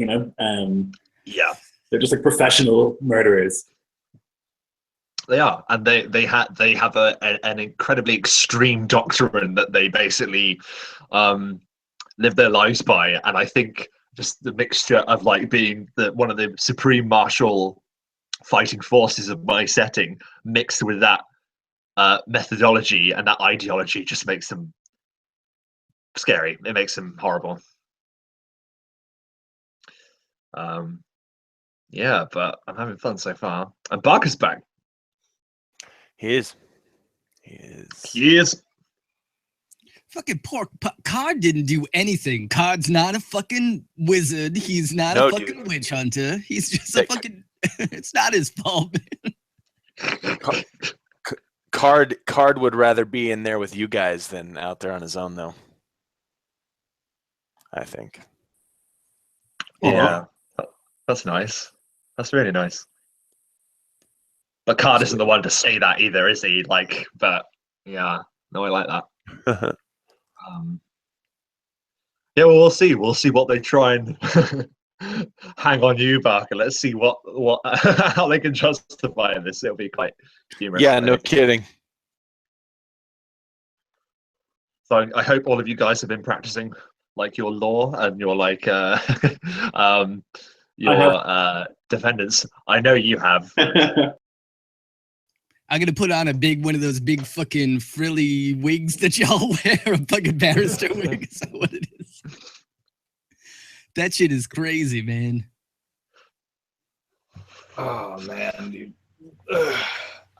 [SPEAKER 1] Yeah.
[SPEAKER 2] They're just professional murderers.
[SPEAKER 1] They are, and they have an incredibly extreme doctrine that they basically live their lives by, and I think just the mixture of being one of the supreme martial fighting forces of my setting, mixed with that methodology and that ideology, just makes them scary. It makes them horrible. Yeah, but I'm having fun so far. And Barker's back.
[SPEAKER 4] He is.
[SPEAKER 3] Fucking poor Card didn't do anything. Card's not a fucking wizard. He's not a fucking witch hunter. He's just a fucking. It's not his fault.
[SPEAKER 4] Card would rather be in there with you guys than out there on his own, though. I think.
[SPEAKER 1] Yeah, that's nice. That's really nice. But Card isn't the one to say that either, is he? But yeah, no, I like that. Yeah, well, we'll see. We'll see what they try and hang on you, Barker. Let's see what how they can justify this. It'll be quite humorous.
[SPEAKER 4] Yeah, no kidding.
[SPEAKER 1] So I hope all of you guys have been practicing your lore and your defendants. I know you have.
[SPEAKER 3] I'm gonna put on one of those big fucking frilly wigs that y'all wear, a fucking barrister wig. Is that what it is? That shit is crazy, man.
[SPEAKER 5] Oh man, dude.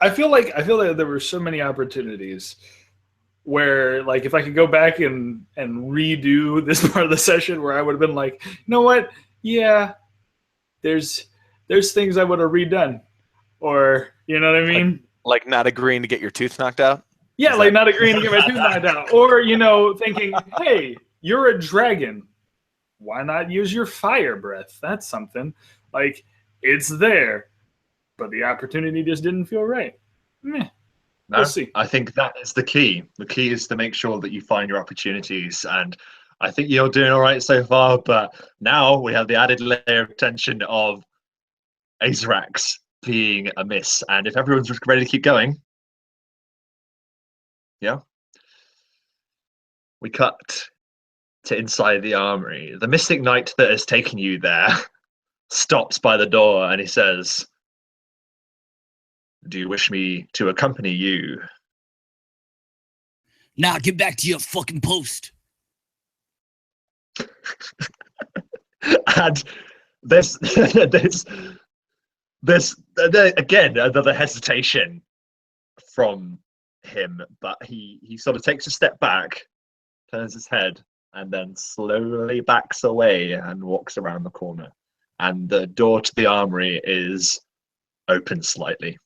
[SPEAKER 5] I feel like there were so many opportunities where if I could go back and redo this part of the session where I would have been like, you know what? Yeah, there's things I would have redone. Or, you know what I mean?
[SPEAKER 4] Like not agreeing to get your tooth knocked out?
[SPEAKER 5] Yeah, not agreeing to get my tooth knocked out. Or, thinking, hey, you're a dragon. why not use your fire breath? That's something. Like, it's there, but the opportunity just didn't feel right. Meh.
[SPEAKER 1] No,
[SPEAKER 5] We'll see.
[SPEAKER 1] I think that is the key. The key is to make sure that you find your opportunities. And I think you're doing all right so far, but now we have the added layer of tension of Aerx being a miss. And if everyone's ready to keep going, yeah, we cut to inside the armory. The Mystic Knight that has taken you there stops by the door and he says, "Do you wish me to accompany you?"
[SPEAKER 3] Now get back to your fucking post.
[SPEAKER 1] And there's again another hesitation from him, but he sort of takes a step back, turns his head, and then slowly backs away and walks around the corner. And the door to the armory is open slightly.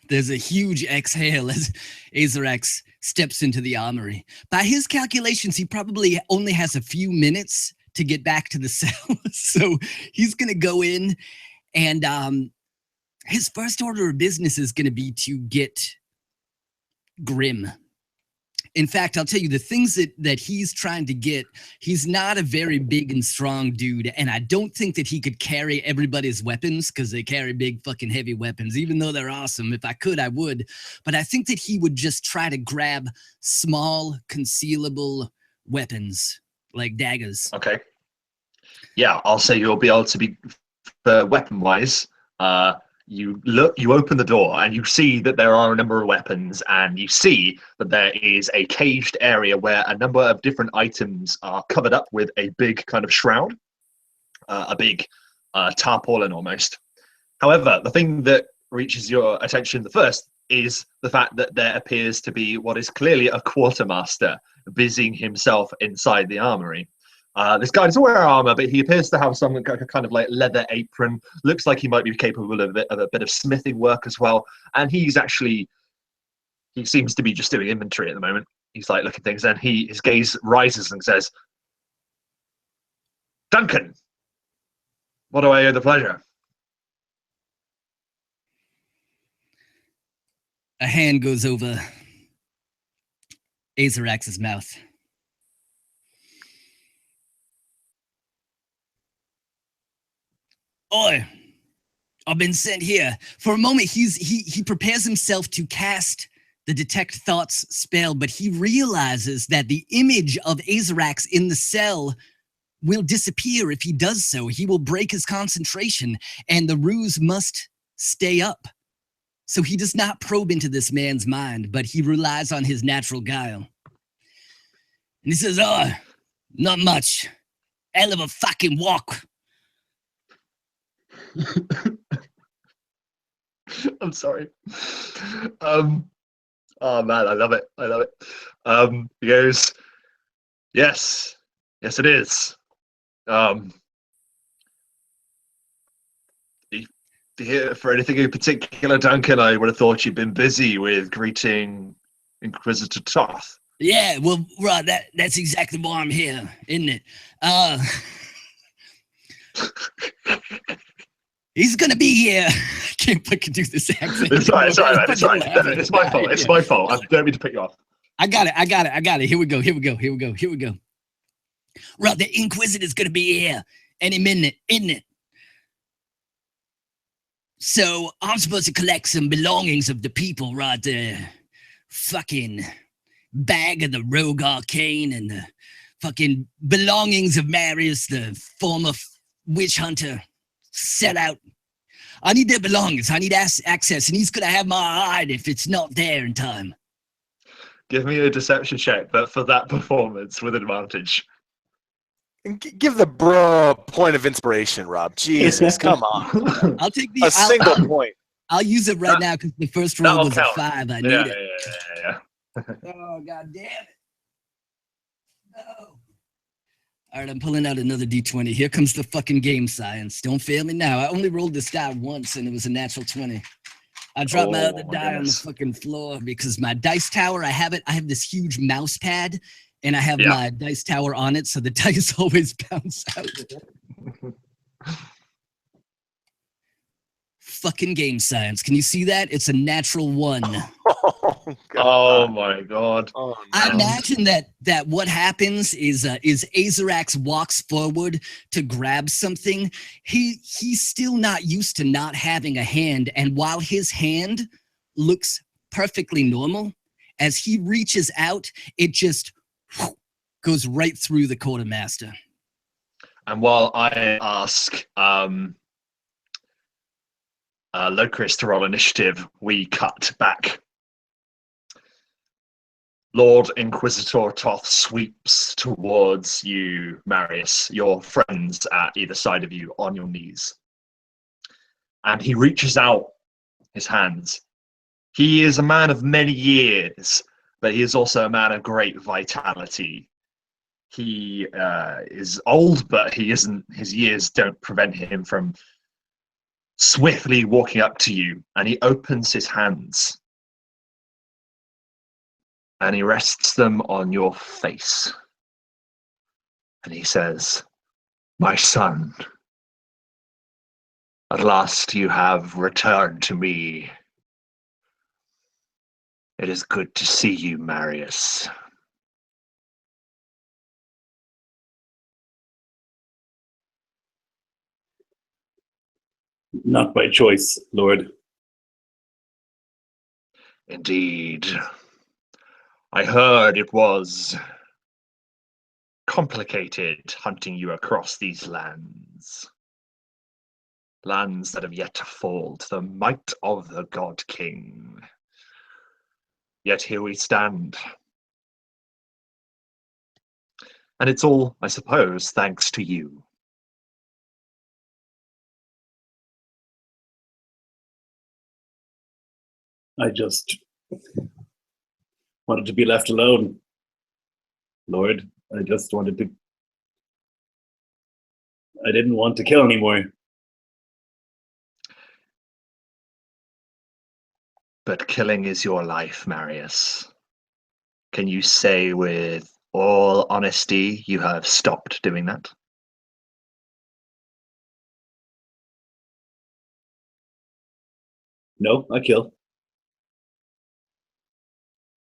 [SPEAKER 3] There's a huge exhale as Aerx steps into the armory. By his calculations, he probably only has a few minutes to get back to the cell. So he's going to go in, and his first order of business is going to be to get Grim. In fact, I'll tell you the things that he's trying to get. He's not a very big and strong dude, and I don't think that he could carry everybody's weapons because they carry big fucking heavy weapons, even though they're awesome. If I could, I would. But I think that he would just try to grab small, concealable weapons like daggers.
[SPEAKER 1] Okay. Yeah, I'll say you'll be able to be weapon-wise. You open the door and you see that there are a number of weapons, and you see that there is a caged area where a number of different items are covered up with a big kind of shroud, a big tarpaulin almost. However, the thing that reaches your attention the first is the fact that there appears to be what is clearly a quartermaster busying himself inside the armory. This guy doesn't wear armor, but he appears to have some kind of like leather apron. Looks like he might be capable of a bit of smithing work as well. And he seems to be just doing inventory at the moment. He's like looking at things, and his gaze rises and says, "Duncan, what do I owe the pleasure?"
[SPEAKER 3] A hand goes over Aerx's mouth. Oi, I've been sent here. For a moment, he prepares himself to cast the Detect Thoughts spell, but he realizes that the image of Aerx in the cell will disappear if he does so. He will break his concentration, and the ruse must stay up. So he does not probe into this man's mind, but he relies on his natural guile. And he says, "Oh, not much. Hell of a fucking walk."
[SPEAKER 1] I'm sorry. Oh man, I love it. He goes, yes, it is. Here for anything in particular, Duncan? I would have thought you'd been busy with greeting Inquisitor Toth.
[SPEAKER 3] Yeah, well, right, that's exactly why I'm here, isn't it? He's gonna be here. I can't fucking do this accent.
[SPEAKER 1] It's all right, man. It's my fault. It's my fault. I don't mean to put you off.
[SPEAKER 3] I got it. Here we go. Right, the Inquisitor's gonna be here any minute, isn't it? So I'm supposed to collect some belongings of the people, right? The fucking bag of the rogue arcane and the fucking belongings of Marius, the former witch hunter, set out. I need their belongings. I need access, and he's gonna have my hide if it's not there in time.
[SPEAKER 1] Give me a deception check, but for that performance with advantage.
[SPEAKER 4] Give the bro a point of inspiration, Rob. Jesus, come on.
[SPEAKER 3] I'll take the
[SPEAKER 4] single point.
[SPEAKER 3] I'll use it right now because the first roll was a 5. I need it.
[SPEAKER 1] Yeah.
[SPEAKER 3] Oh, god damn it. No. All right, I'm pulling out another D20. Here comes the fucking game science. Don't fail me now. I only rolled this die once, and it was a natural 20. I dropped my other die on the fucking floor because my dice tower, I have this huge mouse pad, and I have my dice tower on it, so the dice always bounce out. Fucking game science. Can you see that? It's a natural 1.
[SPEAKER 1] Oh my god.
[SPEAKER 4] Oh, no.
[SPEAKER 3] I imagine that what happens is Aerx walks forward to grab something. He's still not used to not having a hand, and while his hand looks perfectly normal, as he reaches out, it just goes right through the quartermaster.
[SPEAKER 1] And while I ask Lorekeepers to roll initiative, we cut back. Lord Inquisitor Toth sweeps towards you, Marius, your friends at either side of you on your knees. And he reaches out his hands. He is a man of many years, but he is also a man of great vitality. He is old, but he isn't. His years don't prevent him from swiftly walking up to you, and he opens his hands and he rests them on your face, and he says, "My son, at last you have returned to me. It is good to see you, Marius."
[SPEAKER 2] Not by choice, Lord.
[SPEAKER 1] Indeed. I heard it was complicated hunting you across these lands. Lands that have yet to fall to the might of the God King. Yet here we stand. And it's all, I suppose, thanks to you.
[SPEAKER 2] I just wanted to be left alone, Lord. I didn't want to kill anymore.
[SPEAKER 1] But killing is your life, Marius. Can you say with all honesty you have stopped doing that?
[SPEAKER 2] No, I kill.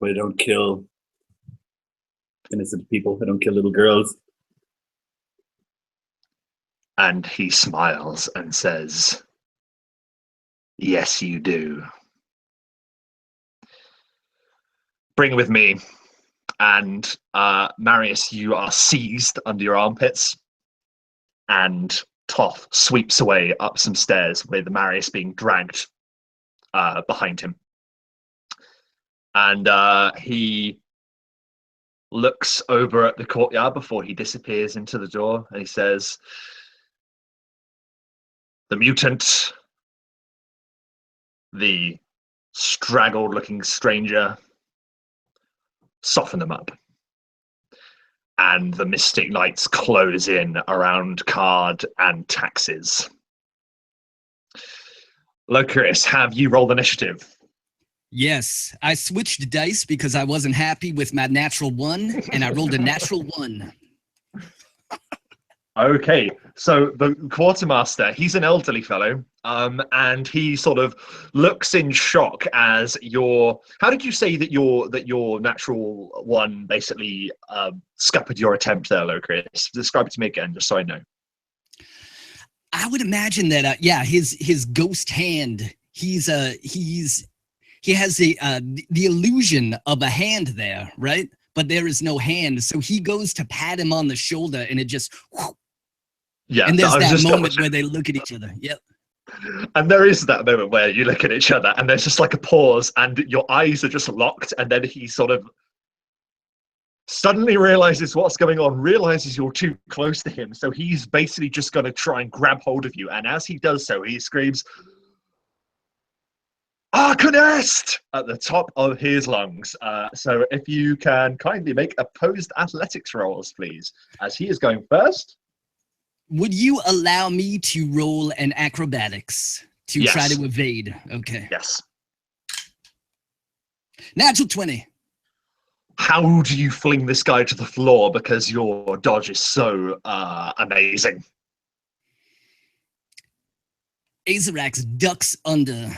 [SPEAKER 2] But I don't kill innocent people. I don't kill little girls.
[SPEAKER 1] And he smiles and says, "Yes, you do. Bring it with me." And Marius, you are seized under your armpits, and Toth sweeps away up some stairs with Marius being dragged behind him. And he looks over at the courtyard before he disappears into the door, and he says, "The mutant, the straggled looking stranger, soften them up." And the mystic lights close in around card and taxes. Lorekeepers, have you rolled initiative?
[SPEAKER 3] Yes, I switched dice because I wasn't happy with my natural 1, and I rolled a natural 1.
[SPEAKER 1] Okay, so the quartermaster, he's an elderly fellow, and he sort of looks in shock as your. How did you say that your natural 1 basically scuppered your attempt there, Lorekeepers? Describe it to me again, just so I know.
[SPEAKER 3] I would imagine that, his ghost hand. He has the illusion of a hand there, right? But there is no hand, so he goes to pat him on the shoulder, and it just.
[SPEAKER 1] Yeah,
[SPEAKER 3] and there's that moment where they look at each other. Yep.
[SPEAKER 1] And there is that moment where you look at each other, and there's just like a pause, and your eyes are just locked, and then he sort of suddenly realizes what's going on, realizes you're too close to him, so he's basically just going to try and grab hold of you. And as he does so, he screams, "Arcanist!" at the top of his lungs. So if you can kindly make opposed athletics rolls, please, as he is going first.
[SPEAKER 3] Would you allow me to roll an acrobatics to try to evade? Okay.
[SPEAKER 1] Yes.
[SPEAKER 3] Natural 20.
[SPEAKER 1] How do you fling this guy to the floor because your dodge is so amazing?
[SPEAKER 3] Aerx ducks under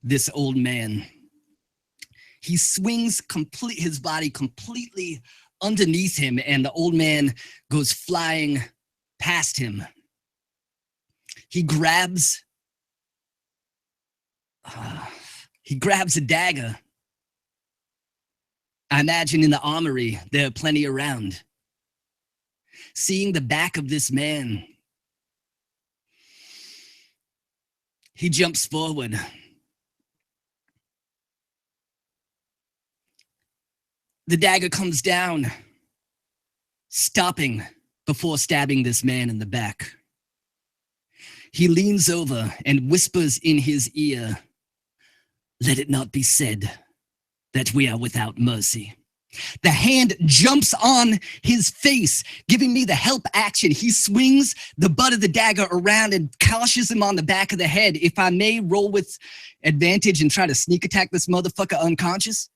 [SPEAKER 3] this old man. He swings his body completely underneath him, and the old man goes flying past him. He grabs a dagger. I imagine in the armory, there are plenty around. Seeing the back of this man, he jumps forward. The dagger comes down, stopping before stabbing this man in the back. He leans over and whispers in his ear, "Let it not be said that we are without mercy." The hand jumps on his face, giving me the help action. He swings the butt of the dagger around and clashes him on the back of the head. If I may roll with advantage and try to sneak attack this motherfucker unconscious.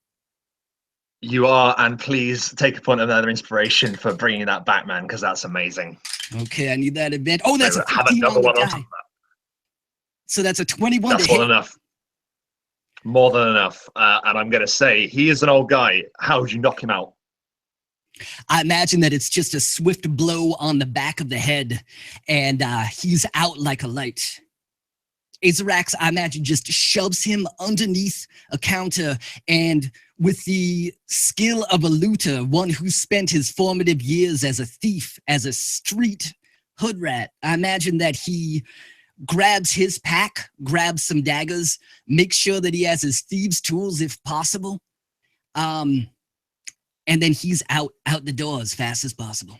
[SPEAKER 1] You are, and please take a point of another inspiration for bringing that back, man, because that's amazing.
[SPEAKER 3] Okay, I need that advantage. Oh, that's a 15
[SPEAKER 1] have another
[SPEAKER 3] on the
[SPEAKER 1] one on top
[SPEAKER 3] die.
[SPEAKER 1] of that.
[SPEAKER 3] So that's a 21
[SPEAKER 1] That's
[SPEAKER 3] to
[SPEAKER 1] more
[SPEAKER 3] hit.
[SPEAKER 1] than enough. More than enough. And I'm going to say, he is an old guy. How would you knock him out?
[SPEAKER 3] I imagine that it's just a swift blow on the back of the head, and he's out like a light. Aerx, I imagine, just shoves him underneath a counter, and with the skill of a looter, one who spent his formative years as a thief, as a street hood rat, I imagine that he grabs his pack, grabs some daggers, makes sure that he has his thieves' tools if possible, and then he's out the door as fast as possible.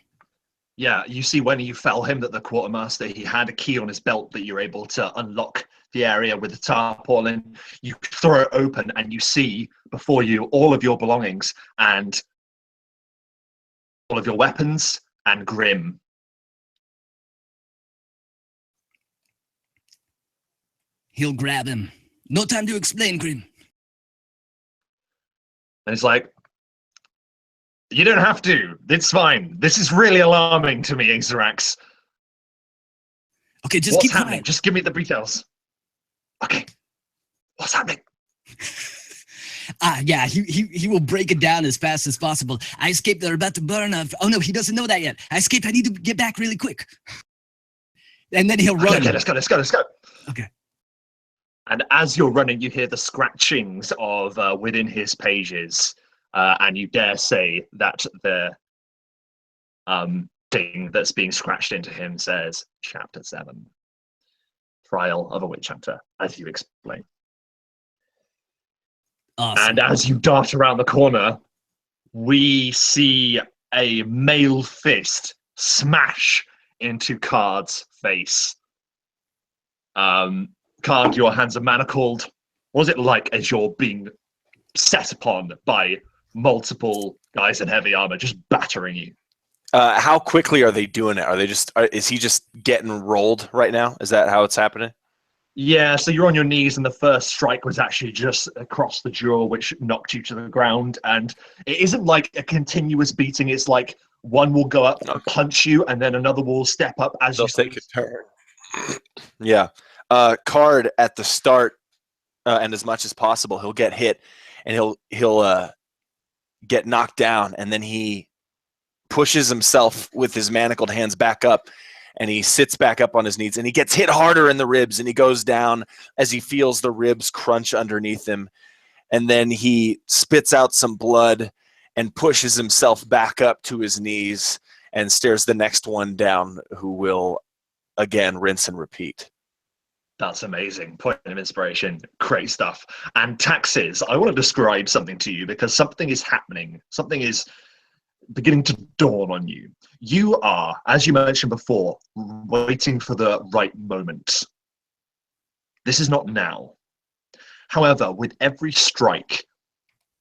[SPEAKER 1] Yeah, you see when you fell him that the quartermaster, he had a key on his belt that you're able to unlock the area with the tarpaulin. You throw it open and you see before you all of your belongings and all of your weapons and Grim.
[SPEAKER 3] He'll grab him. No time to explain, Grim.
[SPEAKER 1] And it's like, you don't have to. It's fine. This is really alarming to me, Aerx.
[SPEAKER 3] Okay, just
[SPEAKER 1] What's
[SPEAKER 3] keep
[SPEAKER 1] happening?
[SPEAKER 3] quiet.
[SPEAKER 1] Just give me the details. Okay. What's happening?
[SPEAKER 3] Yeah, he will break it down as fast as possible. I escaped. They're about to burn. Oh no, he doesn't know that yet. I escaped. I need to get back really quick. And then he'll run.
[SPEAKER 1] Okay, let's go.
[SPEAKER 3] Okay.
[SPEAKER 1] And as you're running, you hear the scratchings of within his pages, and you dare say that the thing that's being scratched into him says Chapter 7, Trial of a Witch Hunter, as you explain.
[SPEAKER 3] Awesome.
[SPEAKER 1] And as you dart around the corner, we see a male fist smash into Card's face. Card, your hands are manacled. What was it like as you're being set upon by multiple guys in heavy armor just battering you?
[SPEAKER 4] How quickly are they doing it? Are they just? Is he just getting rolled right now? Is that how it's happening?
[SPEAKER 1] Yeah, so you're on your knees, and the first strike was actually just across the jaw, which knocked you to the ground. And it isn't like a continuous beating. It's like one will go up and punch you, and then another will step up as
[SPEAKER 4] They'll
[SPEAKER 1] you
[SPEAKER 4] take a turn. Yeah. Card at the start, and as much as possible, he'll get hit, and he'll get knocked down, and then he pushes himself with his manacled hands back up, and he sits back up on his knees, and he gets hit harder in the ribs, and he goes down as he feels the ribs crunch underneath him, and then he spits out some blood and pushes himself back up to his knees and stares the next one down, who will again rinse and repeat.
[SPEAKER 1] That's amazing. Point of inspiration. Great stuff. And taxes. I want to describe something to you because something is happening. Something is beginning to dawn on you. You are, as you mentioned before, waiting for the right moment. This is not now. However, with every strike,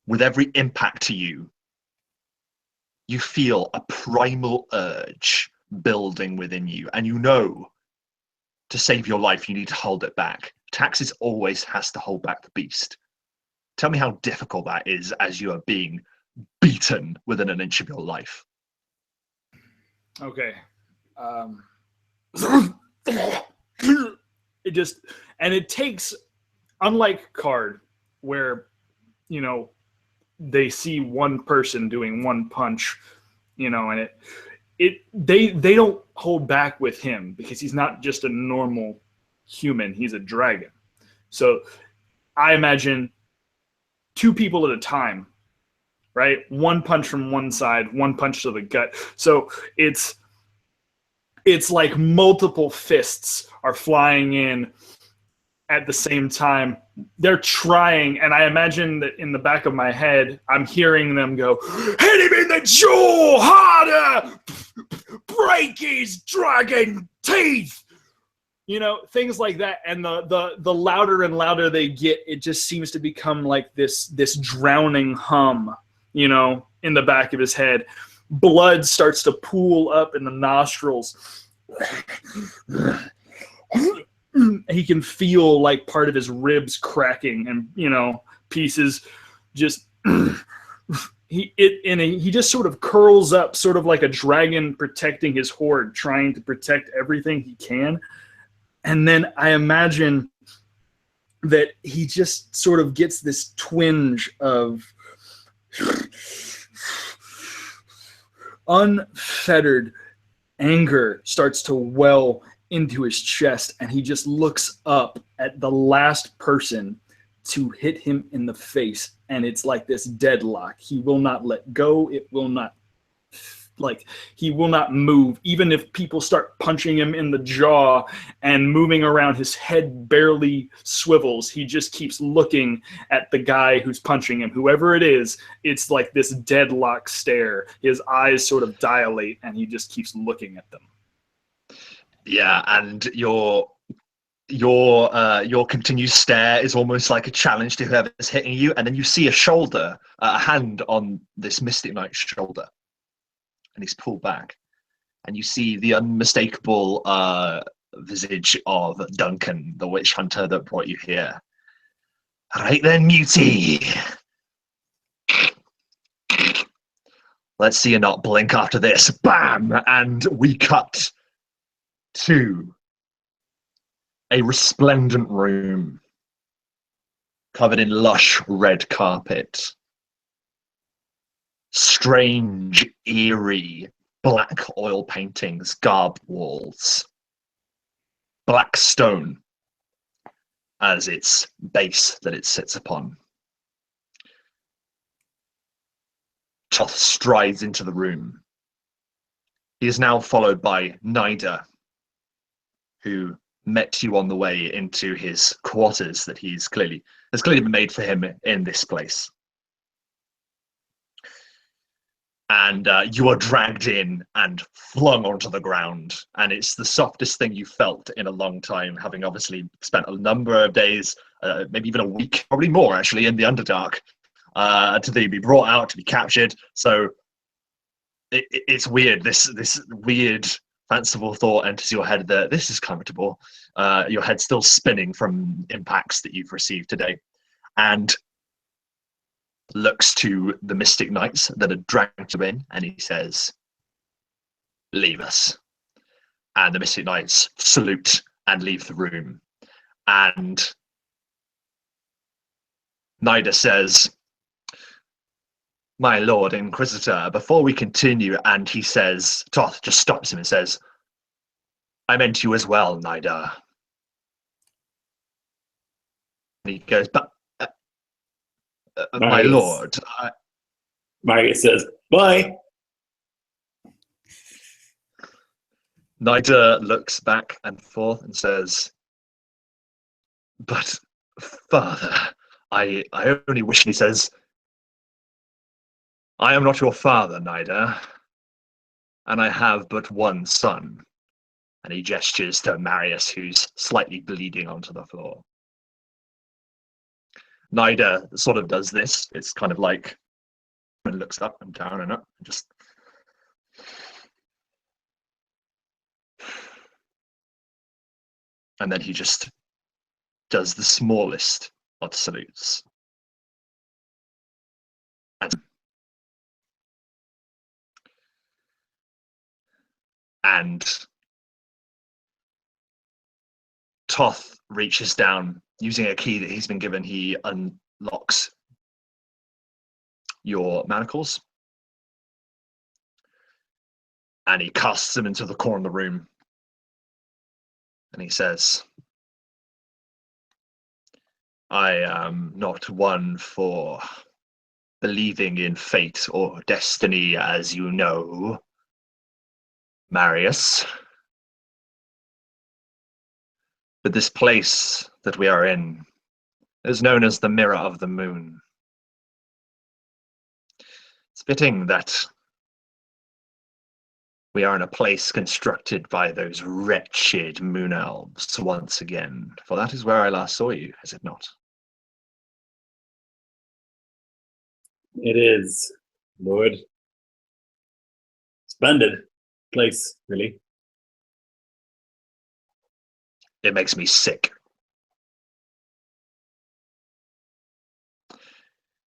[SPEAKER 1] with every impact to you, you feel a primal urge building within you, and you know to save your life, you need to hold it back. Taxes always has to hold back the beast. Tell me how difficult that is as you are being beaten within an inch of your life.
[SPEAKER 5] Okay. It takes, unlike Card, where, they see one person doing one punch, and they don't hold back with him because he's not just a normal human, he's a dragon. So I imagine 2 people at a time, right? One punch from one side, one punch to the gut. So it's like multiple fists are flying in at the same time. They're trying, and I imagine that in the back of my head, I'm hearing them go, hit him in the jaw harder, break his dragon teeth, things like that. And the louder and louder they get, it just seems to become like this drowning hum, in the back of his head. Blood starts to pool up in the nostrils. He can feel like part of his ribs cracking, and pieces just he just sort of curls up, sort of like a dragon protecting his horde, trying to protect everything he can. And then I imagine that he just sort of gets this twinge of unfettered anger starts to well into his chest, and he just looks up at the last person to hit him in the face, and it's like this deadlock. He will not let go. He will not move. Even if people start punching him in the jaw and moving around, his head barely swivels. He just keeps looking at the guy who's punching him. Whoever it is, it's like this deadlock stare. His eyes sort of dilate, and he just keeps looking at them.
[SPEAKER 1] Yeah, and your continued stare is almost like a challenge to whoever's hitting you, and then you see a hand on this Mystic Knight's shoulder, and he's pulled back, and you see the unmistakable visage of Duncan, the witch hunter that brought you here. Right then, Mutie. Let's see you not blink after this. Bam! And we cut to a resplendent room covered in lush red carpet. Strange, eerie, black oil paintings garb walls. Black stone as its base that it sits upon. Toth strides into the room. He is now followed by Naider, who met you on the way into his quarters that has clearly been made for him in this place. And you are dragged in and flung onto the ground, and it's the softest thing you felt in a long time, having obviously spent a number of days, maybe even a week, probably more actually, in the Underdark, to be brought out, to be captured. So it's weird. This weird fanciful thought enters your head that this is comfortable. Your head's still spinning from impacts that you've received today, and looks to the Mystic Knights that had dragged you in, and he says, "Leave us." And the Mystic Knights salute and leave the room. And Naider says, "My Lord Inquisitor, before we continue," and he says, Toth just stops him and says, "I meant you as well, Naider." And he goes, "But, my lord."
[SPEAKER 2] Marius says, "Bye."
[SPEAKER 1] Naider looks back and forth and says, "But, Father, I only wish," he says, "I am not your father, Naider, and I have but one son." And he gestures to Marius, who's slightly bleeding onto the floor. Naider sort of does this. It's kind of like, and looks up and down and up, and just. And then he just does the smallest of salutes. And And Toth reaches down, using a key that he's been given. He unlocks your manacles, and he casts them into the corner of the room. And he says, I am not one for believing in fate or destiny, as you know, Marius. But this place that we are in is known as the Mirror of the Moon. It's fitting that we are in a place constructed by those wretched moon elves once again, for that is where I last saw you, is it not?
[SPEAKER 2] It is, Lord. Splendid place, really.
[SPEAKER 1] It makes me sick.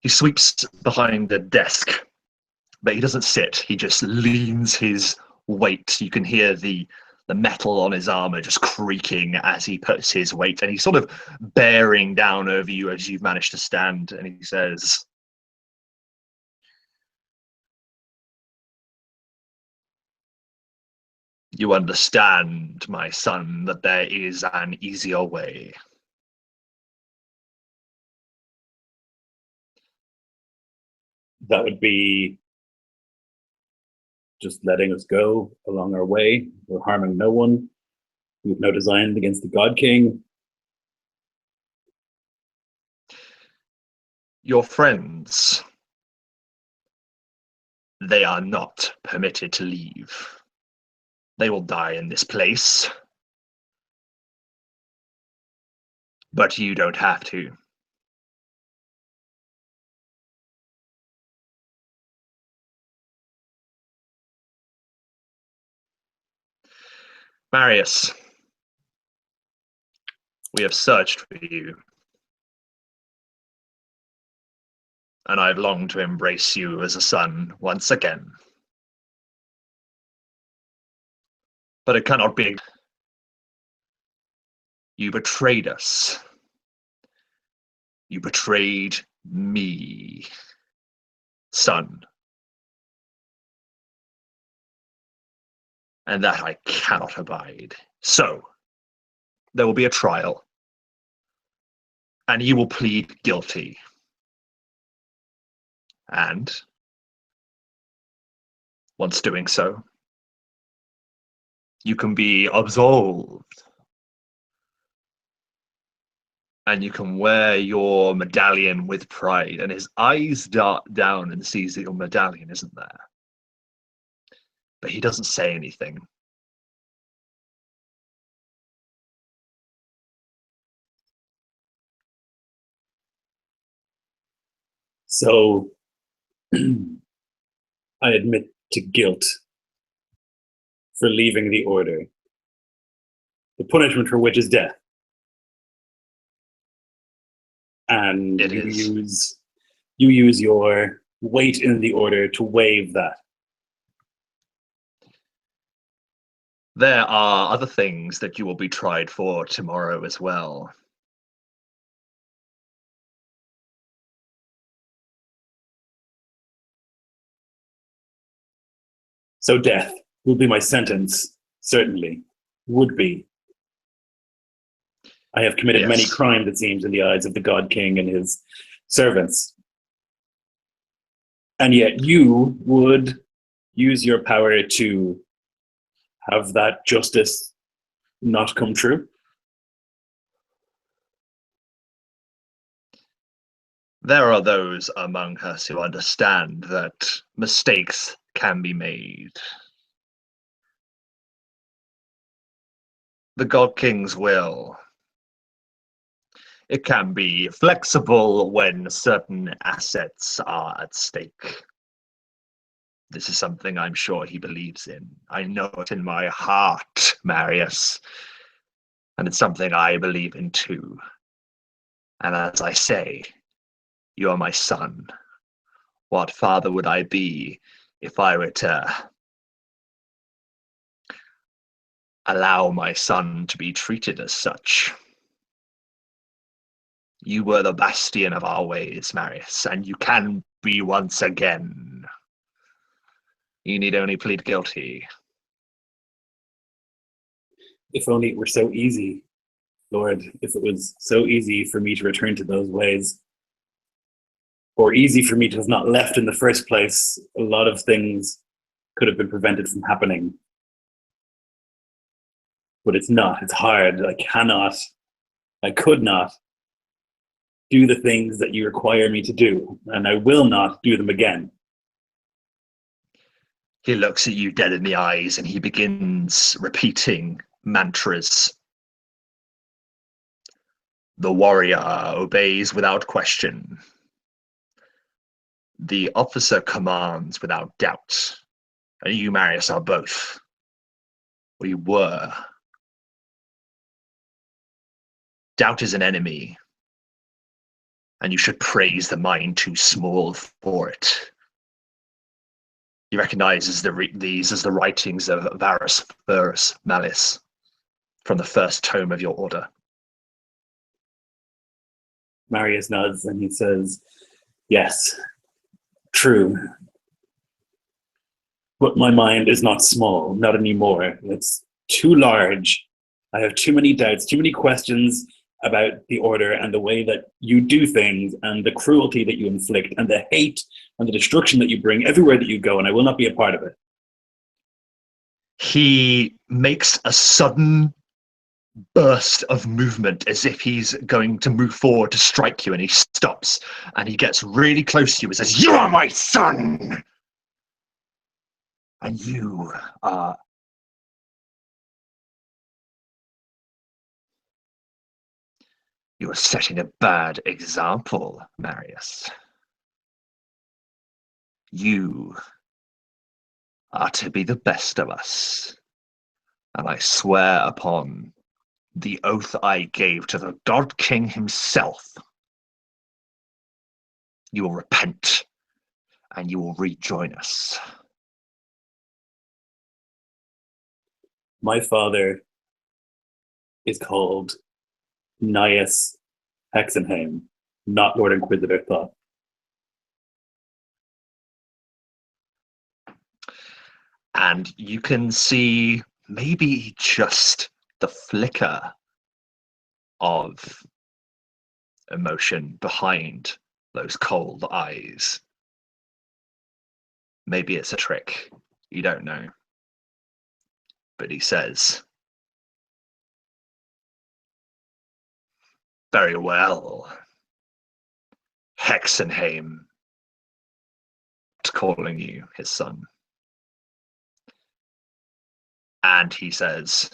[SPEAKER 1] He sweeps behind the desk, but he doesn't sit. He just leans his weight. You can hear the metal on his armor just creaking as he puts his weight, and he's sort of bearing down over you as you've managed to stand, and he says, you understand, my son, that there is an easier way.
[SPEAKER 2] That would be just letting us go along our way. We're harming no one. We have no design against the God King.
[SPEAKER 1] Your friends, they are not permitted to leave. They will die in this place. But you don't have to. Marius, we have searched for you. And I've longed to embrace you as a son once again. But it cannot be. You betrayed us. You betrayed me, son. And that I cannot abide. So, there will be a trial. And you will plead guilty. And, once doing so, you can be absolved. And you can wear your medallion with pride. And his eyes dart down and sees that your medallion isn't there. But he doesn't say anything.
[SPEAKER 2] So, I admit to guilt for leaving the order, the punishment for which is death. And you use your weight in the order to waive that.
[SPEAKER 1] There are other things that you will be tried for tomorrow as well.
[SPEAKER 2] So death will be my sentence, certainly. Would be. I have committed many crimes, it seems, in the eyes of the God King and his servants. And yet you would use your power to have that justice not come true?
[SPEAKER 1] There are those among us who understand that mistakes can be made. The God King's will. It can be flexible when certain assets are at stake. This is something I'm sure he believes in. I know it in my heart, Marius. And it's something I believe in too. And as I say, you are my son. What father would I be if I were to allow my son to be treated as such. You were the bastion of our ways, Marius, and you can be once again. You need only plead guilty.
[SPEAKER 2] If only it were so easy, Lord, if it was so easy for me to return to those ways, or easy for me to have not left in the first place, a lot of things could have been prevented from happening. But it's not, it's hard. I could not do the things that you require me to do, and I will not do them again.
[SPEAKER 1] He looks at you dead in the eyes and he begins repeating mantras. The warrior obeys without question. The officer commands without doubt. And you, Marius, are both. We were. Doubt is an enemy, and you should praise the mind too small for it. He recognizes these as the writings of Varus Malice from the first tome of your order.
[SPEAKER 2] Marius nods and he says, yes, true. But my mind is not small, not anymore. It's too large. I have too many doubts, too many questions about the order and the way that you do things and the cruelty that you inflict and the hate and the destruction that you bring everywhere that you go, and I will not be a part of it.
[SPEAKER 1] He makes a sudden burst of movement as if he's going to move forward to strike you, and he stops and he gets really close to you and says, "You are my son! And you are setting a bad example, Marius. You are to be the best of us, and I swear upon the oath I gave to the God King himself, you will repent and you will rejoin us."
[SPEAKER 2] My father is called Marius Hexenhame, not Lord Inquisitor Toth.
[SPEAKER 1] And you can see maybe just the flicker of emotion behind those cold eyes. Maybe it's a trick. You don't know. But he says, "Very well, Hexenhame," calling you his son. And he says,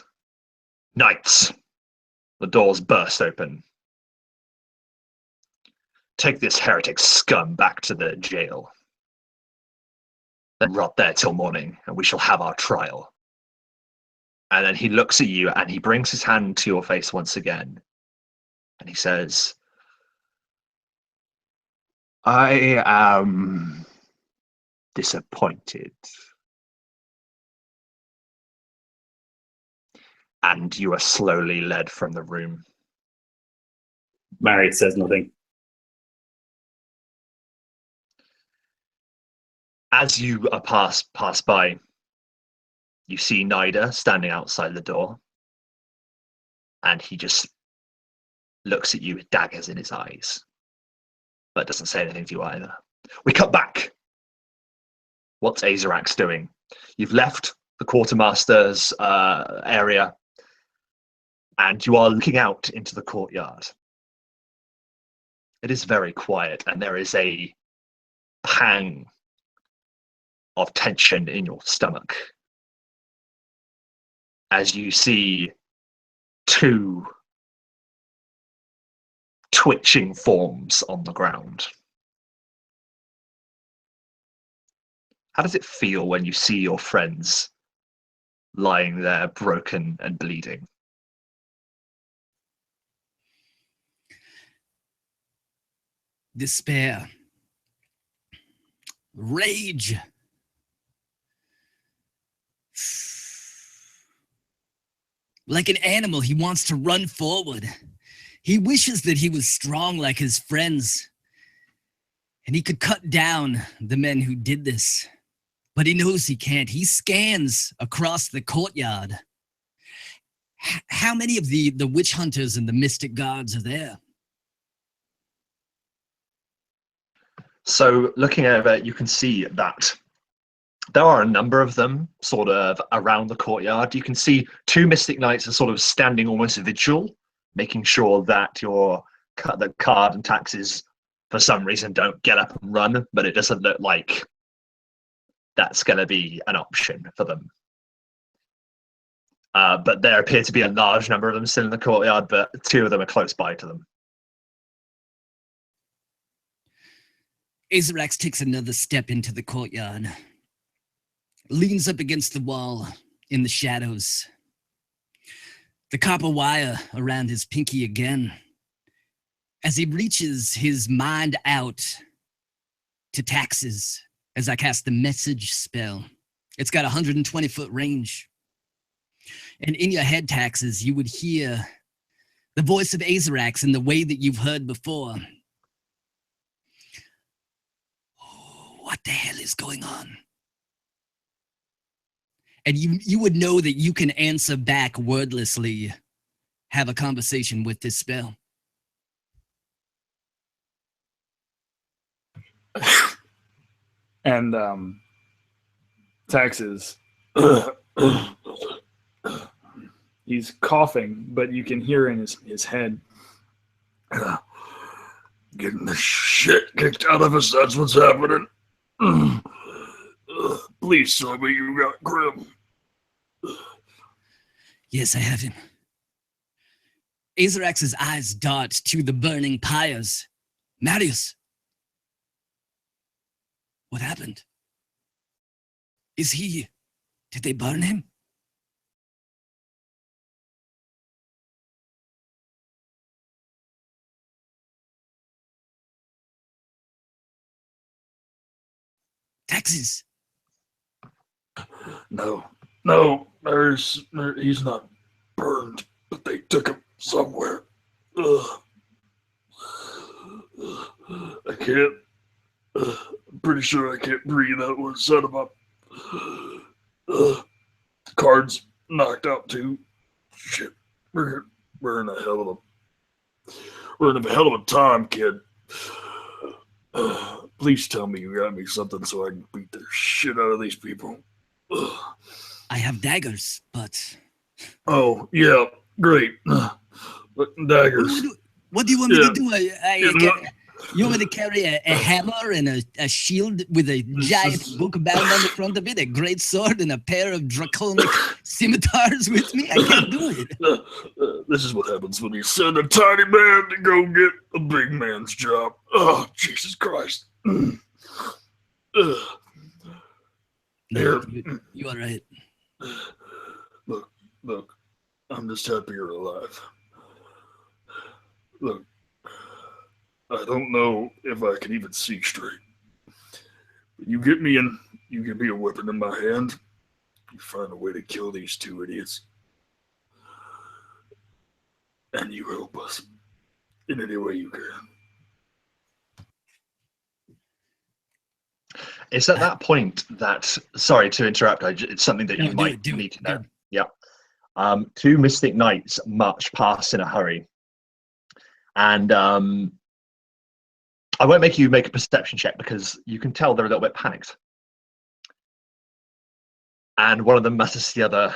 [SPEAKER 1] "Knights," the doors burst open. "Take this heretic scum back to the jail. Then rot there till morning, and we shall have our trial." And then he looks at you and he brings his hand to your face once again. And he says, "I am disappointed." And you are slowly led from the room.
[SPEAKER 2] Marius says nothing.
[SPEAKER 1] As you pass by, you see Naider standing outside the door. And he just looks at you with daggers in his eyes, but doesn't say anything to you either. We cut back. What's Aerx doing? You've left the quartermaster's area, and you are looking out into the courtyard. It is very quiet, and there is a pang of tension in your stomach as you see two twitching forms on the ground. How does it feel when you see your friends lying there broken and bleeding?
[SPEAKER 3] Despair. Rage. Like an animal, he wants to run forward. He wishes that he was strong like his friends, and he could cut down the men who did this. But he knows he can't. He scans across the courtyard. How many of the witch hunters and the mystic guards are there?
[SPEAKER 1] So looking over, you can see that there are a number of them sort of around the courtyard. You can see 2 mystic knights are sort of standing almost vigil, making sure that the card and taxes for some reason don't get up and run, but it doesn't look like that's going to be an option for them. But there appear to be a large number of them still in the courtyard, but 2 of them are close by to them.
[SPEAKER 3] Aerx takes another step into the courtyard, leans up against the wall in the shadows. The copper wire around his pinky again, as he reaches his mind out to taxes as I cast the message spell. It's got 120-foot range. And in your head, taxes, you would hear the voice of Aerx in the way that you've heard before. What the hell is going on? And you would know that you can answer back wordlessly, have a conversation with this spell.
[SPEAKER 5] And taxes. He's coughing, but you can hear in his head.
[SPEAKER 6] Getting the shit kicked out of us, that's what's happening. Please tell me you got Grim.
[SPEAKER 3] Yes, I have him. Aerx's eyes dart to the burning pyres. Marius, what happened? Did they burn him? Taxes.
[SPEAKER 6] No, he's not burned, but they took him somewhere. I can't. I'm pretty sure I can't breathe out what set him up. Cards knocked out too. Shit, we're in a hell of a time, kid. Please tell me you got me something so I can beat the shit out of these people.
[SPEAKER 3] I have daggers, but...
[SPEAKER 6] Oh, yeah, great. Daggers.
[SPEAKER 3] What do you want me to do? You want me to carry a hammer and a shield with a giant book bound on the front of it, a great sword, and a pair of draconic scimitars with me? I can't do it.
[SPEAKER 6] This is what happens when you send a tiny man to go get a big man's job. Oh, Jesus Christ.
[SPEAKER 3] No, you are right.
[SPEAKER 6] Look, I'm just happy you're alive. Look, I don't know if I can even see straight. You get me a weapon in my hand, you find a way to kill these 2 idiots. And you help us in any way you can.
[SPEAKER 1] It's at that point that, sorry to interrupt, it's something that you might need to know. Yeah. 2 Mystic Knights march past in a hurry. And I won't make you make a perception check because you can tell they're a little bit panicked. And one of them mutters to the other,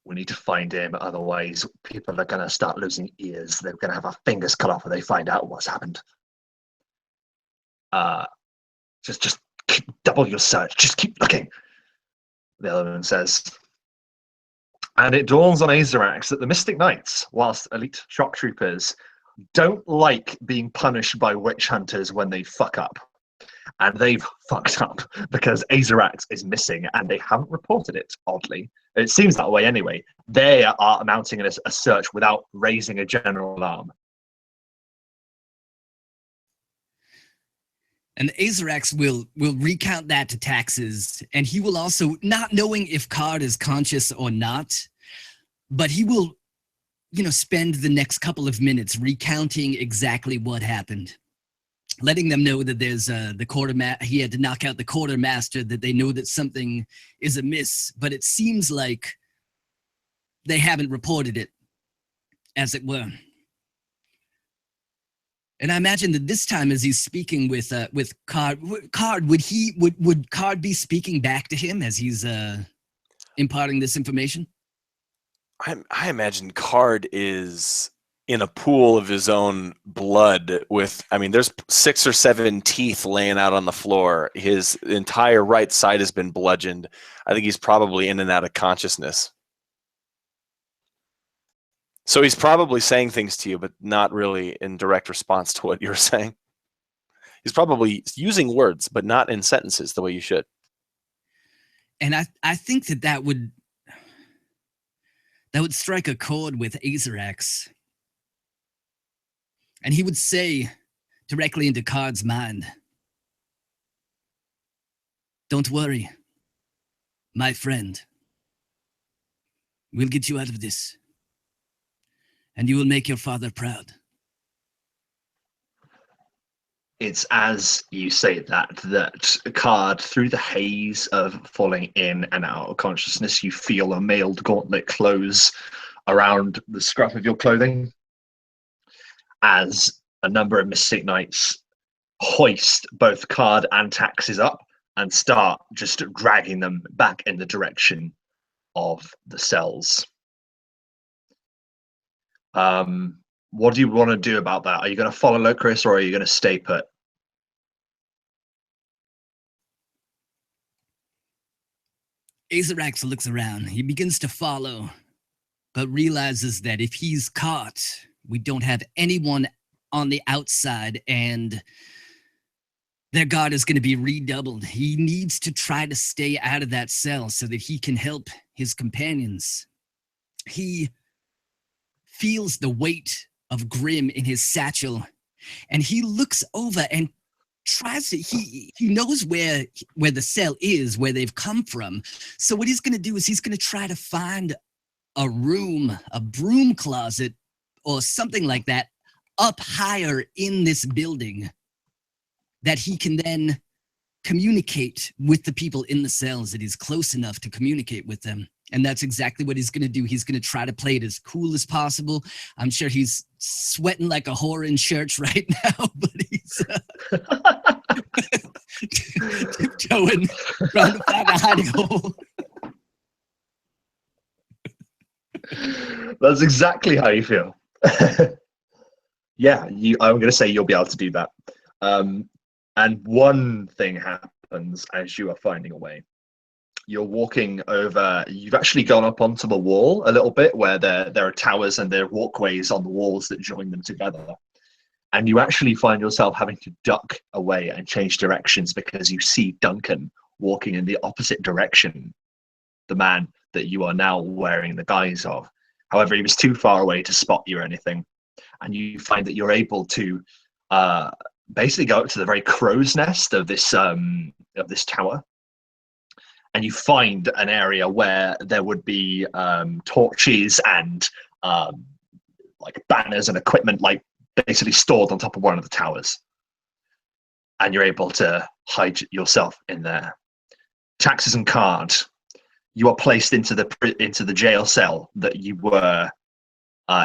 [SPEAKER 1] we need to find him, otherwise people are going to start losing ears. They're going to have our fingers cut off when they find out what's happened. Just double your search. Just keep looking, the other one says. And it dawns on Aerx that the Mystic Knights, whilst elite shock troopers, don't like being punished by witch hunters when they fuck up. And they've fucked up because Aerx is missing and they haven't reported it, oddly. It seems that way anyway. They are mounting a search without raising a general alarm.
[SPEAKER 3] And Aerx will recount that to taxes, and he will also, not knowing if Card is conscious or not, but he will, spend the next couple of minutes recounting exactly what happened, letting them know that there's he had to knock out the quartermaster, that they know that something is amiss, but it seems like they haven't reported it, as it were. And I imagine that this time, as he's speaking with Card, would Card be speaking back to him as he's imparting this information?
[SPEAKER 4] I imagine Card is in a pool of his own blood with, there's 6 or 7 teeth laying out on the floor. His entire right side has been bludgeoned. I think he's probably in and out of consciousness. So he's probably saying things to you, but not really in direct response to what you're saying. He's probably using words, but not in sentences the way you should.
[SPEAKER 3] And I think that would strike a chord with Aerx. And he would say directly into Card's mind, "Don't worry, my friend. We'll get you out of this. And you will make your father proud."
[SPEAKER 1] It's as you say that Card, through the haze of falling in and out of consciousness, you feel a mailed gauntlet close around the scruff of your clothing as a number of Mystic Knights hoist both Card and Taxes up and start just dragging them back in the direction of the cells. What do you want to do about that? Are you going to follow Locris, or are you going to stay put?
[SPEAKER 3] Aerx looks around. He begins to follow, but realizes that if he's caught, we don't have anyone on the outside, and their guard is going to be redoubled. He needs to try to stay out of that cell so that he can help his companions. He feels the weight of Grim in his satchel, and he looks over and tries to, he knows where the cell is, where they've come from. So what he's going to do is he's going to try to find a room, a broom closet or something like that up higher in this building that he can then communicate with the people in the cells, that he's close enough to communicate with them. And that's exactly what he's going to do. He's going to try to play it as cool as possible. I'm sure he's sweating like a whore in church right now, but he's tiptoeing, trying to find a hiding hole.
[SPEAKER 1] That's exactly how you feel. Yeah, I'm going to say you'll be able to do that. And one thing happens as you are finding a way. You're walking over, you've actually gone up onto the wall a little bit where there are towers and there are walkways on the walls that join them together. And you actually find yourself having to duck away and change directions because you see Duncan walking in the opposite direction, the man that you are now wearing the guise of. However, he was too far away to spot you or anything. And you find that you're able to basically go up to the very crow's nest of this tower. And you find an area where there would be torches and like banners and equipment, like basically stored on top of one of the towers. And you're able to hide yourself in there. Taxes and Card, you are placed into the jail cell that you were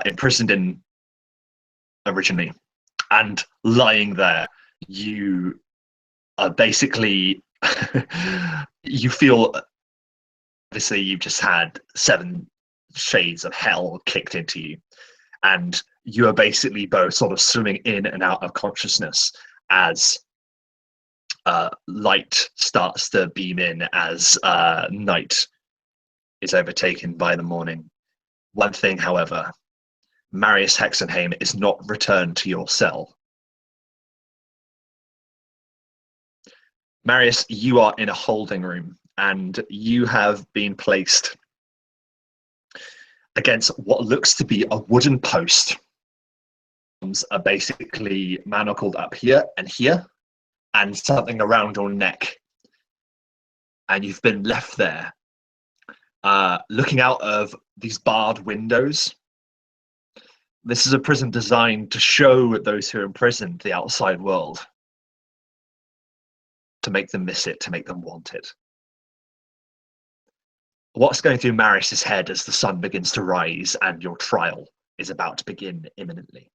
[SPEAKER 1] imprisoned in originally. And lying there, you are basically you feel, obviously you've just had 7 shades of hell kicked into you, and you are basically both sort of swimming in and out of consciousness as light starts to beam in as night is overtaken by the morning. One thing, however, Marius Hexenhame is not returned to your cell. Marius, you are in a holding room, and you have been placed against what looks to be a wooden post. Are basically manacled up here and here, and something around your neck. And you've been left there looking out of these barred windows. This is a prison designed to show those who are imprisoned the outside world, to make them miss it, to make them want it. What's going through Marius's head as the sun begins to rise and your trial is about to begin imminently?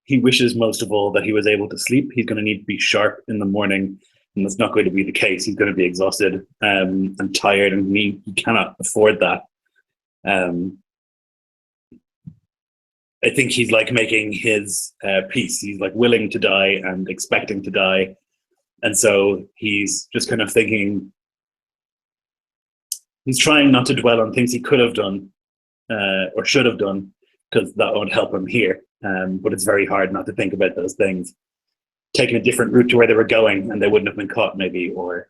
[SPEAKER 2] He wishes most of all that he was able to sleep. He's going to need to be sharp in the morning, and that's not going to be the case. He's going to be exhausted and tired, and he cannot afford that. I think he's like making his peace. He's like willing to die and expecting to die. And so he's just kind of thinking, he's trying not to dwell on things he could have done or should have done, because that won't help him here. But it's very hard not to think about those things. Taking a different route to where they were going and they wouldn't have been caught maybe, or,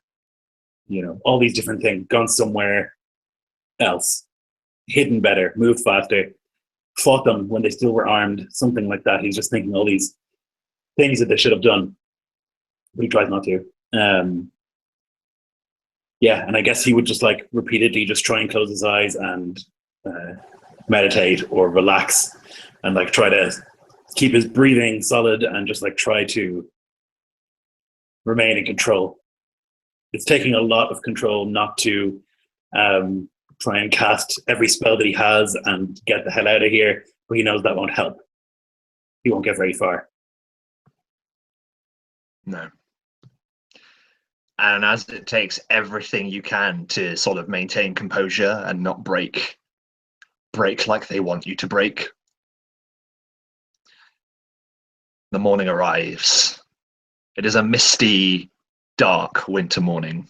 [SPEAKER 2] you know, all these different things, gone somewhere else, hidden better, moved faster, fought them when they still were armed, something like that. He's just thinking all these things that they should have done, but he tries not to. Yeah, and I guess he would just like repeatedly just try and close his eyes and meditate or relax and like try to keep his breathing solid and just like try to remain in control. It's taking a lot of control not to try and cast every spell that he has and get the hell out of here, but he knows that won't help. He won't get very far.
[SPEAKER 1] No. And as it takes everything you can to sort of maintain composure and not break like they want you to break, the morning arrives. It is a misty, dark winter morning.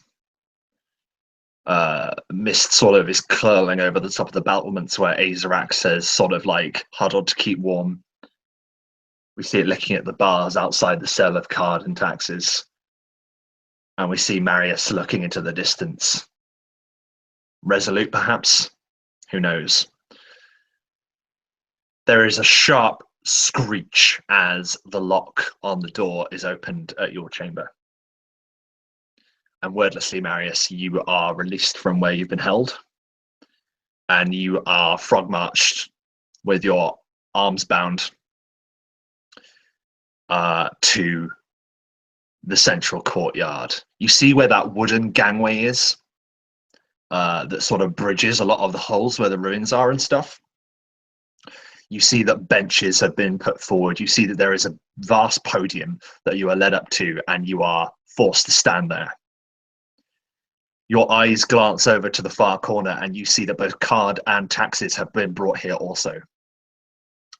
[SPEAKER 1] Mist sort of is curling over the top of the battlements where Aerx has sort of like huddled to keep warm. We see it licking at the bars outside the cell of card and taxes. And we see Marius looking into the distance. Resolute, perhaps? Who knows? There is a sharp screech as the lock on the door is opened at your chamber. And wordlessly, Marius, you are released from where you've been held. And you are frog marched with your arms bound to the central courtyard. You see where that wooden gangway is that sort of bridges a lot of the holes where the ruins are and stuff. You see that benches have been put forward. You see that there is a vast podium that you are led up to, and you are forced to stand there. Your eyes glance over to the far corner, and you see that both card and taxes have been brought here also.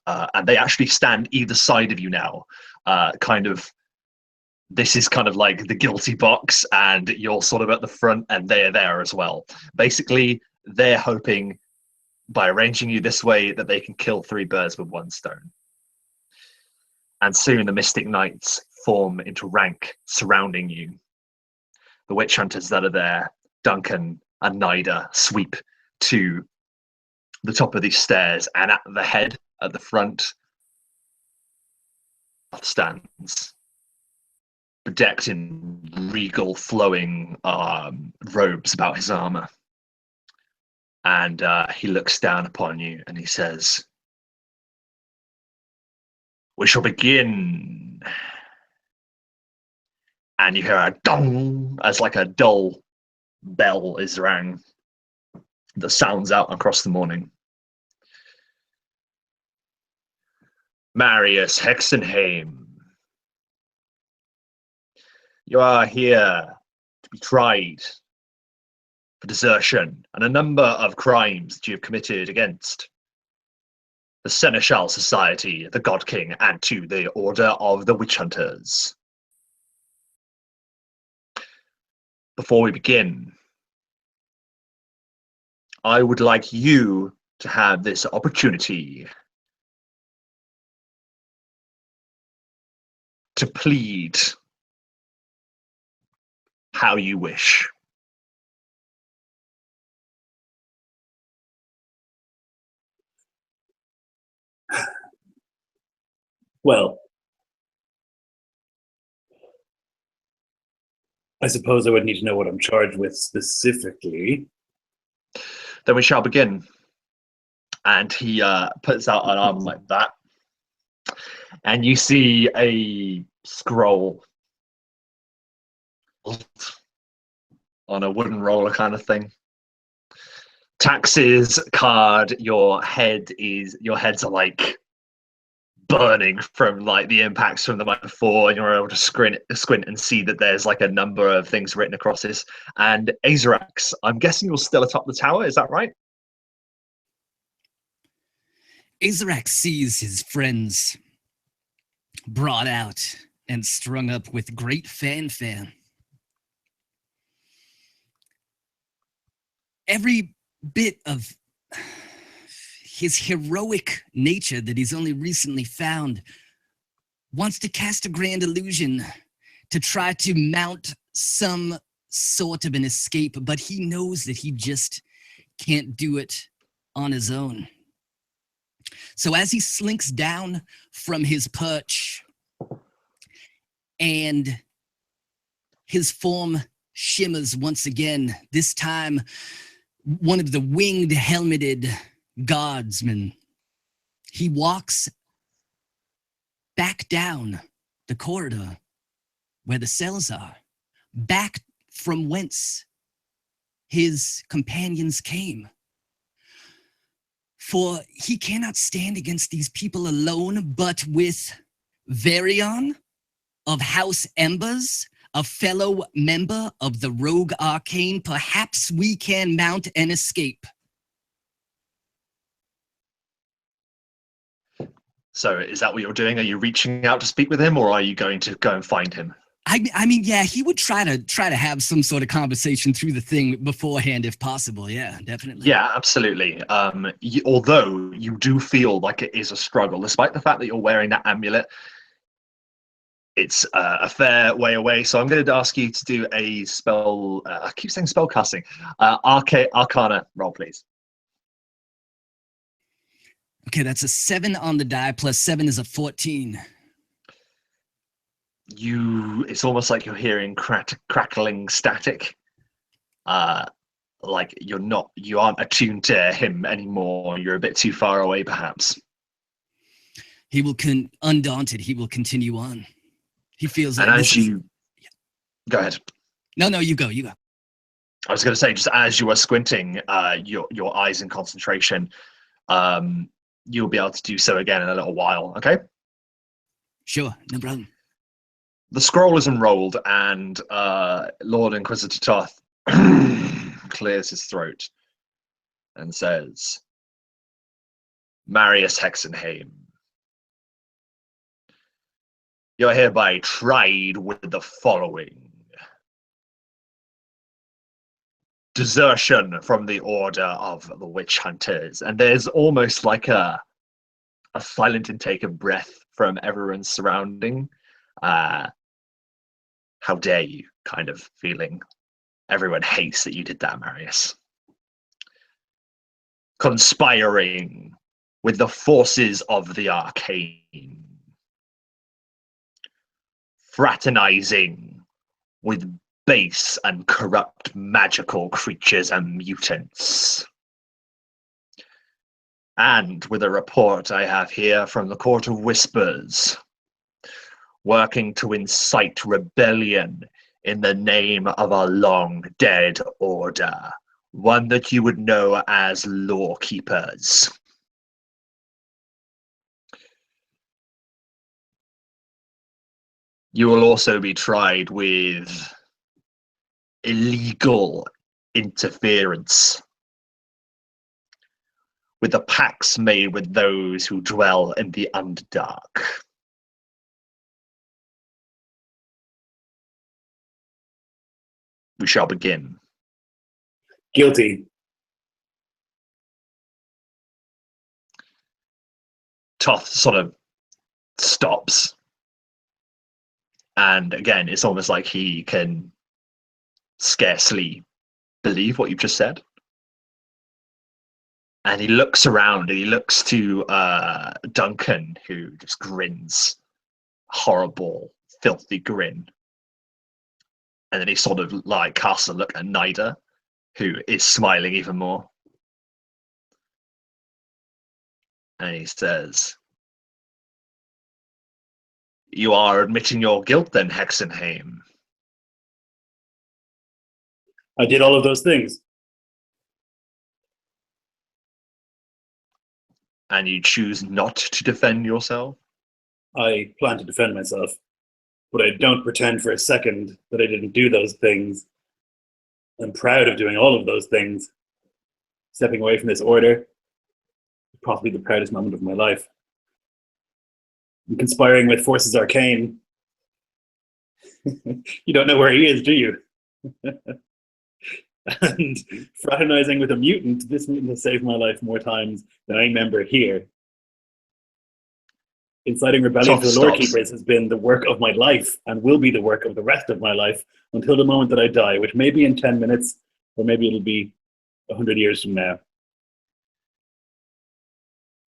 [SPEAKER 1] And they actually stand either side of you now, this is kind of like the guilty box, and you're sort of at the front and they're there as well. Basically, they're hoping by arranging you this way that they can kill 3 birds with 1 stone. And soon the Mystic Knights form into rank surrounding you. The witch hunters that are there, Duncan and Naider, sweep to the top of these stairs, and at the head, at the front, stands, bedecked in regal flowing robes about his armor. And he looks down upon you and he says, "We shall begin." And you hear a dong as like a dull bell is rang that sounds out across the morning. Marius Hexenhame, you are here to be tried for desertion and a number of crimes that you have committed against the Seneschal Society, the God King, and to the Order of the Witch Hunters. Before we begin, I would like you to have this opportunity to plead how you wish.
[SPEAKER 2] Well, I suppose I would need to know what I'm charged with specifically.
[SPEAKER 1] Then we shall begin. And he puts out an arm like that. And you see a scroll on a wooden roller kind of thing. Taxes card, your heads are like burning from like the impacts from the night before, and you're able to squint and see that there's like a number of things written across this. And Aerx, I'm guessing you're still atop the tower, is that right?
[SPEAKER 3] Aerx sees his friends brought out and strung up with great fanfare. Every bit of his heroic nature that he's only recently found wants to cast a grand illusion to try to mount some sort of an escape, but he knows that he just can't do it on his own. So as he slinks down from his perch and his form shimmers once again, this time one of the winged helmeted guardsmen, he walks back down the corridor where the cells are, back from whence his companions came. For he cannot stand against these people alone, but with Varion of House Embers, a fellow member of the Rogue Arcane, perhaps we can mount an escape.
[SPEAKER 1] So is that what you're doing? Are you reaching out to speak with him, or are you going to go and find him?
[SPEAKER 3] I mean, yeah, he would try to have some sort of conversation through the thing beforehand, if possible. Yeah, definitely.
[SPEAKER 1] Yeah, absolutely. Although you do feel like it is a struggle, despite the fact that you're wearing that amulet, it's a fair way away. So I'm going to ask you to do a spell. I keep saying spell casting. Arcana roll, please.
[SPEAKER 3] Okay, that's a 7 on the die, plus 7 is a 14.
[SPEAKER 1] It's almost like you're hearing crackling static. Like you aren't attuned to him anymore. You're a bit too far away, perhaps.
[SPEAKER 3] He will undaunted. He will continue on. He feels like.
[SPEAKER 1] And as you go ahead.
[SPEAKER 3] No, you go.
[SPEAKER 1] I was going to say, just as you are squinting, your eyes in concentration, you'll be able to do so again in a little while. Okay.
[SPEAKER 3] Sure, no problem.
[SPEAKER 1] The scroll is unrolled, and Lord Inquisitor Toth clears his throat and says, Marius Hexenhame, you're hereby tried with the following: desertion from the order of the witch hunters. And there's almost like a silent intake of breath from everyone surrounding. How dare you kind of feeling. Everyone hates that you did that, Marius. Conspiring with the forces of the arcane. Fraternizing with base and corrupt magical creatures and mutants. And with a report I have here from the Court of Whispers, working to incite rebellion in the name of a long-dead order, one that you would know as Lorekeepers. You will also be tried with illegal interference with the pacts made with those who dwell in the Underdark. We shall begin.
[SPEAKER 2] Guilty.
[SPEAKER 1] Toth sort of stops. And again, it's almost like he can scarcely believe what you've just said. And he looks around and he looks to Duncan, who just grins. Horrible, filthy grin. And then he sort of like casts a look at Naider, who is smiling even more. And he says, "You are admitting your guilt then, Hexenhame?"
[SPEAKER 2] I did all of those things.
[SPEAKER 1] And you choose not to defend yourself?
[SPEAKER 2] I plan to defend myself, but I don't pretend for a second that I didn't do those things. I'm proud of doing all of those things. Stepping away from this order, probably the proudest moment of my life. And conspiring with forces arcane. You don't know where he is, do you? And fraternizing with a mutant, this mutant has saved my life more times than any member here. Inciting rebellion to the Lorekeepers has been the work of my life and will be the work of the rest of my life until the moment that I die, which may be in 10 minutes, or maybe it'll be 100 years from now.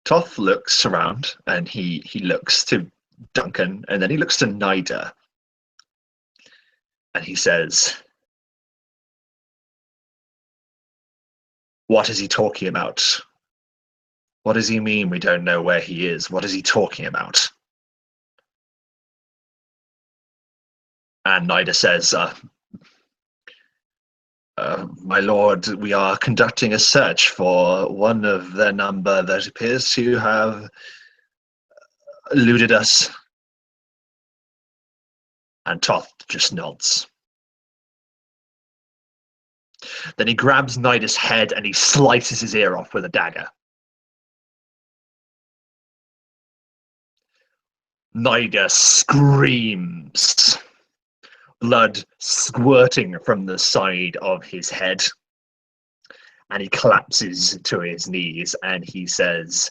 [SPEAKER 1] Toth looks around and he looks to Duncan and then he looks to Naider. And he says, "What is he talking about? What does he mean we don't know where he is? What is he talking about?" And Naider says, "My lord, we are conducting a search for one of their number that appears to have eluded us." And Toth just nods. Then he grabs Naider's head and he slices his ear off with a dagger. Naider screams, blood squirting from the side of his head. And he collapses to his knees and he says,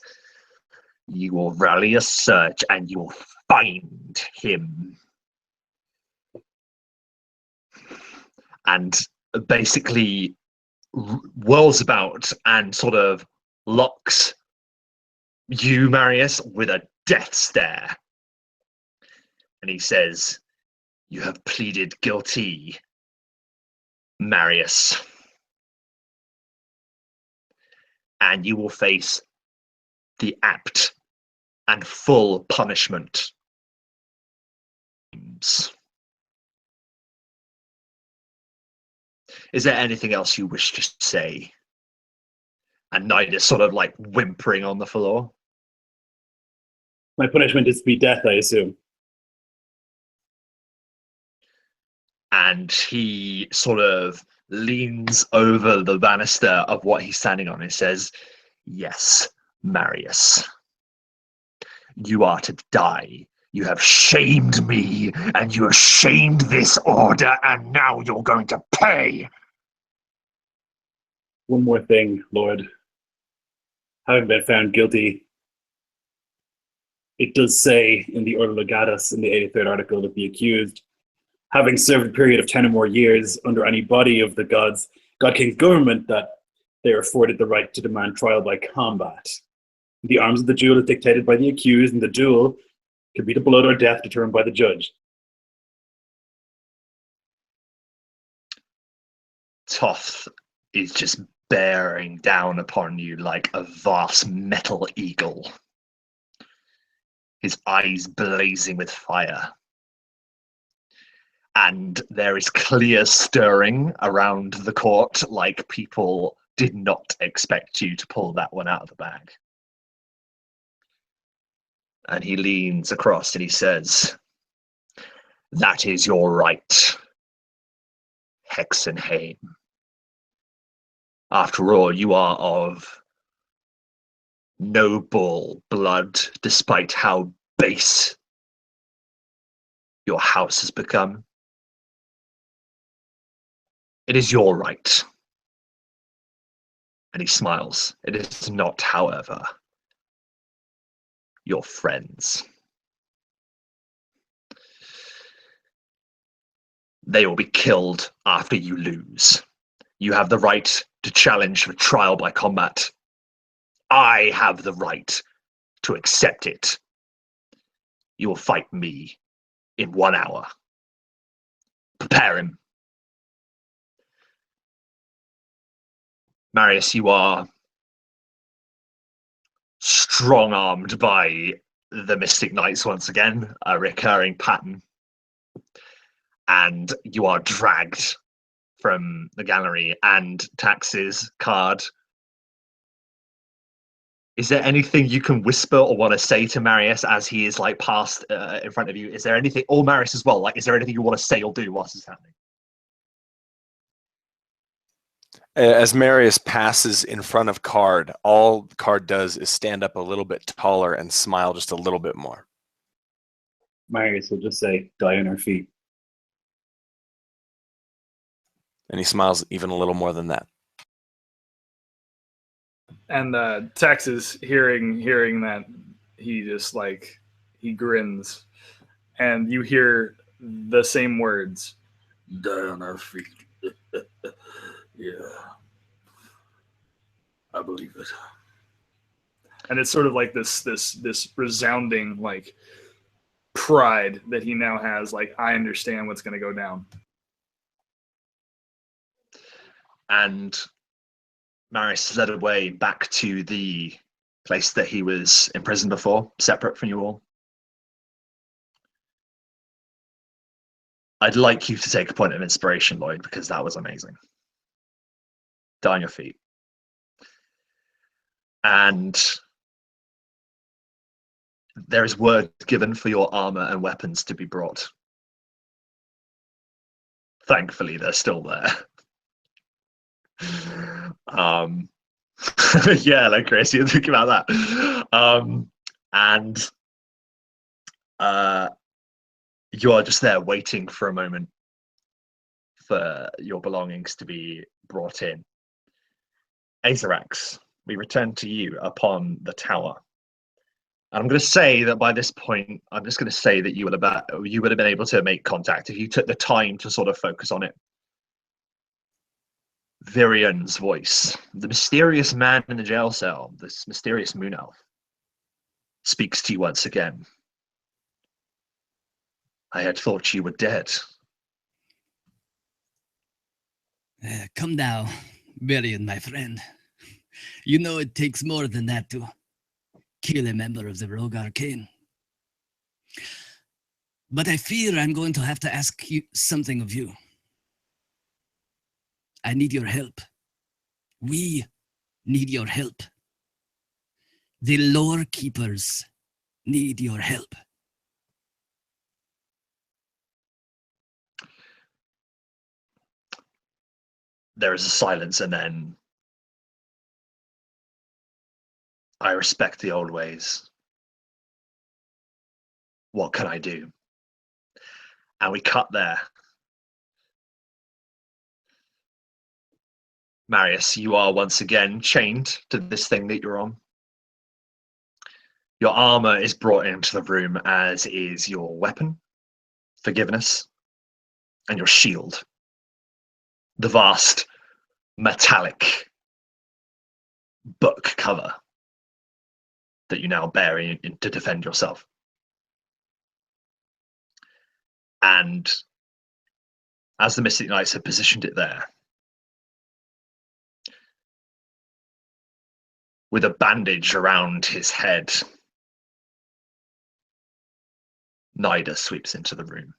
[SPEAKER 1] "You will rally a search and you will find him." And basically whirls about and sort of locks you, Marius, with a death stare. And he says, "You have pleaded guilty, Marius. And you will face the apt and full punishment." Is there anything else you wish to say? And Naider sort of like whimpering on the floor.
[SPEAKER 2] My punishment is to be death, I assume.
[SPEAKER 1] And he sort of leans over the banister of what he's standing on and says, "Yes, Marius, you are to die. You have shamed me, and you have shamed this order, and now you're going to pay."
[SPEAKER 2] One more thing, Lord. Having been found guilty, it does say in the Order Legatus, in the 83rd article, that the accused, having served a period of 10 or more years under any body of the God King's government, that they are afforded the right to demand trial by combat. The arms of the duel is dictated by the accused, and the duel can be to blood or death determined by the judge.
[SPEAKER 1] Toth is just bearing down upon you like a vast metal eagle, his eyes blazing with fire. And there is clear stirring around the court, like people did not expect you to pull that one out of the bag. And he leans across and he says, "That is your right, Hexenhame. After all, you are of noble blood, despite how base your house has become. It is your right." And he smiles. "It is not, however, your friends. They will be killed after you lose. You have the right to challenge for trial by combat. I have the right to accept it. You will fight me in 1 hour. Prepare him Marius, you are strong-armed by the Mystic Knights once again, a recurring pattern. And you are dragged from the gallery and Tax's card. Is there anything you can whisper or want to say to Marius as he is like passed in front of you? Is there anything, or Marius as well, like is there anything you want to say or do whilst it's happening?
[SPEAKER 4] As Marius passes in front of Card, all Card does is stand up a little bit taller and smile just a little bit more.
[SPEAKER 2] Marius will just say, die on our feet.
[SPEAKER 4] And he smiles even a little more than that.
[SPEAKER 5] And Tex is hearing that, he just like, he grins. And you hear the same words.
[SPEAKER 6] Die on our feet. Yeah. I believe it.
[SPEAKER 5] And it's sort of like this resounding like pride that he now has, like, I understand what's gonna go down.
[SPEAKER 1] And Marius is led away back to the place that he was imprisoned before, separate from you all. I'd like you to take a point of inspiration, Lloyd, because that was amazing. Die on your feet. And there is word given for your armor and weapons to be brought. Thankfully, they're still there. Yeah, like Chris, you're thinking about that. And you are just there waiting for a moment for your belongings to be brought in. Aerx, we return to you upon the tower. And I'm going to say that by this point, I'm just going to say that you would have been able to make contact if you took the time to sort of focus on it. Virian's voice, the mysterious man in the jail cell, this mysterious moon elf, speaks to you once again. I had thought you were dead.
[SPEAKER 3] Come now, Virian, my friend. You know it takes more than that to kill a member of the Rogue Arcane. But I fear I'm going to have to ask you something of you. I need your help. We need your help. The Lorekeepers need your help.
[SPEAKER 1] There is a silence, and then I respect the old ways. What can I do? And we cut there. Marius, you are once again chained to this thing that you're on. Your armor is brought into the room, as is your weapon, forgiveness, and your shield. The vast metallic book cover that you now bear to defend yourself. And as the Mystic Knights have positioned it there, with a bandage around his head, Naider sweeps into the room.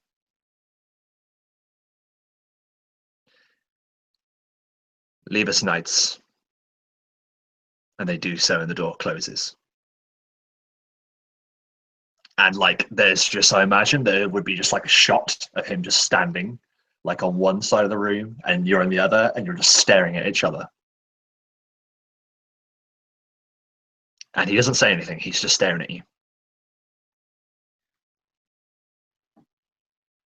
[SPEAKER 1] Leave us, knights. And they do so, and the door closes. And like, there's just, I imagine there would be just like a shot of him just standing like on one side of the room and you're on the other, and you're just staring at each other. And he doesn't say anything, he's just staring at you.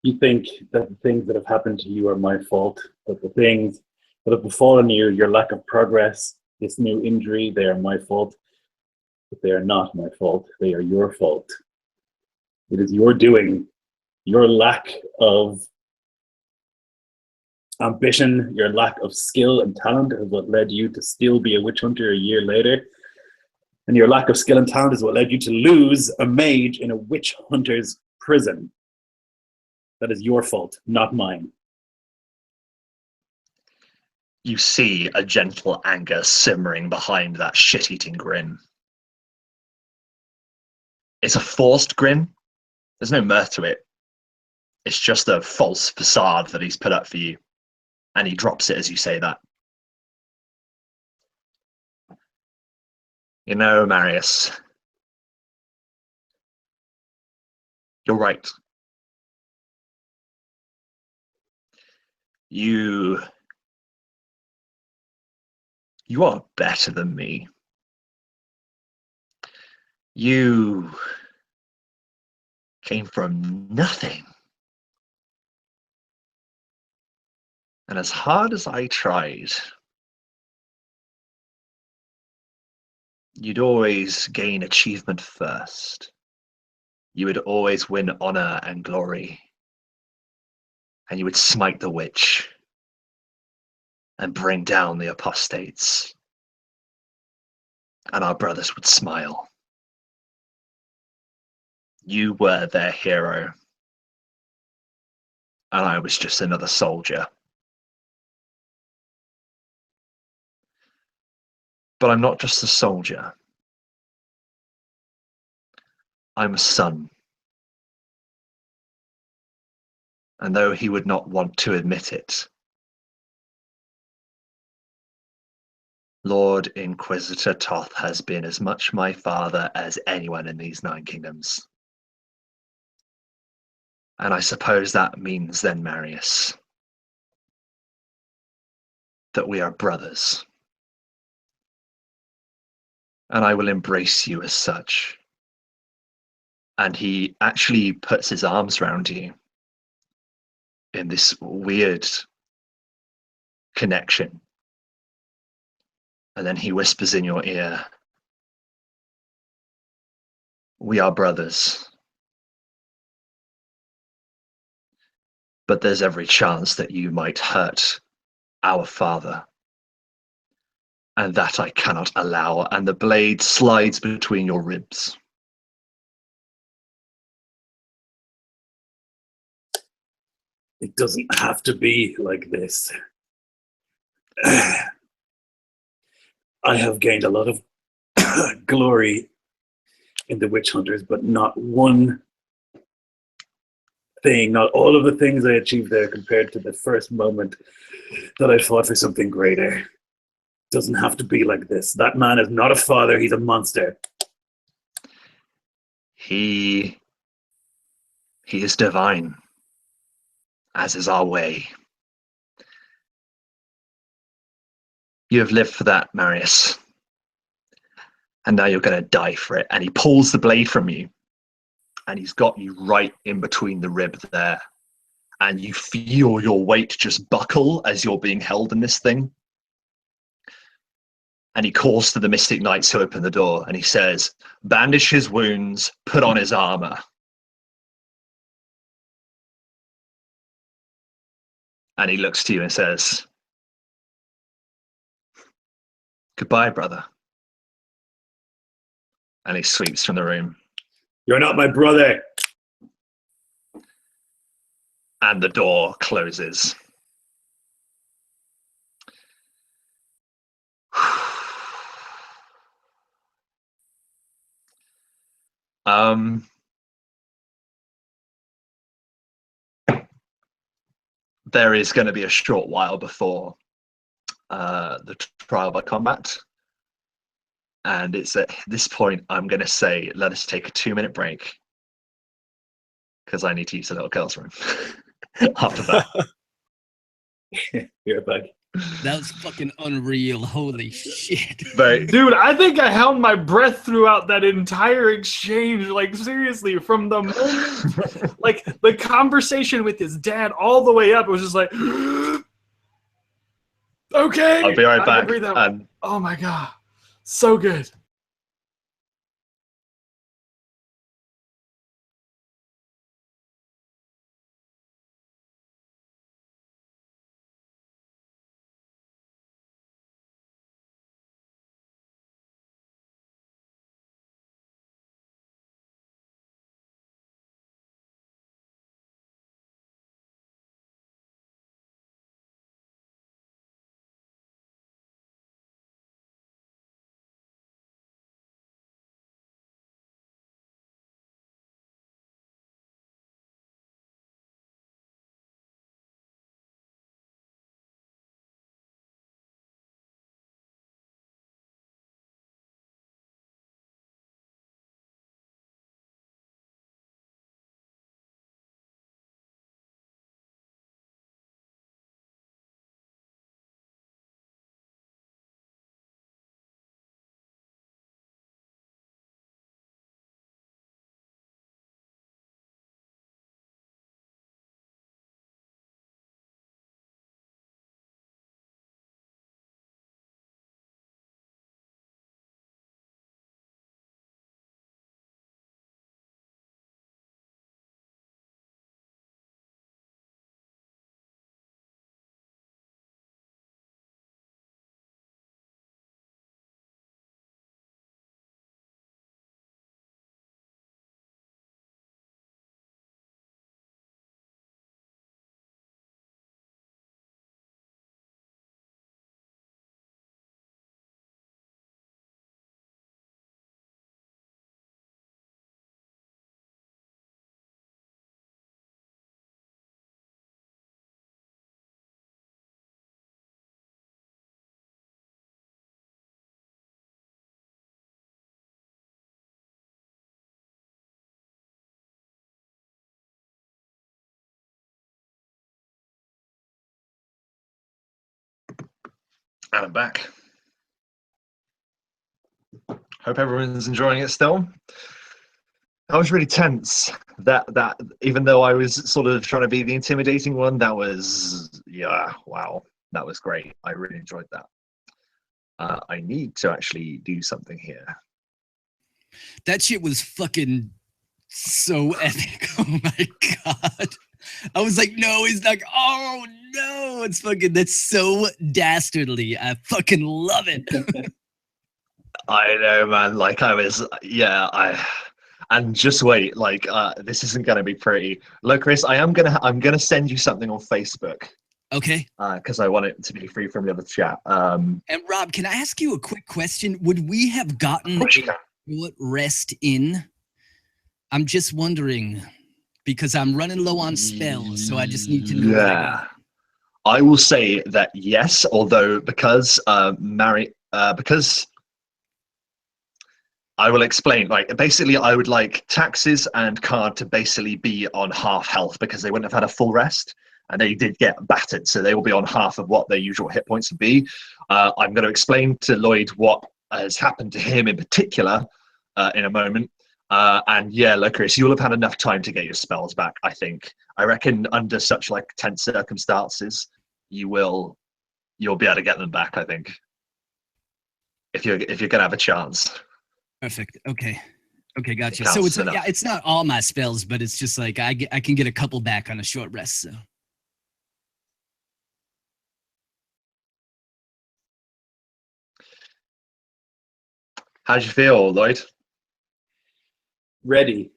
[SPEAKER 2] You think that the things that have happened to you are my fault, that the things that have befallen you, your lack of progress, this new injury, they are my fault. But they are not my fault, they are your fault. It is your doing, your lack of ambition, your lack of skill and talent is what led you to still be a witch hunter a year later. And your lack of skill and talent is what led you to lose a mage in a witch hunter's prison. That is your fault, not mine.
[SPEAKER 1] You see a gentle anger simmering behind that shit-eating grin. It's a forced grin. There's no mirth to it. It's just a false facade that he's put up for you. And he drops it as you say that. You know, Marius, you're right. You are better than me. You came from nothing. And as hard as I tried, you'd always gain achievement first. You would always win honor and glory. And you would smite the witch and bring down the apostates. And our brothers would smile. You were their hero. And I was just another soldier. But I'm not just a soldier. I'm a son. And though he would not want to admit it, Lord Inquisitor Toth has been as much my father as anyone in these 9 kingdoms. And I suppose that means then, Marius, that we are brothers. And I will embrace you as such. And he actually puts his arms around you in this weird connection. And then he whispers in your ear, we are brothers. But there's every chance that you might hurt our father. And that I cannot allow. And the blade slides between your ribs.
[SPEAKER 2] It doesn't have to be like this. I have gained a lot of glory in the Witch Hunters, but not one thing, not all of the things I achieved there compared to the first moment that I fought for something greater. It doesn't have to be like this. That man is not a father, he's a monster.
[SPEAKER 1] He is divine, as is our way. You have lived for that, Marius. And now you're going to die for it. And he pulls the blade from you. And he's got you right in between the rib there. And you feel your weight just buckle as you're being held in this thing. And he calls to the Mystic Knights to open the door. And he says, bandage his wounds, put on his armor. And he looks to you and says, goodbye, brother. And he sweeps from the room.
[SPEAKER 2] You're not my brother.
[SPEAKER 1] And the door closes. There is going to be a short while before the trial by combat. And it's at this point I'm going to say, let us take a 2-minute break. Because I need to use the little girl's room after that.
[SPEAKER 2] You're back.
[SPEAKER 3] That was fucking unreal. Holy shit.
[SPEAKER 1] But
[SPEAKER 5] Dude, I think I held my breath throughout that entire exchange. Like, seriously, from the moment, like, the conversation with his dad all the way up, it was just like, okay.
[SPEAKER 1] I'll be right
[SPEAKER 5] I can
[SPEAKER 1] back.
[SPEAKER 5] breathe out. Oh my God. So good.
[SPEAKER 1] And I'm back. Hope everyone's enjoying it still. I was really tense. That even though I was sort of trying to be the intimidating one, that was wow, that was great. I really enjoyed that. I need to actually do something here.
[SPEAKER 3] That shit was fucking so epic. Oh my god. I was like, no, he's like, oh no, it's fucking, that's so dastardly. I fucking love it.
[SPEAKER 1] I know, man. Like I was, and just wait. Like this isn't gonna be pretty. Look, Chris, I'm gonna send you something on Facebook.
[SPEAKER 3] Okay.
[SPEAKER 1] Because I want it to be free from the other chat.
[SPEAKER 3] And Rob, can I ask you a quick question? Would we have gotten a short rest in? I'm just wondering because I'm running low on spells, so I just need to know.
[SPEAKER 1] Yeah, I will say that yes, although because because I will explain. Like basically, I would like Taxes and Card to basically be on half health because they wouldn't have had a full rest, and they did get battered, so they will be on half of what their usual hit points would be. I'm going to explain to Lloyd what has happened to him in particular in a moment. And yeah, look, Chris, you'll have had enough time to get your spells back. I reckon under such like tense circumstances, you'll be able to get them back. I think if you're gonna have a chance.
[SPEAKER 3] Perfect. Okay, gotcha. So it's not all my spells, but it's just like I can get a couple back on a short rest. So.
[SPEAKER 1] How'd you feel, Lloyd?
[SPEAKER 2] Ready.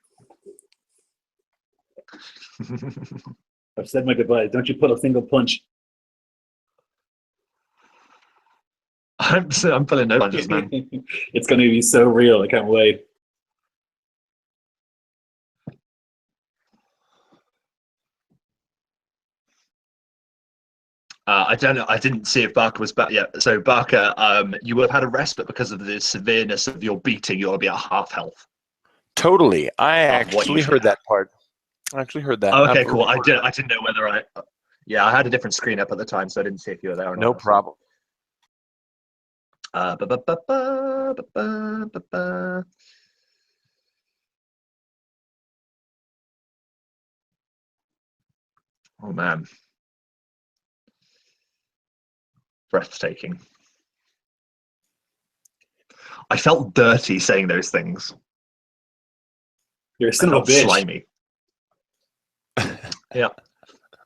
[SPEAKER 2] I've said my goodbyes. Don't you pull a single punch.
[SPEAKER 1] I'm pulling no punches, man.
[SPEAKER 2] It's going to be so real. I can't wait.
[SPEAKER 1] I don't know. I didn't see if Barker was back yet. So Barker, you would have had a rest, but because of the severeness of your beating, you'll be at half health.
[SPEAKER 4] Totally. I actually heard that part. I actually heard that.
[SPEAKER 1] Oh, okay, cool. I didn't know whether I had a different screen up at the time, so I didn't see if you were there or not.
[SPEAKER 4] No problem.
[SPEAKER 1] Oh man. Breathtaking. I felt dirty saying those things.
[SPEAKER 2] You're a son of a bitch.
[SPEAKER 1] Slimy. Yeah.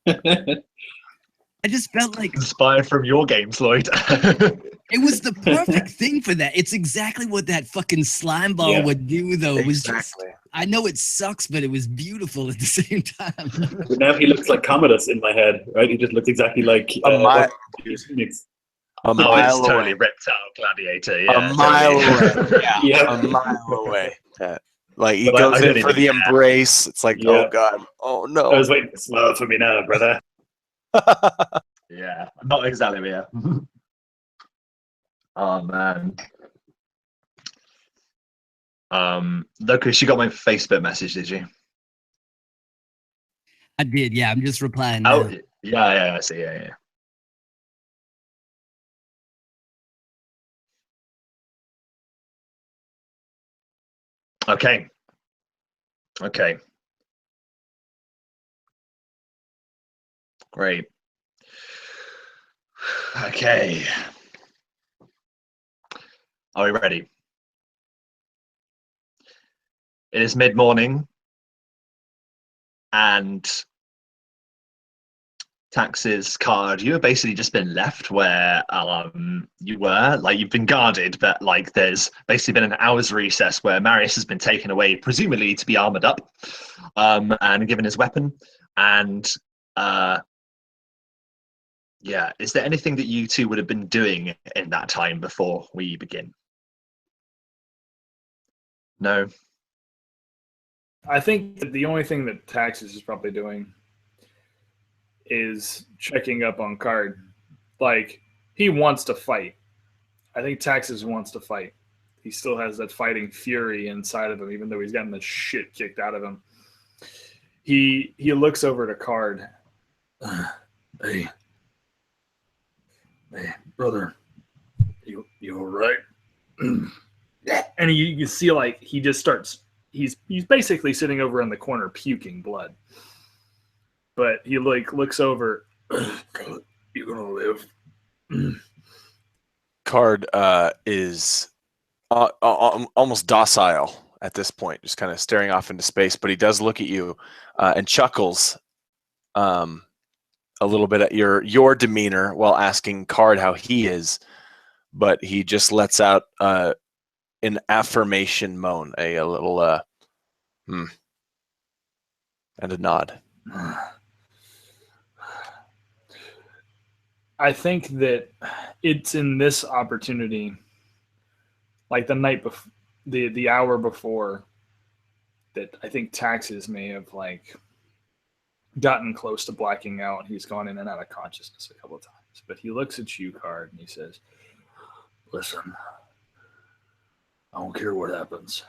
[SPEAKER 3] I just felt like
[SPEAKER 1] inspired from your games, Lloyd.
[SPEAKER 3] It was the perfect thing for that. It's exactly what that fucking slime ball would do, though. It was just, I know it sucks, but it was beautiful at the same time.
[SPEAKER 2] But now he looks like Commodus in my head, right? He just looks exactly like
[SPEAKER 1] it's totally ripped out Gladiator. Yeah,
[SPEAKER 4] a mile away. A mile away. Like he goes in for the embrace. It's like, oh god, oh no.
[SPEAKER 2] I was waiting to smile for me now, brother.
[SPEAKER 1] Yeah, not exactly. Yeah. Oh man. Lucas, you got my Facebook message, did you?
[SPEAKER 3] I did. Yeah, I'm just replying now.
[SPEAKER 1] Oh, yeah. I see. Yeah. Okay. Great. Okay. Are we ready? It is mid-morning, and Taxes, Card, you have basically just been left where you were. Like, you've been guarded, but like there's basically been an hour's recess where Marius has been taken away, presumably to be armored up, and given his weapon. And is there anything that you two would have been doing in that time before we begin? No.
[SPEAKER 5] I think that the only thing that Taxes is probably doing is checking up on Card. Like, he wants to fight. I think Taxes wants to fight. He still has that fighting fury inside of him, even though he's gotten the shit kicked out of him. He looks over to Card.
[SPEAKER 6] Hey, brother, right?
[SPEAKER 5] And you see, like, he just starts. He's basically sitting over in the corner puking blood. But he like looks over.
[SPEAKER 6] You're gonna live.
[SPEAKER 4] Card is almost docile at this point, just kind of staring off into space. But he does look at you and chuckles a little bit at your demeanor while asking Card how he is. But he just lets out an affirmation moan, a little and a nod.
[SPEAKER 5] I think that it's in this opportunity, like the night before, the hour before, that I think Taxes may have like gotten close to blacking out. He's gone in and out of consciousness a couple of times. But he looks at you, Card, and he says,
[SPEAKER 6] Listen, I don't care what happens.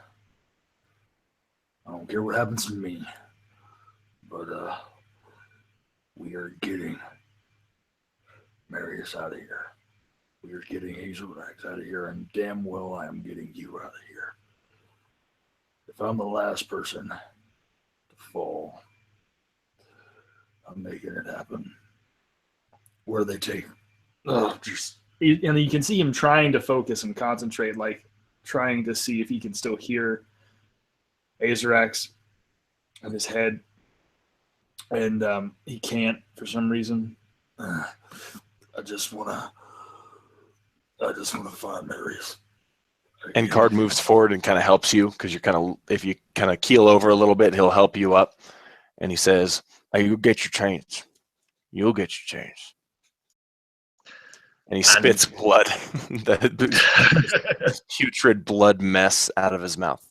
[SPEAKER 6] I don't care what happens to me. But we are getting Marius out of here. We are getting Hexenhame out of here, and damn well I am getting you out of here. If I'm the last person to fall, I'm making it happen. Where do they take? Oh, just.
[SPEAKER 5] and you can see him trying to focus and concentrate, like trying to see if he can still hear Aerx in his head. And he can't for some reason.
[SPEAKER 6] I just wanna find Marius.
[SPEAKER 4] And Card moves forward and kind of helps you because you're kind of, if you kind of keel over a little bit, he'll help you up. And he says, "You'll get your change. You'll get your change." And he spits blood, that putrid blood mess out of his mouth.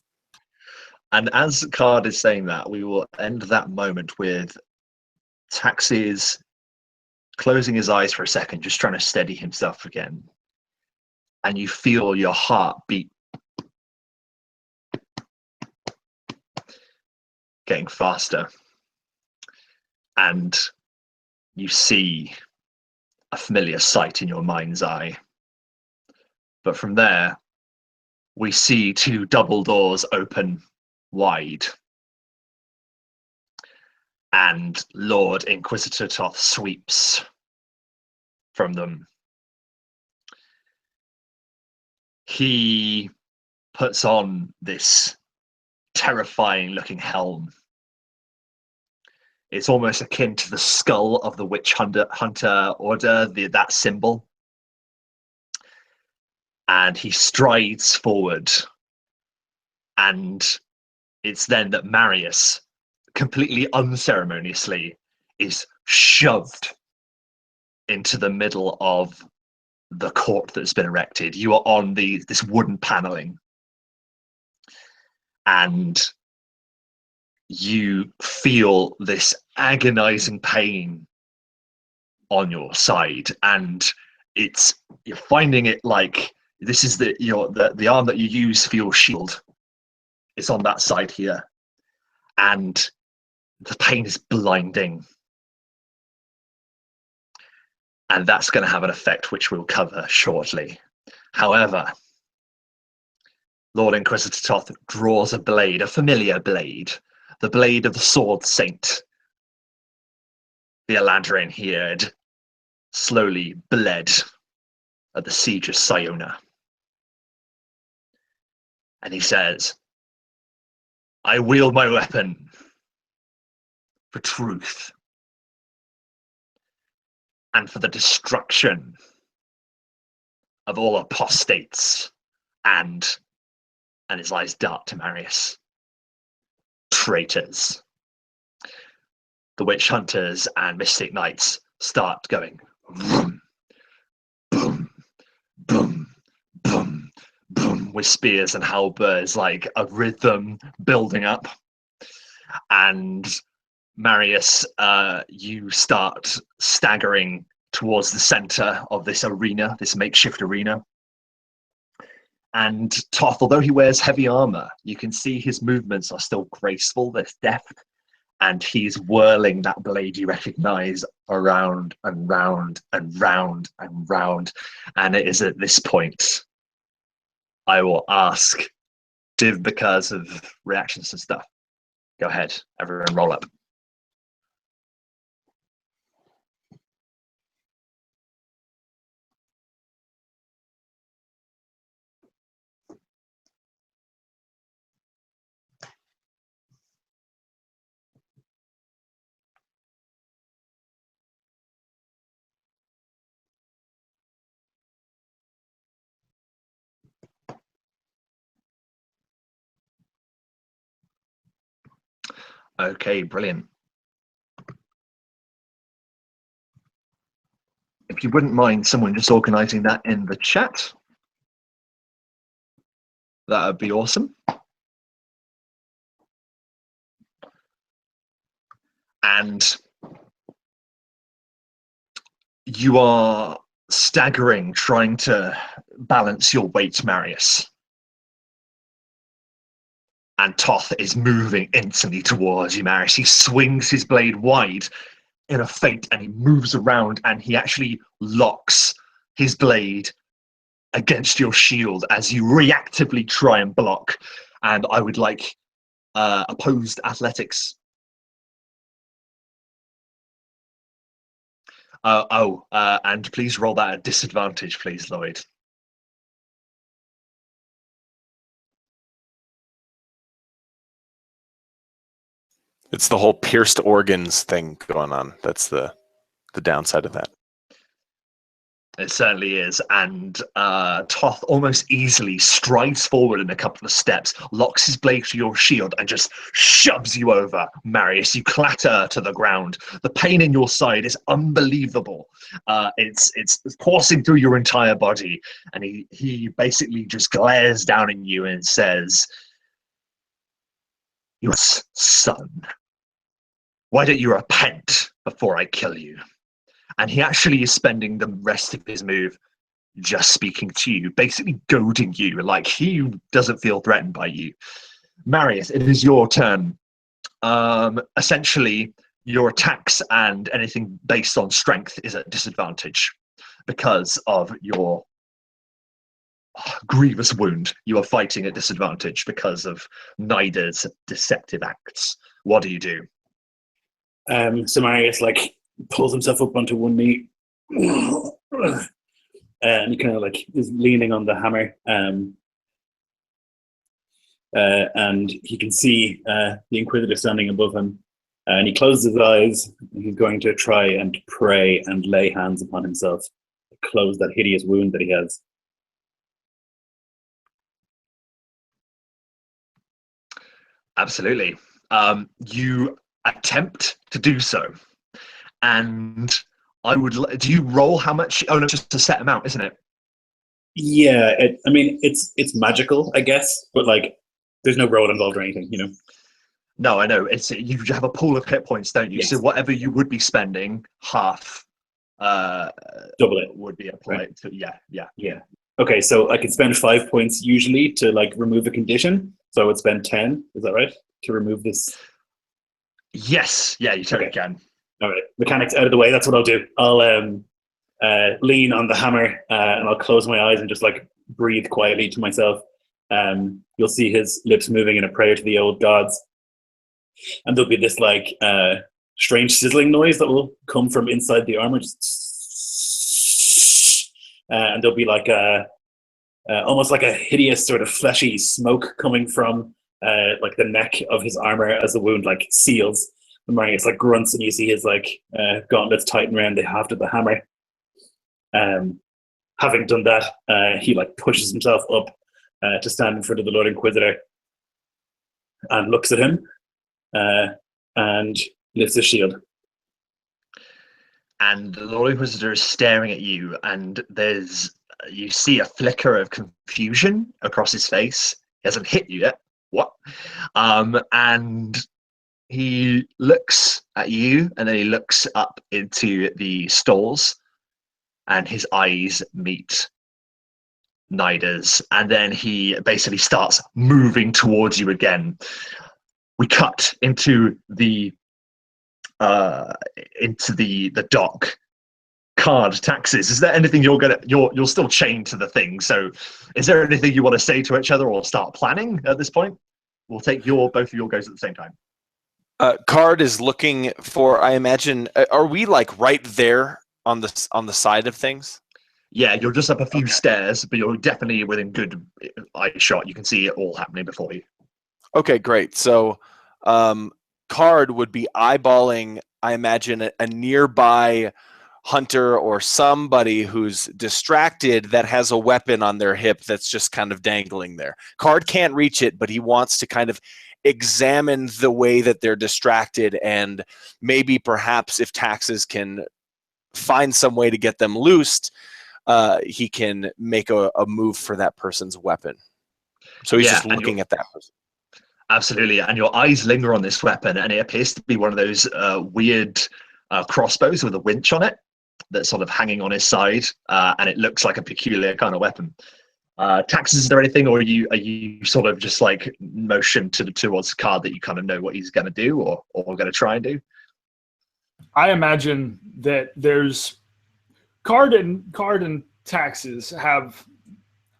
[SPEAKER 1] And as Card is saying that, we will end that moment with Taxes closing his eyes for a second, just trying to steady himself again. And you feel your heart beat, getting faster. And you see a familiar sight in your mind's eye. But from there, we see two double doors open wide. And Lord Inquisitor Toth sweeps from them. He puts on this terrifying looking helm. It's almost akin to the skull of the Witch Hunter Order, that symbol. And he strides forward. And it's then that Marius, completely unceremoniously, is shoved into the middle of the court that's been erected. You are on this wooden paneling, and you feel this agonizing pain on your side, and you're finding it like this is the arm that you use for your shield. It's on that side here, and the pain is blinding. And that's going to have an effect which we'll cover shortly. However, Lord Inquisitor Toth draws a blade, a familiar blade, the blade of the Sword Saint. The Eladrin he had slowly bled at the siege of Siona. And he says, "I wield my weapon for truth and for the destruction of all apostates and his eyes dart to Marius, traitors." The witch hunters and mystic knights start going boom, boom, boom, boom, boom, with spears and halberds, like a rhythm building up. And Marius, you start staggering towards the center of this arena, this makeshift arena. And Toth, although he wears heavy armor, you can see his movements are still graceful, they're deft, and he's whirling that blade you recognize around and round and round and round. And it is at this point I will ask div because of reactions and stuff. Go ahead, everyone roll up. Okay, brilliant. If you wouldn't mind someone just organizing that in the chat, that would be awesome. And you are staggering, trying to balance your weight, Marius. And Toth is moving instantly towards you, Marius. He swings his blade wide in a feint and he moves around and he actually locks his blade against your shield as you reactively try and block. And I would like opposed athletics. And please roll that at disadvantage, please, Lloyd.
[SPEAKER 4] It's the whole pierced organs thing going on. That's the downside of that.
[SPEAKER 1] It certainly is. And Toth almost easily strides forward in a couple of steps, locks his blade to your shield, and just shoves you over, Marius. You clatter to the ground. The pain in your side is unbelievable. It's coursing through your entire body. And he basically just glares down at you and says, "Your son, why don't you repent before I kill you?" And he actually is spending the rest of his move just speaking to you, basically goading you, like he doesn't feel threatened by you. Marius, it is your turn. Essentially, your attacks and anything based on strength is at disadvantage because of your grievous wound. You are fighting at disadvantage because of Naider's deceptive acts. What do you do?
[SPEAKER 2] So Marius pulls himself up onto one knee, and he kind of is leaning on the hammer, and he can see the Inquisitor standing above him, and he closes his eyes, and he's going to try and pray and lay hands upon himself to close that hideous wound that he has.
[SPEAKER 1] Absolutely. You attempt to do so. And I would. Do you roll how much? Oh no, just a set amount, isn't it?
[SPEAKER 2] Yeah, it's magical, I guess, but there's no roll involved or anything, you know.
[SPEAKER 1] No, I know. It's you have a pool of hit points, don't you? Yes. So whatever you would be spending, half,
[SPEAKER 2] double it
[SPEAKER 1] would be applied
[SPEAKER 2] right.
[SPEAKER 1] to. Yeah.
[SPEAKER 2] Okay, so I can spend 5 points usually to remove a condition. So I would spend 10. Is that right? To remove this.
[SPEAKER 1] Yes. Yeah, you totally can.
[SPEAKER 2] All right, mechanics out of the way. That's what I'll do. I'll lean on the hammer and I'll close my eyes and just breathe quietly to myself. You'll see his lips moving in a prayer to the old gods, and there'll be this strange sizzling noise that will come from inside the armor, and there'll be almost like a hideous sort of fleshy smoke coming from the neck of his armor as the wound seals. And Marius grunts, and you see his gauntlets tighten around the haft of the hammer. Having done that, he pushes himself up to stand in front of the Lord Inquisitor and looks at him and lifts his shield.
[SPEAKER 1] And the Lord Inquisitor is staring at you, and you see a flicker of confusion across his face. He hasn't hit you yet. What? And he looks at you, and then he looks up into the stalls, and his eyes meet Naider's, and then he basically starts moving towards you again. We cut into the dock, card taxes. Is there anything you're still chained to the thing? So, is there anything you want to say to each other or start planning at this point? We'll take both of your goes at the same time.
[SPEAKER 4] Card is looking for. I imagine. Are we like right there on the side of things?
[SPEAKER 1] Yeah, you're just up a few stairs, but you're definitely within good eye shot. You can see it all happening before you.
[SPEAKER 4] Okay, great. So, Card would be eyeballing, I imagine, a nearby hunter or somebody who's distracted that has a weapon on their hip that's just kind of dangling there. Card can't reach it, but he wants to kind of examine the way that they're distracted, and maybe perhaps if Taxes can find some way to get them loosed, he can make a move for that person's weapon. So he's just looking at that person.
[SPEAKER 1] Absolutely, and your eyes linger on this weapon, and it appears to be one of those weird crossbows with a winch on it that's sort of hanging on his side, and it looks like a peculiar kind of weapon. Taxes, is there anything, or are you sort of just like motion towards Card that you kind of know what he's going to do or going to try and do?
[SPEAKER 5] I imagine that there's Card and Taxes have.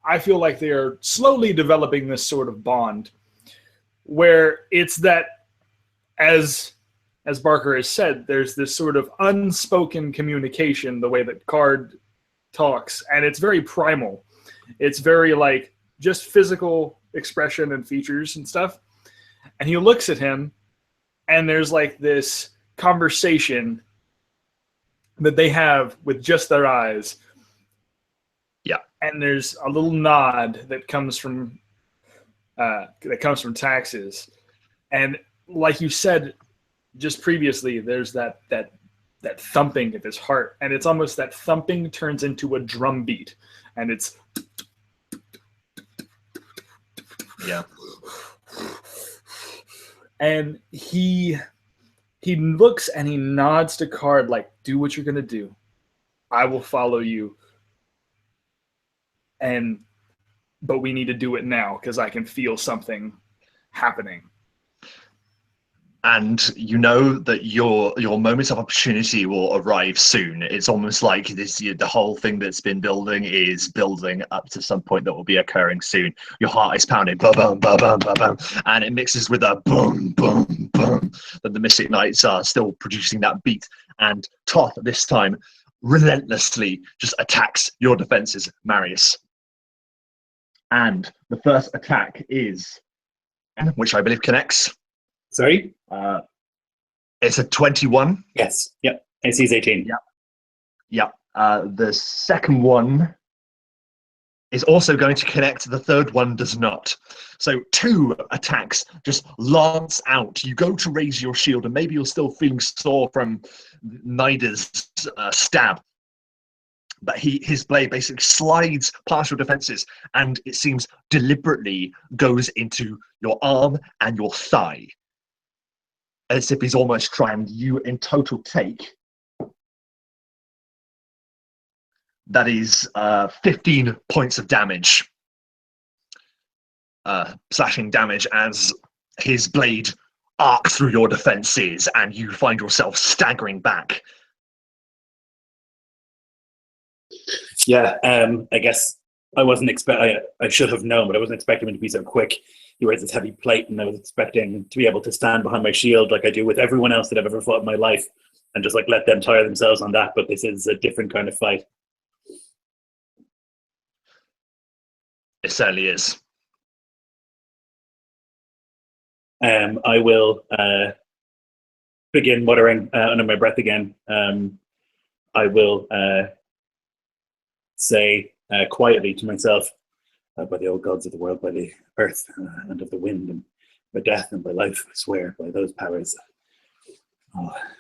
[SPEAKER 5] I feel like they are slowly developing this sort of bond, where it's that, as Barker has said, there's this sort of unspoken communication, the way that Card talks, and it's very primal. It's very like just physical expression and features and stuff. And he looks at him, and there's like this conversation that they have with just their eyes.
[SPEAKER 1] Yeah.
[SPEAKER 5] And there's a little nod that comes from Taxes. And like you said just previously, there's that thumping of his heart, and it's almost that thumping turns into a drum beat, and it's and he looks and he nods to Card like, do what you're gonna do. I will follow you. But we need to do it now because I can feel something happening.
[SPEAKER 1] And you know that your moment of opportunity will arrive soon. It's almost like the whole thing that's been building is building up to some point that will be occurring soon. Your heart is pounding, ba bum ba bum ba bum, and it mixes with a boom boom boom. That the Mystic Knights are still producing that beat, and Toth this time relentlessly just attacks your defenses, Marius. And the first attack is, which I believe connects.
[SPEAKER 2] Sorry?
[SPEAKER 1] It's a 21.
[SPEAKER 2] Yes. Yep. AC's 18.
[SPEAKER 1] Yeah. The second one is also going to connect. The third one does not. So 2 attacks just lance out. You go to raise your shield, and maybe you're still feeling sore from Naider's stab. But his blade basically slides past your defenses, and it seems deliberately goes into your arm and your thigh, as if he's almost trying you in total take. That is 15 points of damage, slashing damage, as his blade arcs through your defenses, and you find yourself staggering back.
[SPEAKER 2] Yeah, I guess I wasn't I should have known, but I wasn't expecting him to be so quick. He wears this heavy plate, and I was expecting to be able to stand behind my shield like I do with everyone else that I've ever fought in my life, and just like let them tire themselves on that. But this is a different kind of fight.
[SPEAKER 1] It certainly is.
[SPEAKER 2] I will begin muttering under my breath again. I will say quietly to myself, by the old gods of the world, by the earth and of the wind, and by death and by life, I swear by those powers,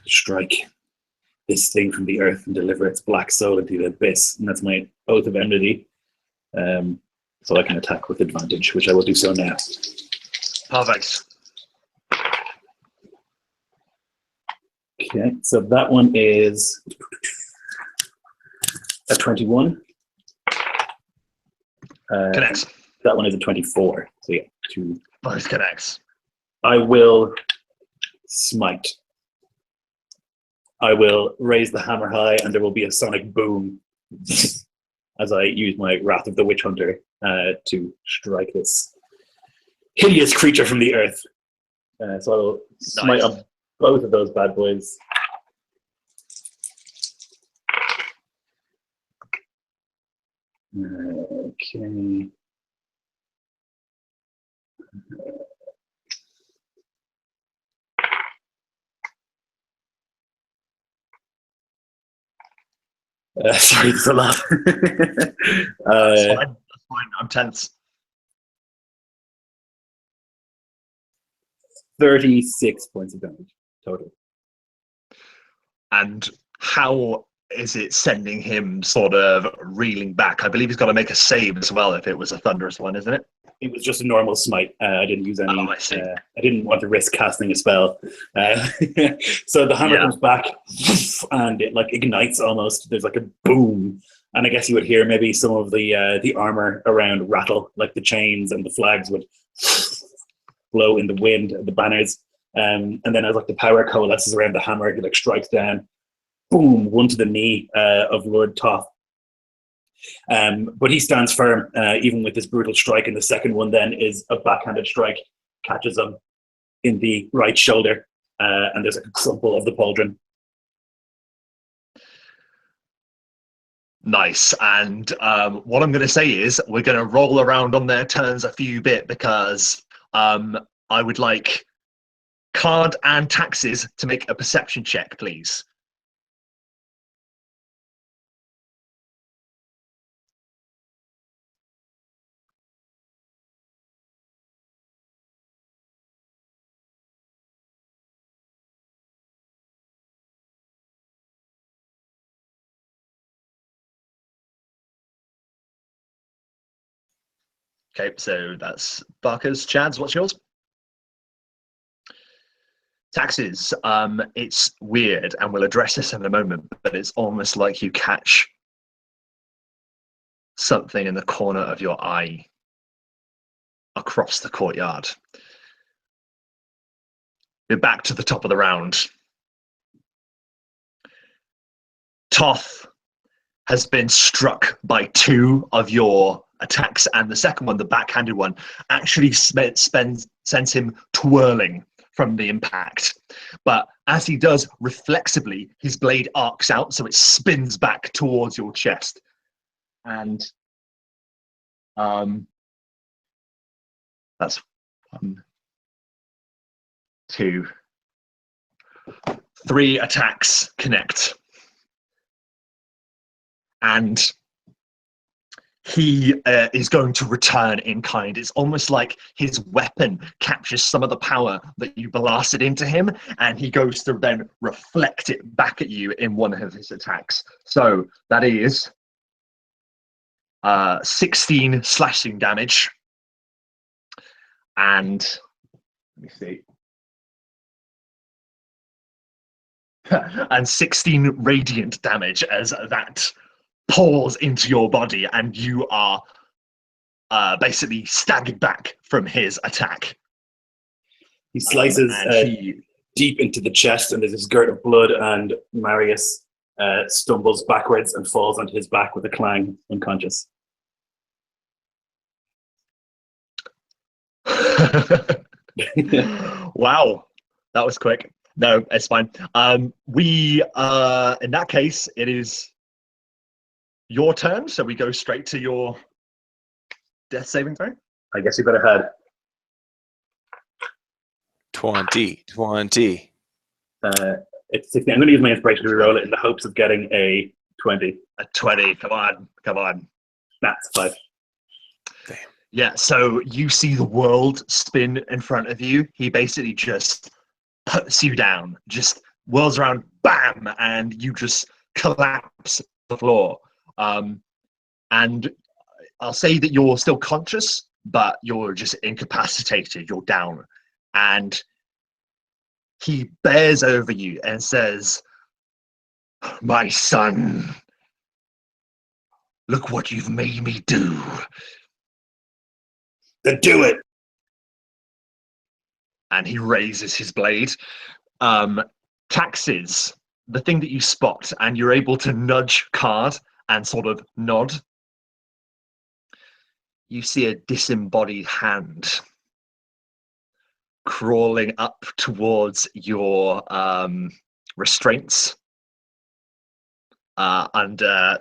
[SPEAKER 2] strike this thing from the earth and deliver its black soul into the abyss. And that's my oath of enmity. So I can attack with advantage, which I will do so now.
[SPEAKER 1] Perfect.
[SPEAKER 2] Okay, so that one is a 21.
[SPEAKER 1] Connects.
[SPEAKER 2] That one is a 24. So yeah, 2.
[SPEAKER 1] Both connects.
[SPEAKER 2] I will smite. I will raise the hammer high, and there will be a sonic boom as I use my Wrath of the Witch Hunter to strike this hideous creature from the earth. So I will smite on both of those bad boys. Okay. Sorry, it's a lot.
[SPEAKER 1] That's fine. That's fine. I'm tense.
[SPEAKER 2] 36 points of damage total.
[SPEAKER 1] And how is it sending him sort of reeling back? I believe he's got to make a save as well if it was a thunderous one, isn't it?
[SPEAKER 2] It was just a normal smite. I didn't use any.
[SPEAKER 1] Oh, I see.
[SPEAKER 2] I didn't want to risk casting a spell. So the hammer comes back and it like ignites almost. There's like a boom. And I guess you would hear maybe some of the armor around rattle, like the chains and the flags would blow in the wind, the banners. And then as like the power coalesces around the hammer, it like strikes down. Boom, one to the knee of Lord Toth. But he stands firm, even with this brutal strike. And the second one then is a backhanded strike, catches him in the right shoulder. And there's like a crumple of the pauldron.
[SPEAKER 1] Nice. And what I'm going to say is we're going to roll around on their turns a few bit because I would like Card and Taxes to make a perception check, please. Okay, so that's Barker's. Chad's, what's yours? Taxes. It's weird, and we'll address this in a moment, but it's almost like you catch something in the corner of your eye across the courtyard. We're back to the top of the round. Toth has been struck by 2 of your attacks, and the second one, the backhanded one, actually sends him twirling from the impact. But as he does, reflexively, his blade arcs out, so it spins back towards your chest. And that's 1, 2, 3 attacks connect. And he is going to return in kind. It's almost like his weapon captures some of the power that you blasted into him, and he goes to then reflect it back at you in one of his attacks. So that is 16 slashing damage. And let me see. And 16 radiant damage as that pours into your body, and you are basically staggered back from his attack.
[SPEAKER 2] He slices deep into the chest, and there's this gurt of blood, and Marius stumbles backwards and falls onto his back with a clang, unconscious.
[SPEAKER 1] Wow, that was quick. No, it's fine. We in that case, it is your turn, so we go straight to your death saving throw.
[SPEAKER 2] I guess you better head.
[SPEAKER 4] 20.
[SPEAKER 2] It's 16. I'm going to use my inspiration to reroll it in the hopes of getting a 20.
[SPEAKER 1] A 20. Come on.
[SPEAKER 2] That's 5.
[SPEAKER 4] Damn.
[SPEAKER 1] Yeah, so you see the world spin in front of you. He basically just puts you down, just whirls around, bam, and you just collapse to the floor. And I'll say that you're still conscious, but you're just incapacitated. You're down. And he bears over you and says, "My son, look what you've made me do."
[SPEAKER 2] Then do it.
[SPEAKER 1] And he raises his blade. Taxes. the thing that you spot, and you're able to nudge Card and sort of nod. You see a disembodied hand crawling up towards your restraints, under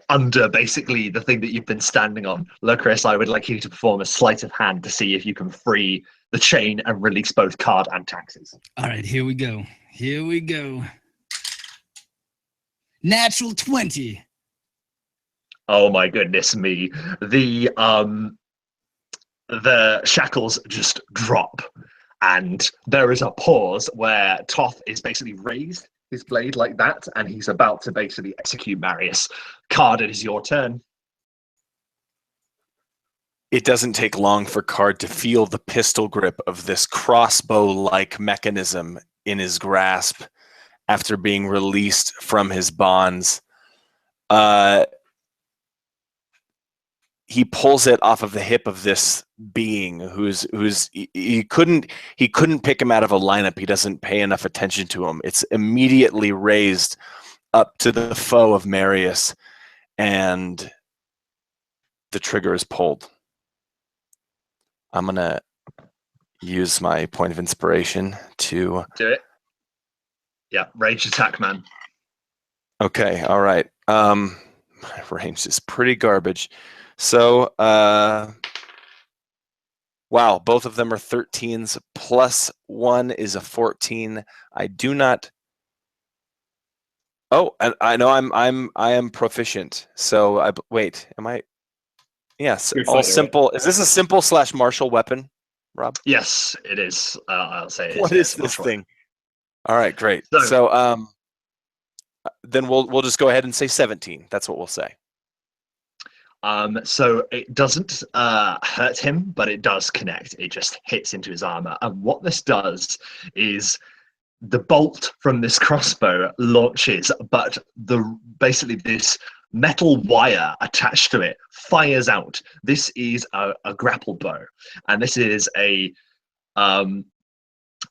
[SPEAKER 1] basically the thing that you've been standing on. Locris, I would like you to perform a sleight of hand to see if you can free the chain and release both Card and Taxes.
[SPEAKER 3] All right, here we go. Here we go. Natural 20.
[SPEAKER 1] Oh my goodness me. The shackles just drop, and there is a pause where Toth is basically raised his blade like that, and he's about to basically execute Marius. Card, it is your turn.
[SPEAKER 4] It doesn't take long for Card to feel the pistol grip of this crossbow-like mechanism in his grasp after being released from his bonds. He pulls it off of the hip of this being he couldn't pick him out of a lineup. He doesn't pay enough attention to him. It's immediately raised up to the foe of Marius, and the trigger is pulled. I'm gonna use my point of inspiration to
[SPEAKER 1] do it. Yeah, rage attack, man.
[SPEAKER 4] Okay, all right. My range is pretty garbage. So, wow, both of them are 13s. Plus 1 is a 14. I do not. Oh, and I know I am proficient. So wait, am I? Yes, all simple. Right? Is this a simple / martial weapon, Rob?
[SPEAKER 1] Yes, it is. I'll say it.
[SPEAKER 4] What is this thing? All right, great. So then we'll just go ahead and say 17. That's what we'll say.
[SPEAKER 1] So it doesn't hurt him, but it does connect. It just hits into his armor. And what this does is the bolt from this crossbow launches, but basically this metal wire attached to it fires out. This is a grapple bow, and this is a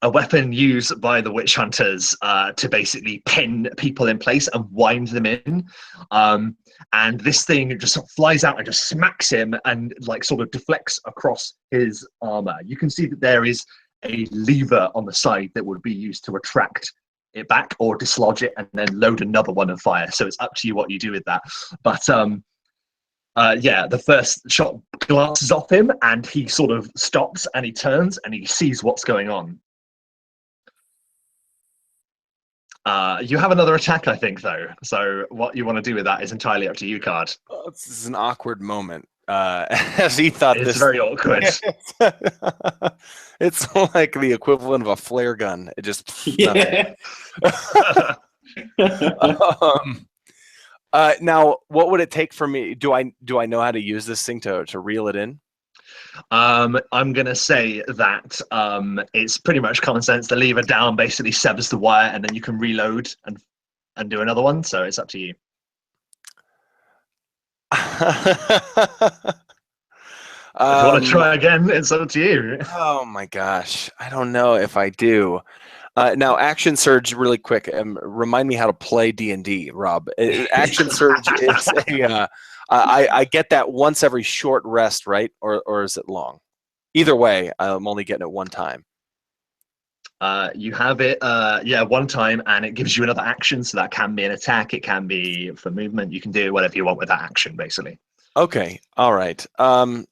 [SPEAKER 1] weapon used by the witch hunters to basically pin people in place and wind them in. And this thing just flies out and just smacks him and like sort of deflects across his armor. You can see that there is a lever on the side that would be used to attract it back or dislodge it and then load another one and fire. So it's up to you what you do with that. But yeah, the first shot glances off him and he sort of stops and he turns and he sees what's going on. You have another attack, I think, though. So what you want to do with that is entirely up to you, Card.
[SPEAKER 4] Well, this is an awkward moment. As he thought
[SPEAKER 1] it's very awkward.
[SPEAKER 4] It's like the equivalent of a flare gun. It just now, what would it take for me? Do I know how to use this thing to reel it in?
[SPEAKER 1] I'm gonna say that it's pretty much common sense. The lever down basically severs the wire, and then you can reload and do another one. So it's up to you. If you want to try again, it's up to you.
[SPEAKER 4] Oh my gosh, I don't know if I do. Now, action surge, really quick. Remind me how to play D&D, Rob. Action surge is a. I get that once every short rest, right? Or is it long? Either way, I'm only getting it one time.
[SPEAKER 1] You have it, one time, and it gives you another action. So that can be an attack. It can be for movement. You can do whatever you want with that action, basically.
[SPEAKER 4] Okay, all right.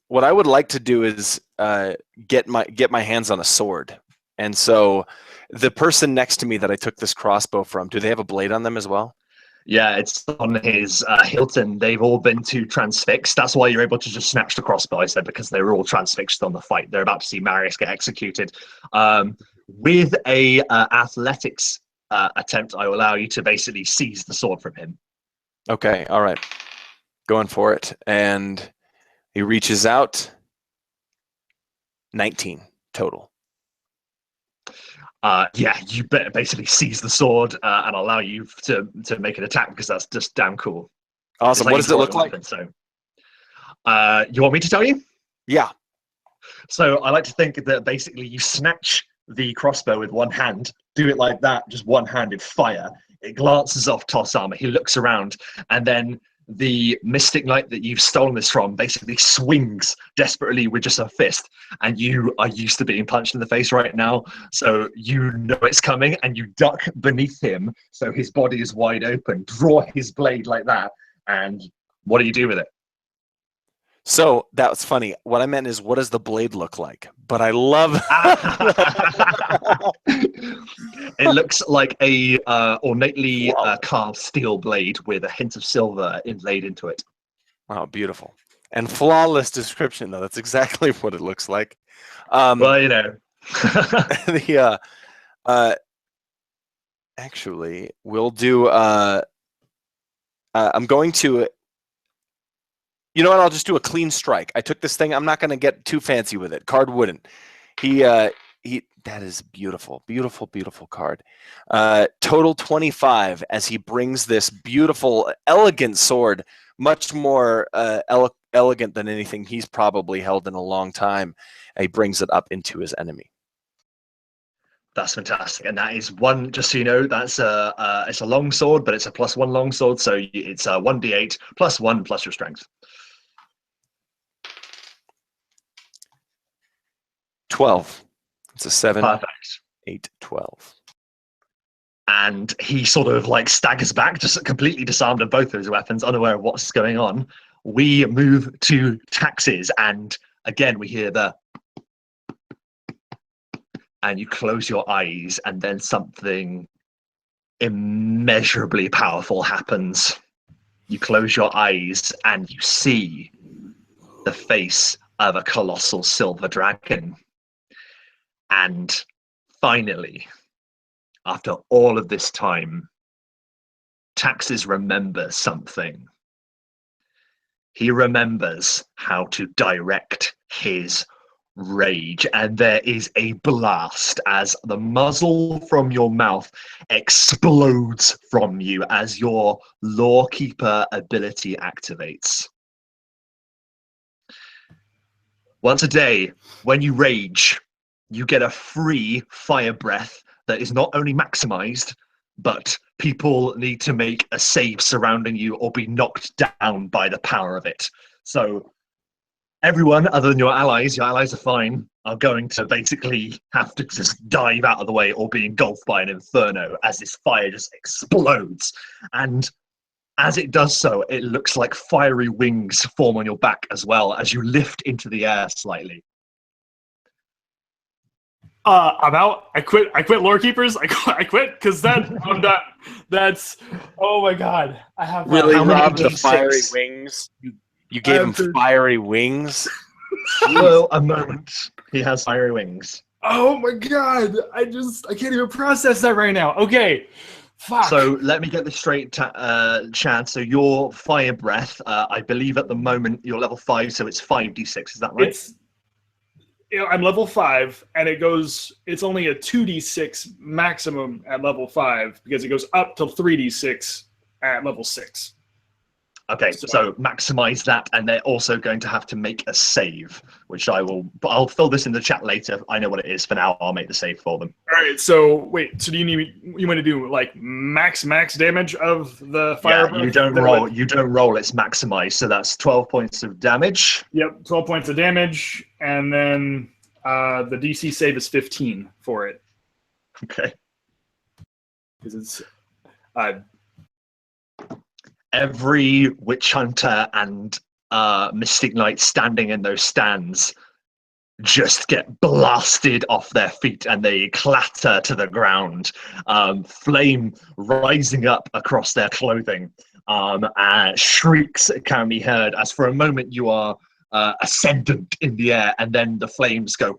[SPEAKER 4] What I would like to do is get my hands on a sword, and so the person next to me that I took this crossbow from, do they have a blade on them as well?
[SPEAKER 1] Yeah, it's on his hilton. They've all been too transfixed. That's why you're able to just snatch the crossbow, I said, because they were all transfixed on the fight. They're about to see Marius get executed. With a athletics attempt, I will allow you to basically seize the sword from him.
[SPEAKER 4] Okay, all right. Going for it. And he reaches out. 19 total.
[SPEAKER 1] Yeah, you basically seize the sword and allow you to make an attack because that's just damn cool.
[SPEAKER 4] Awesome. What does it look like?
[SPEAKER 1] So, you want me to tell you?
[SPEAKER 4] Yeah.
[SPEAKER 1] So I like to think that basically you snatch the crossbow with one hand, do it like that, just one-handed fire. It glances off Toth's armor. He looks around, and then the Mystic Knight that you've stolen this from basically swings desperately with just a fist, and you are used to being punched in the face right now, so you know it's coming, and you duck beneath him so his body is wide open. Draw his blade like that, and what do you do with it?
[SPEAKER 4] So that's funny. What I meant is, what does the blade look like? But I love.
[SPEAKER 1] It looks like a ornately carved steel blade with a hint of silver inlaid into it.
[SPEAKER 4] Oh, beautiful. And flawless description, though. That's exactly what it looks like.
[SPEAKER 1] Well, you know.
[SPEAKER 4] Actually, we'll do. I'm going to. You know what? I'll just do a clean strike. I took this thing. I'm not going to get too fancy with it. Card wouldn't. That is beautiful, beautiful, beautiful card. Total 25 as he brings this beautiful, elegant sword, much more elegant than anything he's probably held in a long time. He brings it up into his enemy.
[SPEAKER 1] That's fantastic, and that is one. Just so you know, that's it's a long sword, but it's a +1 long sword, so it's a 1d8 +1 plus your strength.
[SPEAKER 4] 12. It's a 7.
[SPEAKER 1] Perfect.
[SPEAKER 4] 8, 12.
[SPEAKER 1] And he sort of like staggers back, just completely disarmed of both of his weapons, unaware of what's going on. We move to taxes, and again we hear the. And you close your eyes, and then something immeasurably powerful happens. You close your eyes, and you see the face of a colossal silver dragon. And finally, after all of this time, Taxes remembers something. He remembers how to direct his rage, and there is a blast as the muzzle from your mouth explodes from you as your Lorekeeper ability activates. Once a day, when you rage, you get a free fire breath that is not only maximized, but people need to make a save surrounding you or be knocked down by the power of it. So everyone other than your allies are fine, are going to basically have to just dive out of the way or be engulfed by an inferno as this fire just explodes. And as it does so, it looks like fiery wings form on your back as well as you lift into the air slightly.
[SPEAKER 5] I'm out. I quit Lorekeepers. I quit because I'm done. That's, oh my god. I have
[SPEAKER 4] really
[SPEAKER 1] how many
[SPEAKER 4] robbed the
[SPEAKER 1] D6?
[SPEAKER 4] fiery wings. You gave him fiery wings.
[SPEAKER 1] Well, a moment. He has fiery wings.
[SPEAKER 5] Oh my god. I can't even process that right now. Okay. Fuck.
[SPEAKER 1] So let me get this straight, Chad. So your fire breath, I believe at the moment you're level 5, so it's 5d6. Is that right?
[SPEAKER 5] I'm level 5, and it's only a 2d6 maximum at level 5 because it goes up to 3d6 at level 6.
[SPEAKER 1] Okay, so maximize that, and they're also going to have to make a save, which I'll fill this in the chat later. I know what it is. For now, I'll make the save for them.
[SPEAKER 5] All right, so wait, so you want to do like max damage of the fire?
[SPEAKER 1] Yeah, you don't roll, it's maximized, so that's 12 points of damage.
[SPEAKER 5] Yep, 12 points of damage, and then the DC save is 15 for it.
[SPEAKER 1] Okay.
[SPEAKER 5] Because it's
[SPEAKER 1] every witch hunter and Mystic Knight standing in those stands just get blasted off their feet and they clatter to the ground, flame rising up across their clothing, and shrieks can be heard as for a moment you are ascendant in the air, and then the flames go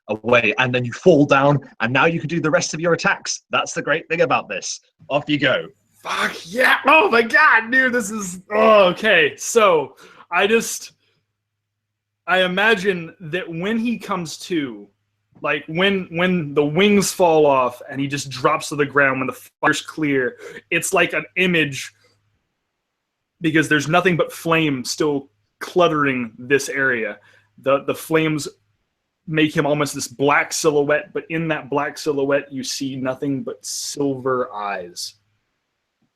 [SPEAKER 1] away and then you fall down, and now you can do the rest of your attacks. That's the great thing about this. Off you go.
[SPEAKER 5] Fuck yeah! Oh my god, dude, this is okay. So I imagine that when he comes to, like when the wings fall off and he just drops to the ground, when the fire's clear, it's like an image because there's nothing but flame still cluttering this area. The flames make him almost this black silhouette, but in that black silhouette, you see nothing but silver eyes.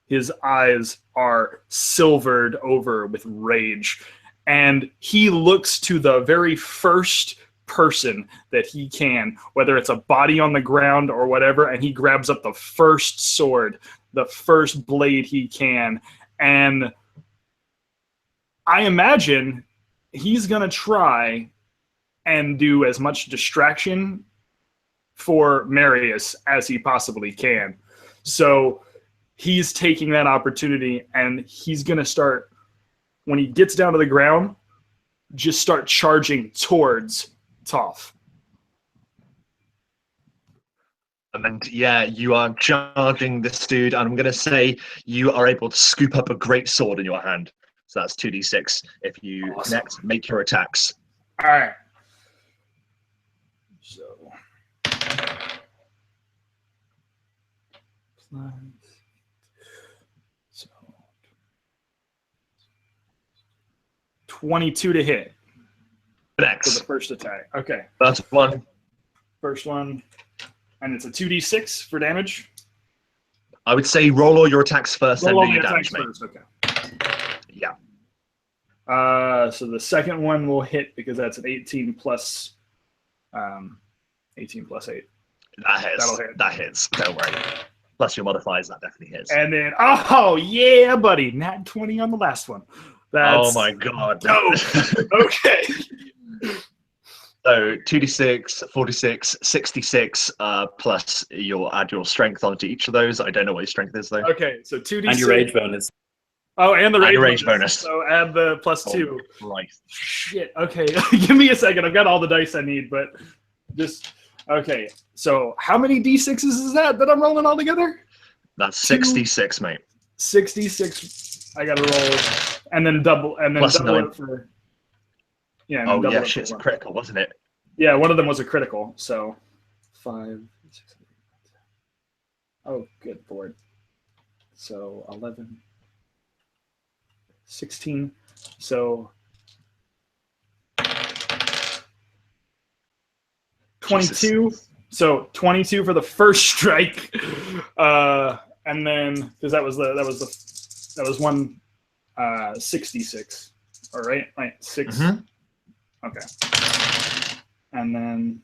[SPEAKER 5] His eyes are silvered over with rage, and he looks to the very first person that he can, whether it's a body on the ground or whatever, and he grabs up the first sword, the first blade he can, and I imagine he's going to try and do as much distraction for Marius as he possibly can. So he's taking that opportunity, and he's going to start, when he gets down to the ground, just start charging towards Toth.
[SPEAKER 1] And yeah, you are charging this dude, and I'm going to say you are able to scoop up a great sword in your hand. So that's 2d6. If you connect, make your attacks.
[SPEAKER 5] All right. So 22 to hit
[SPEAKER 1] Next.
[SPEAKER 5] for the first attack. Okay.
[SPEAKER 1] That's one.
[SPEAKER 5] First one. And it's a 2d6 for damage.
[SPEAKER 1] I would say roll all your attacks first,
[SPEAKER 5] Roll all
[SPEAKER 1] then do
[SPEAKER 5] the
[SPEAKER 1] your damage,
[SPEAKER 5] attacks
[SPEAKER 1] mate.
[SPEAKER 5] first. Okay.
[SPEAKER 1] Yeah.
[SPEAKER 5] So the second one will hit because that's an 18 plus 8.
[SPEAKER 1] That hits.
[SPEAKER 5] That'll hit.
[SPEAKER 1] That hits. Don't worry. Plus your modifiers, that definitely hits.
[SPEAKER 5] And then, oh yeah, buddy, nat 20 on the last one. That's
[SPEAKER 1] Oh my god.
[SPEAKER 5] dope. Okay.
[SPEAKER 1] So 2d6, 46, 66, plus you'll add your strength onto each of those. I don't know what your strength is though.
[SPEAKER 5] Okay, so 2d6.
[SPEAKER 2] And your rage bonus.
[SPEAKER 5] Oh, and the
[SPEAKER 1] rage bonus.
[SPEAKER 5] So add the +2.
[SPEAKER 1] Right.
[SPEAKER 5] Shit. Okay, give me a second. I've got all the dice I need, but just okay. So how many d6s is that I'm rolling all together?
[SPEAKER 1] That's 66, mate.
[SPEAKER 5] 66. I got to roll, and then double, and then
[SPEAKER 1] Plus
[SPEAKER 5] double
[SPEAKER 1] 9.
[SPEAKER 5] it for. Yeah. And
[SPEAKER 1] Oh
[SPEAKER 5] double
[SPEAKER 1] yeah,
[SPEAKER 5] it for
[SPEAKER 1] shit's
[SPEAKER 5] one.
[SPEAKER 1] critical, wasn't it?
[SPEAKER 5] Yeah, one of them was a critical. So 5, 6, 8. Oh, good lord. So 11. 16. So 22.
[SPEAKER 1] Jesus.
[SPEAKER 5] So 22 for the first strike, and then because that was 166. All right, 6.
[SPEAKER 1] Mhm.
[SPEAKER 5] Okay, and then.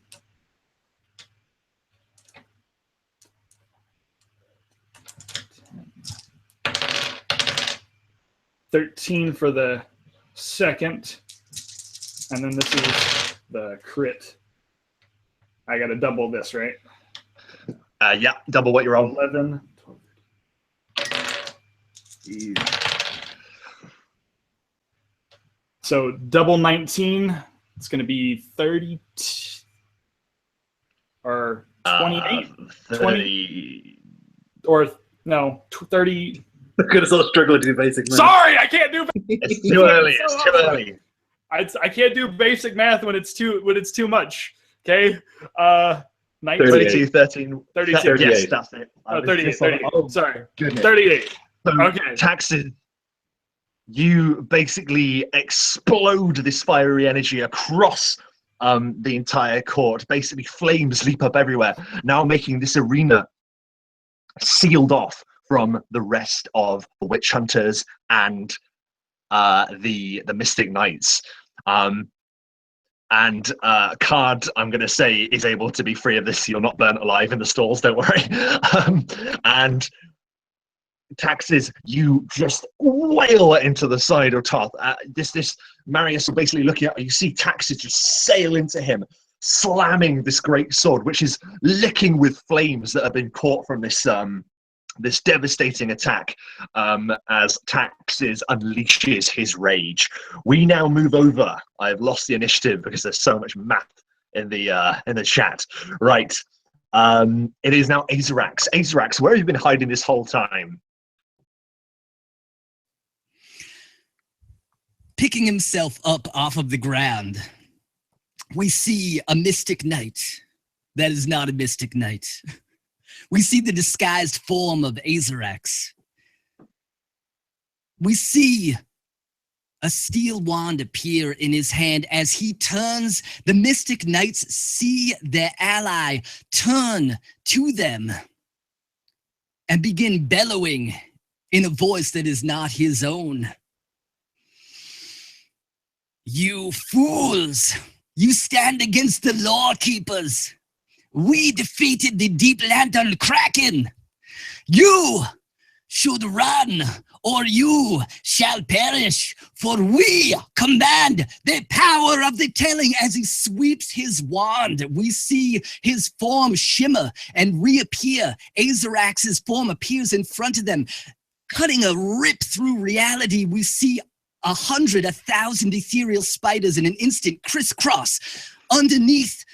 [SPEAKER 5] $13 for the second, and then this is the crit. I got to double this, right?
[SPEAKER 1] Yeah, double what you're on.
[SPEAKER 5] 11, 12. So double 19. It's going to be 30 or 28,
[SPEAKER 1] 30.
[SPEAKER 5] or no, 30.
[SPEAKER 2] Look at us all struggling to do basic math.
[SPEAKER 5] Sorry, I can't do.
[SPEAKER 1] It's too early. It's too early.
[SPEAKER 5] I can't do basic math when it's too much. Okay. 19,
[SPEAKER 1] 22, 13,
[SPEAKER 5] 32.
[SPEAKER 2] 38.
[SPEAKER 1] Yes, that's it.
[SPEAKER 5] Oh, 38.
[SPEAKER 1] Oh,
[SPEAKER 5] Sorry.
[SPEAKER 1] goodness.
[SPEAKER 5] 38.
[SPEAKER 1] So,
[SPEAKER 5] Okay.
[SPEAKER 1] Taxes. You basically explode this fiery energy across the entire court. Basically, flames leap up everywhere, now making this arena sealed off from the rest of the witch hunters and the mystic knights. And Card, I'm going to say, is able to be free of this. You're not burnt alive in the stalls, don't worry. And Taxes, you just wail into the side of Toth. This Marius basically looking at you, see Taxes just sail into him, slamming this great sword, which is licking with flames that have been caught from this this devastating attack, as Taxes unleashes his rage. We now move over. I've lost the initiative because there's so much math in the chat. Right. It is now Aerx. Aerx, where have you been hiding this whole time?
[SPEAKER 3] Picking himself up off of the ground, we see a mystic knight that is not a mystic knight. We see the disguised form of Aerx. We see a steel wand appear in his hand. As he turns, the Mystic Knights see their ally turn to them and begin bellowing in a voice that is not his own. You fools! You stand against the Lorekeepers! We defeated the Deep Lantern Kraken! You should run, or you shall perish, for we command the power of the telling. As he sweeps his wand, we see his form shimmer and reappear. Aerx's form appears in front of them, cutting a rip through reality. We see 100, 1,000 ethereal spiders in an instant crisscross underneath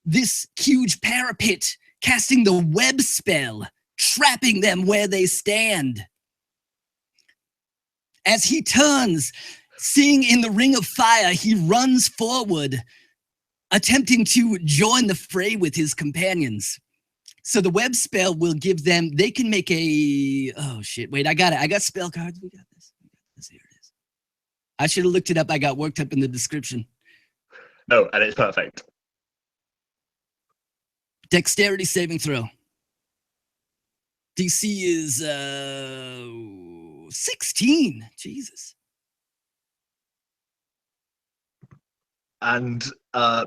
[SPEAKER 3] this huge parapet, casting the web spell, trapping them where they stand. As he turns, seeing in the ring of fire, he runs forward, attempting to join the fray with his companions. So the web spell will give them, they can make a, oh shit, wait, I got it. I got spell cards. We got this. Here it is. I should have looked it up. I got worked up in the description.
[SPEAKER 1] No, and it's perfect.
[SPEAKER 3] Dexterity saving throw. DC is 16. Jesus.
[SPEAKER 1] And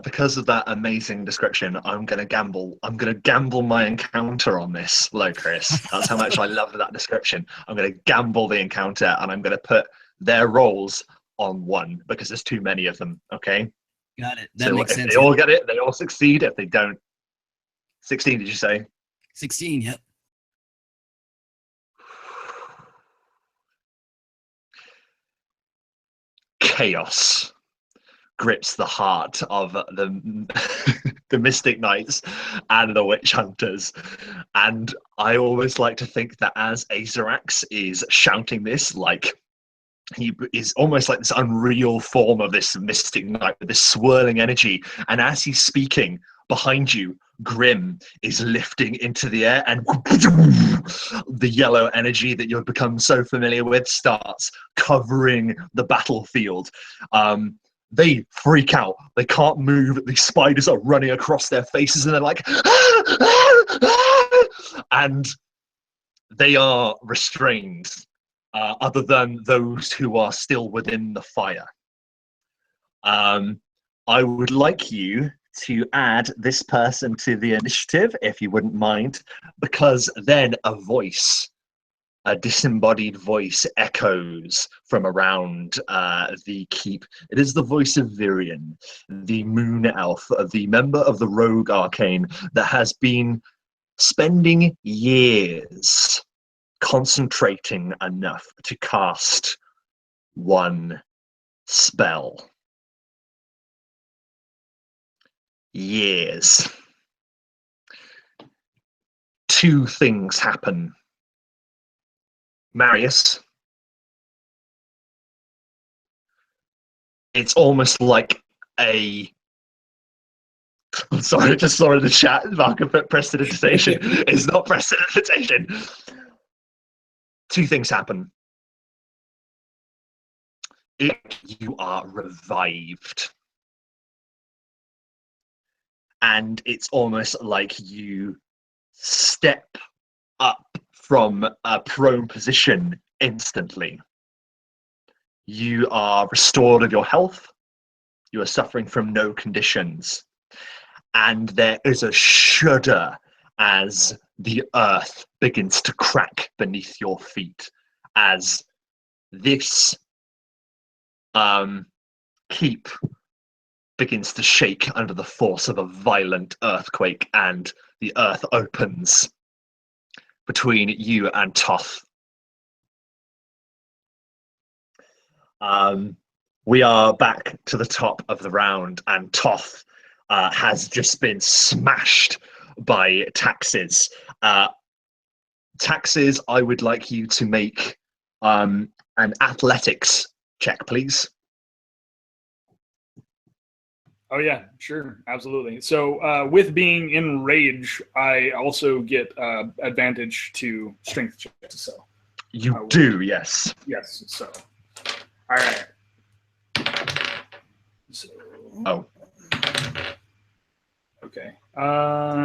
[SPEAKER 1] because of that amazing description, I'm going to gamble. I'm going to gamble my encounter on this, Chris. That's how much I love that description. I'm going to gamble the encounter, and I'm going to put their rolls on 1 because there's too many of them. Okay.
[SPEAKER 3] Got it. That makes sense.
[SPEAKER 1] If they all get it, they all succeed. If they don't, 16. Did you say?
[SPEAKER 3] 16. Yep.
[SPEAKER 1] Chaos grips the heart of the Mystic Knights and the Witch Hunters. And I always like to think that as Aerx is shouting this, like he is almost like this unreal form of this Mystic Knight with this swirling energy. And as he's speaking, behind you, Grim is lifting into the air, and the yellow energy that you've become so familiar with starts covering the battlefield. They freak out. They can't move. These spiders are running across their faces, and they're like, and they are restrained, other than those who are still within the fire. I would like you to add this person to the initiative, if you wouldn't mind, because then a voice, a disembodied voice, echoes from around the keep. It is the voice of Virion, the moon elf, the member of the rogue arcane that has been spending years concentrating enough to cast 1 spell. Years. 2 things happen. Marius, it's almost like a... Sorry, I just saw in the chat, Mark put prestidigitation. It's not prestidigitation. 2 things happen. If you are revived, and it's almost like you step up from a prone position instantly. You are restored of your health. You are suffering from no conditions. And there is a shudder as the earth begins to crack beneath your feet, as this keep begins to shake under the force of a violent earthquake, and the earth opens between you and Toth. We are back to the top of the round, and Toth has just been smashed by Taxes. Taxes, I would like you to make an athletics check, please.
[SPEAKER 5] Oh yeah, sure, absolutely. So with being in rage, I also get advantage to strength checks. So
[SPEAKER 1] you do, yes.
[SPEAKER 5] Yes. So all right. So,
[SPEAKER 1] Oh.
[SPEAKER 5] Okay.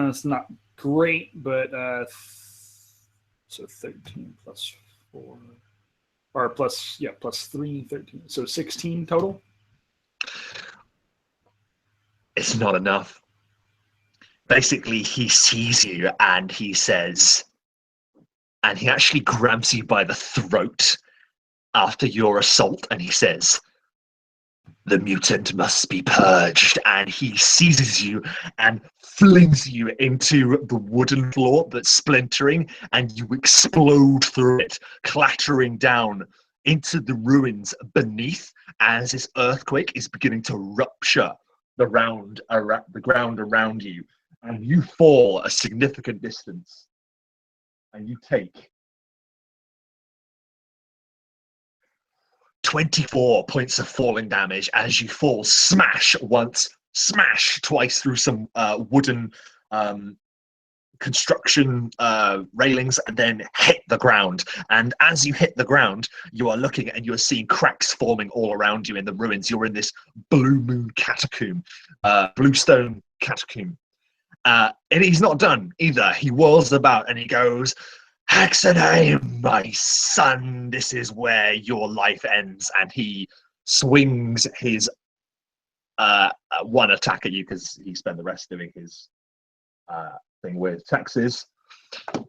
[SPEAKER 5] It's not great, but so 13 plus 4, or plus 3, 13. So 16 total.
[SPEAKER 1] It's not enough. Basically, he sees you and he says, and he actually grabs you by the throat after your assault, and he says, "The mutant must be purged," and he seizes you and flings you into the wooden floor that's splintering, and you explode through it, clattering down into the ruins beneath as this earthquake is beginning to rupture the ground around you, and you fall a significant distance, and you take 24 points of falling damage as you fall smash once, smash twice through some wooden construction railings, and then hit the ground. And as you hit the ground, you are looking and you are seeing cracks forming all around you in the ruins. You're in this blue moon catacomb, bluestone catacomb. And he's not done either. He whirls about and he goes, "Hexenhame, my son, this is where your life ends." And he swings his one attack at you because he spent the rest doing his thing with taxes.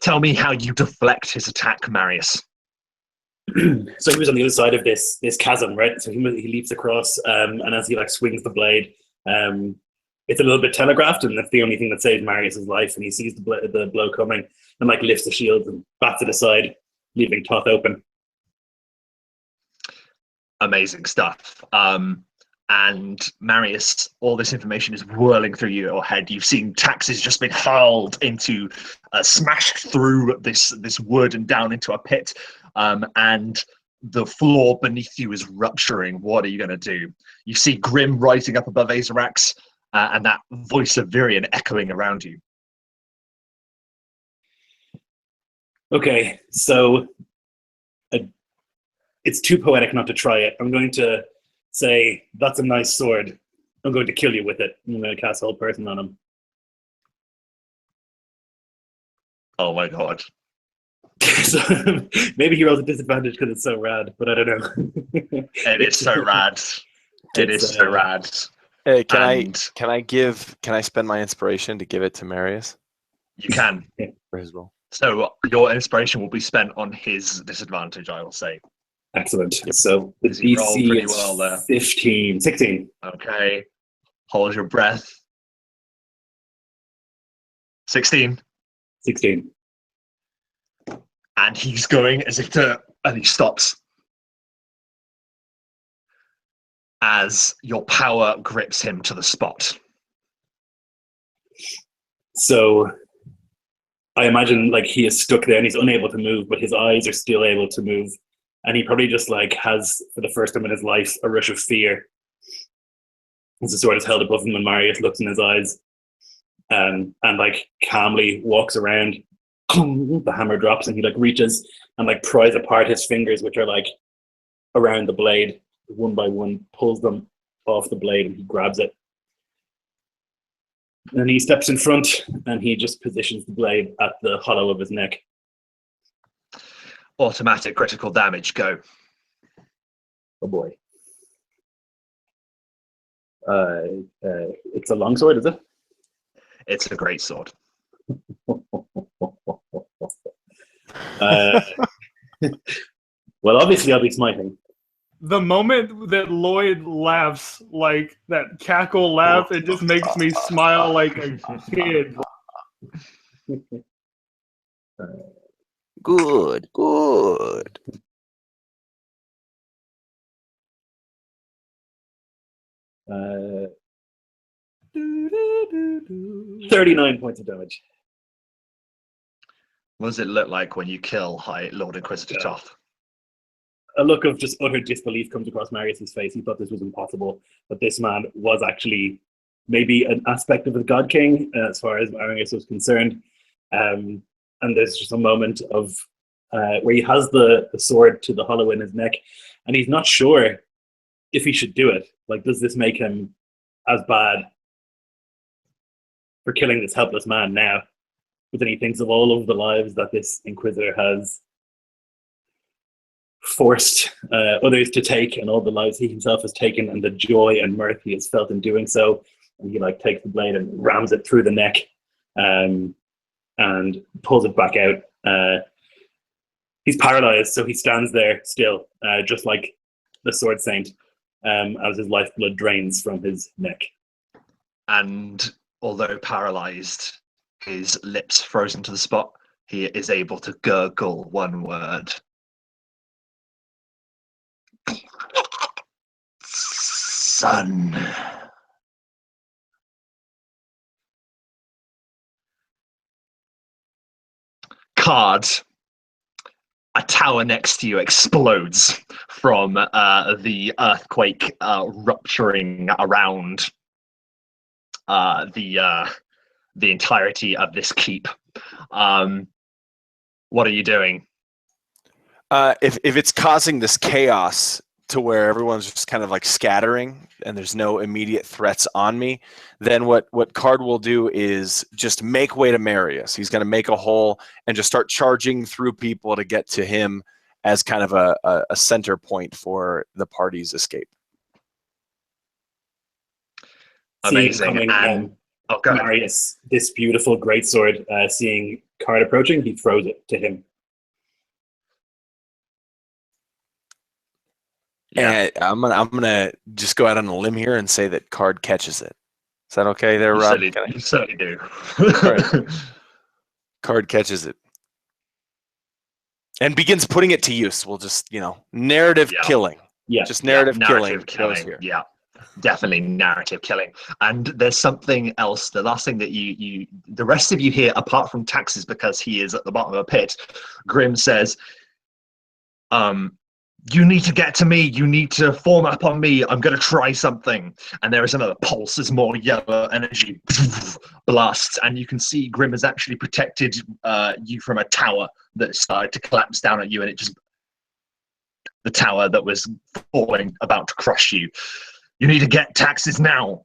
[SPEAKER 1] Tell me how you deflect his attack, Marius.
[SPEAKER 2] So he was on the other side of this chasm, right? So he leaps across, and as he like swings the blade, it's a little bit telegraphed, and that's the only thing that saves Marius's life. And he sees the blow coming, and like lifts the shield and bats it aside, leaving Toth open.
[SPEAKER 1] Amazing stuff. And Marius, all this information is whirling through your head. You've seen taxes just been hurled into, smashed through this wood and down into a pit, and the floor beneath you is rupturing. What are you going to do? You see Grim rising up above Aerx, and that voice of Virion echoing around you.
[SPEAKER 2] Okay, so it's too poetic not to try it. I'm going to say, "That's a nice sword. I'm going to kill you with it." I'm going to cast Hold Person on him.
[SPEAKER 1] Oh my god.
[SPEAKER 2] So maybe he rolls a disadvantage because it's so rad, but I don't know.
[SPEAKER 1] It is so rad. It is so rad.
[SPEAKER 4] Hey, can I spend my inspiration to give it to Marius
[SPEAKER 1] You can.
[SPEAKER 4] for his roll?
[SPEAKER 1] So your inspiration will be spent on his disadvantage, I will say.
[SPEAKER 2] Excellent.
[SPEAKER 4] Yep.
[SPEAKER 2] So the
[SPEAKER 1] He rolled
[SPEAKER 2] DC
[SPEAKER 1] pretty
[SPEAKER 2] is
[SPEAKER 1] well there.
[SPEAKER 2] 16.
[SPEAKER 1] Okay. Hold your breath. 16.
[SPEAKER 2] 16.
[SPEAKER 1] And he's going as if to, and he stops. As your power grips him to the spot.
[SPEAKER 2] So I imagine like he is stuck there and he's unable to move, but his eyes are still able to move. And he probably just like has, for the first time in his life, a rush of fear. As the sword is held above him and Marius looks in his eyes, and like calmly walks around. The hammer drops and he like reaches and like pries apart his fingers, which are like around the blade, one by one, pulls them off the blade, and he grabs it. And he steps in front and he just positions the blade at the hollow of his neck.
[SPEAKER 1] Automatic critical damage, go.
[SPEAKER 2] Oh boy. It's a longsword, is it?
[SPEAKER 1] It's a great sword.
[SPEAKER 2] Well, obviously I'll be smiting.
[SPEAKER 5] The moment that Lloyd laughs, like that cackle laugh, it just makes me smile like a kid.
[SPEAKER 4] Good.
[SPEAKER 2] 39 points of damage.
[SPEAKER 1] What does it look like when you kill High Lord Inquisitor Toth?
[SPEAKER 2] A look of just utter disbelief comes across Marius's face. He thought this was impossible, but this man was actually maybe an aspect of the God King, as far as Marius was concerned. And there's just a moment of where he has the sword to the hollow in his neck, and he's not sure if he should do it. Like, does this make him as bad for killing this helpless man now? But then he thinks of all of the lives that this Inquisitor has forced others to take, and all the lives he himself has taken, and the joy and mirth he has felt in doing so. And he like takes the blade and rams it through the neck, and pulls it back out. He's paralyzed, so he stands there still, just like the Sword Saint, as his lifeblood drains from his neck.
[SPEAKER 1] And although paralyzed, his lips frozen to the spot, he is able to gurgle one word. Son. Card. A tower next to you explodes from the earthquake rupturing around the entirety of this keep. What are you doing?
[SPEAKER 4] If it's causing this chaos to where everyone's just kind of like scattering and there's no immediate threats on me, then what Card will do is just make way to Marius. He's going to make a hole and just start charging through people to get to him as kind of a center point for the party's escape.
[SPEAKER 1] Amazing. And
[SPEAKER 2] Marius, this beautiful greatsword, seeing Card approaching, he throws it to him.
[SPEAKER 4] Yeah. And I'm gonna just go out on a limb here and say that Card catches it. Is that okay there, Rob?
[SPEAKER 1] You certainly do.
[SPEAKER 4] Right. Card catches it and begins putting it to use. We'll just, narrative killing.
[SPEAKER 2] Yeah.
[SPEAKER 4] Just narrative
[SPEAKER 1] killing.
[SPEAKER 4] Here.
[SPEAKER 1] Yeah. Definitely narrative killing. And there's something else. The last thing that the rest of you hear, apart from Taxes, because he is at the bottom of a pit, Grim says, you need to get to me. You need to form up on me. I'm going to try something. And there is another pulse as more yellow energy blasts. And you can see Grim has actually protected you from a tower that started to collapse down at you. And the tower that was falling, about to crush you. You need to get Taxes now.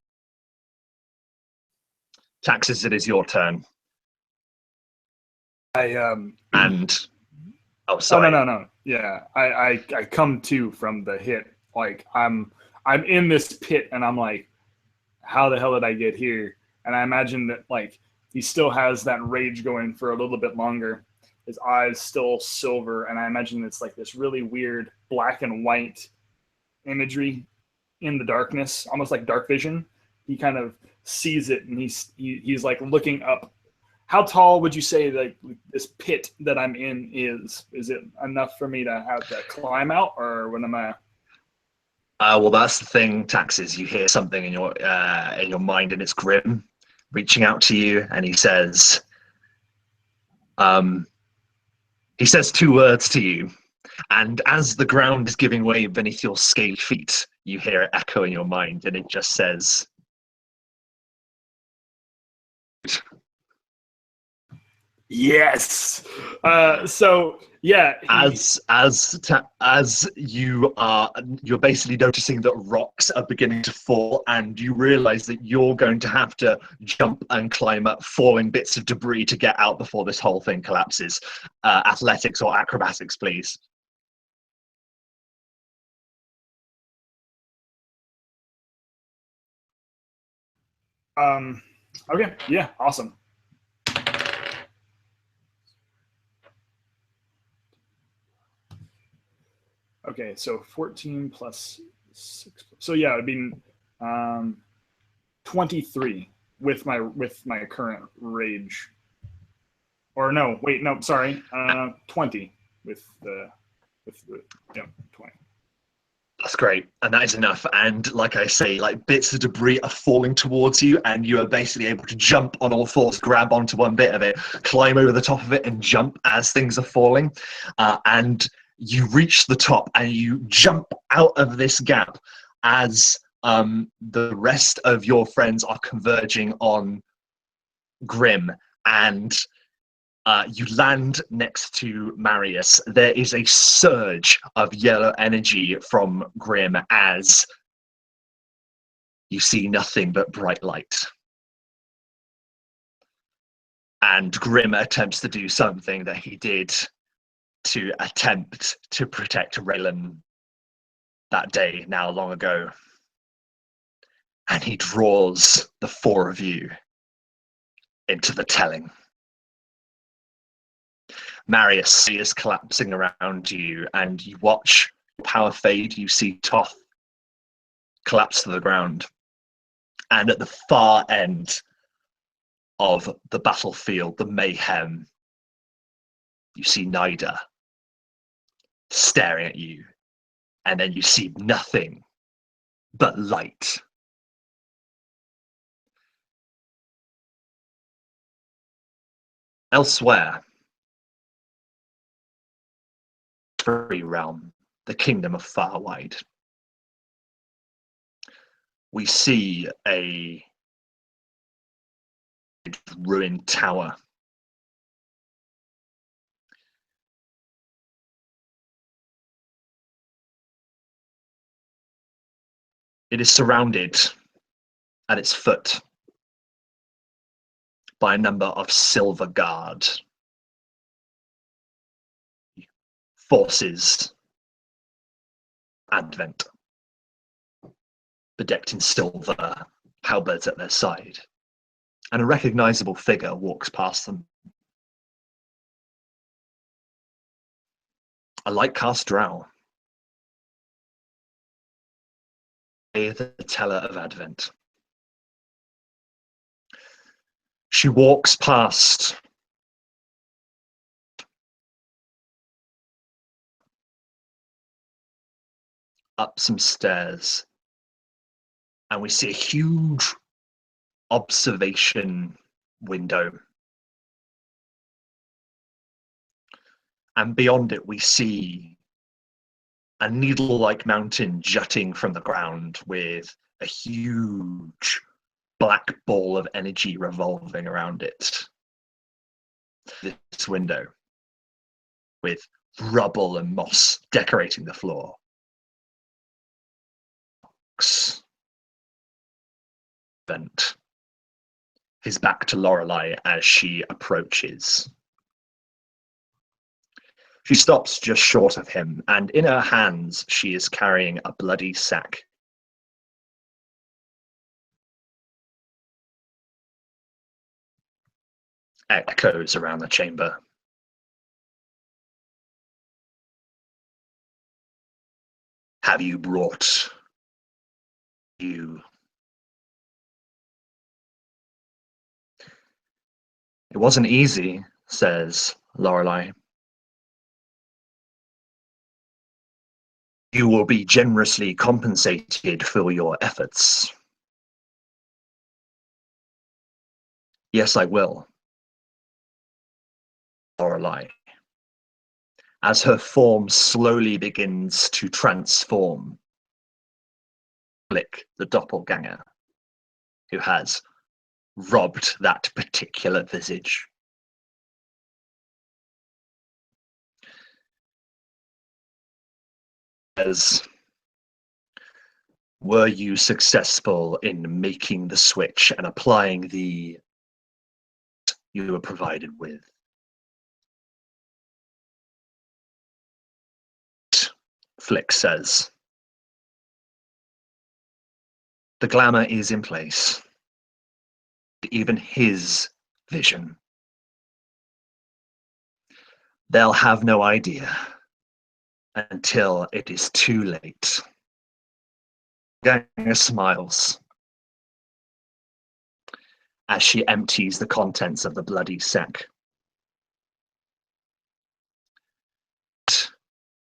[SPEAKER 1] Taxes, it is your turn. Oh, sorry.
[SPEAKER 5] Oh, no. Yeah, I come to from the hit. Like I'm in this pit, and I'm like, how the hell did I get here? And I imagine that like he still has that rage going for a little bit longer. His eyes still silver, and I imagine it's like this really weird black and white imagery in the darkness, almost like dark vision. He kind of sees it, and he's like looking up. How tall would you say like this pit that I'm in is? Is it enough for me to have to climb out, or when am I?
[SPEAKER 1] Well, that's the thing, Taxes. You hear something in your mind, and it's Grim reaching out to you, and he says two words to you, and as the ground is giving way beneath your scaly feet, you hear it echo in your mind, and it just says,
[SPEAKER 5] Yes. So yeah.
[SPEAKER 1] As you're basically noticing that rocks are beginning to fall, and you realize that you're going to have to jump and climb up falling bits of debris to get out before this whole thing collapses. Athletics or acrobatics, please.
[SPEAKER 5] Okay. Yeah. Awesome. Okay, so 14 plus 6. So yeah, it'd be 23 with my current rage. Or no, wait, no, sorry, 20 with the 20.
[SPEAKER 1] That's great, and that is enough. And like I say, like bits of debris are falling towards you, and you are basically able to jump on all fours, grab onto one bit of it, climb over the top of it, and jump as things are falling. And you reach the top, and you jump out of this gap as the rest of your friends are converging on Grim, and you land next to Marius. There is a surge of yellow energy from Grim as you see nothing but bright light. And Grim attempts to do something that he did to attempt to protect Raylan that day, now long ago. And he draws the four of you into the telling. Marius is collapsing around you, and you watch power fade. You see Toth collapse to the ground. And at the far end of the battlefield, the mayhem, you see Naider staring at you. And then you see nothing but light. Elsewhere, free realm, the kingdom of Farwide, we see a ruined tower. It is surrounded at its foot by a number of silver guard forces. Advent, bedecked in silver, halberds at their side, and a recognizable figure walks past them. A light-cast drow, the teller of Advent. She walks past up some stairs, and we see a huge observation window. And beyond it, we see a needle-like mountain jutting from the ground with a huge black ball of energy revolving around it. This window, with rubble and moss decorating the floor. Bent, his back to Lorelei as she approaches. She stops just short of him, and in her hands she is carrying a bloody sack. Echoes around the chamber. Have you brought you? It wasn't easy, says Lorelei. You will be generously compensated for your efforts. Yes, I will. Lorelei, as her form slowly begins to transform, Flick, the doppelganger, who has robbed that particular visage. As were you successful in making the switch and applying the you were provided with? Flick says, the glamour is in place. Even his vision. They'll have no idea until it is too late. Ganger smiles as she empties the contents of the bloody sack.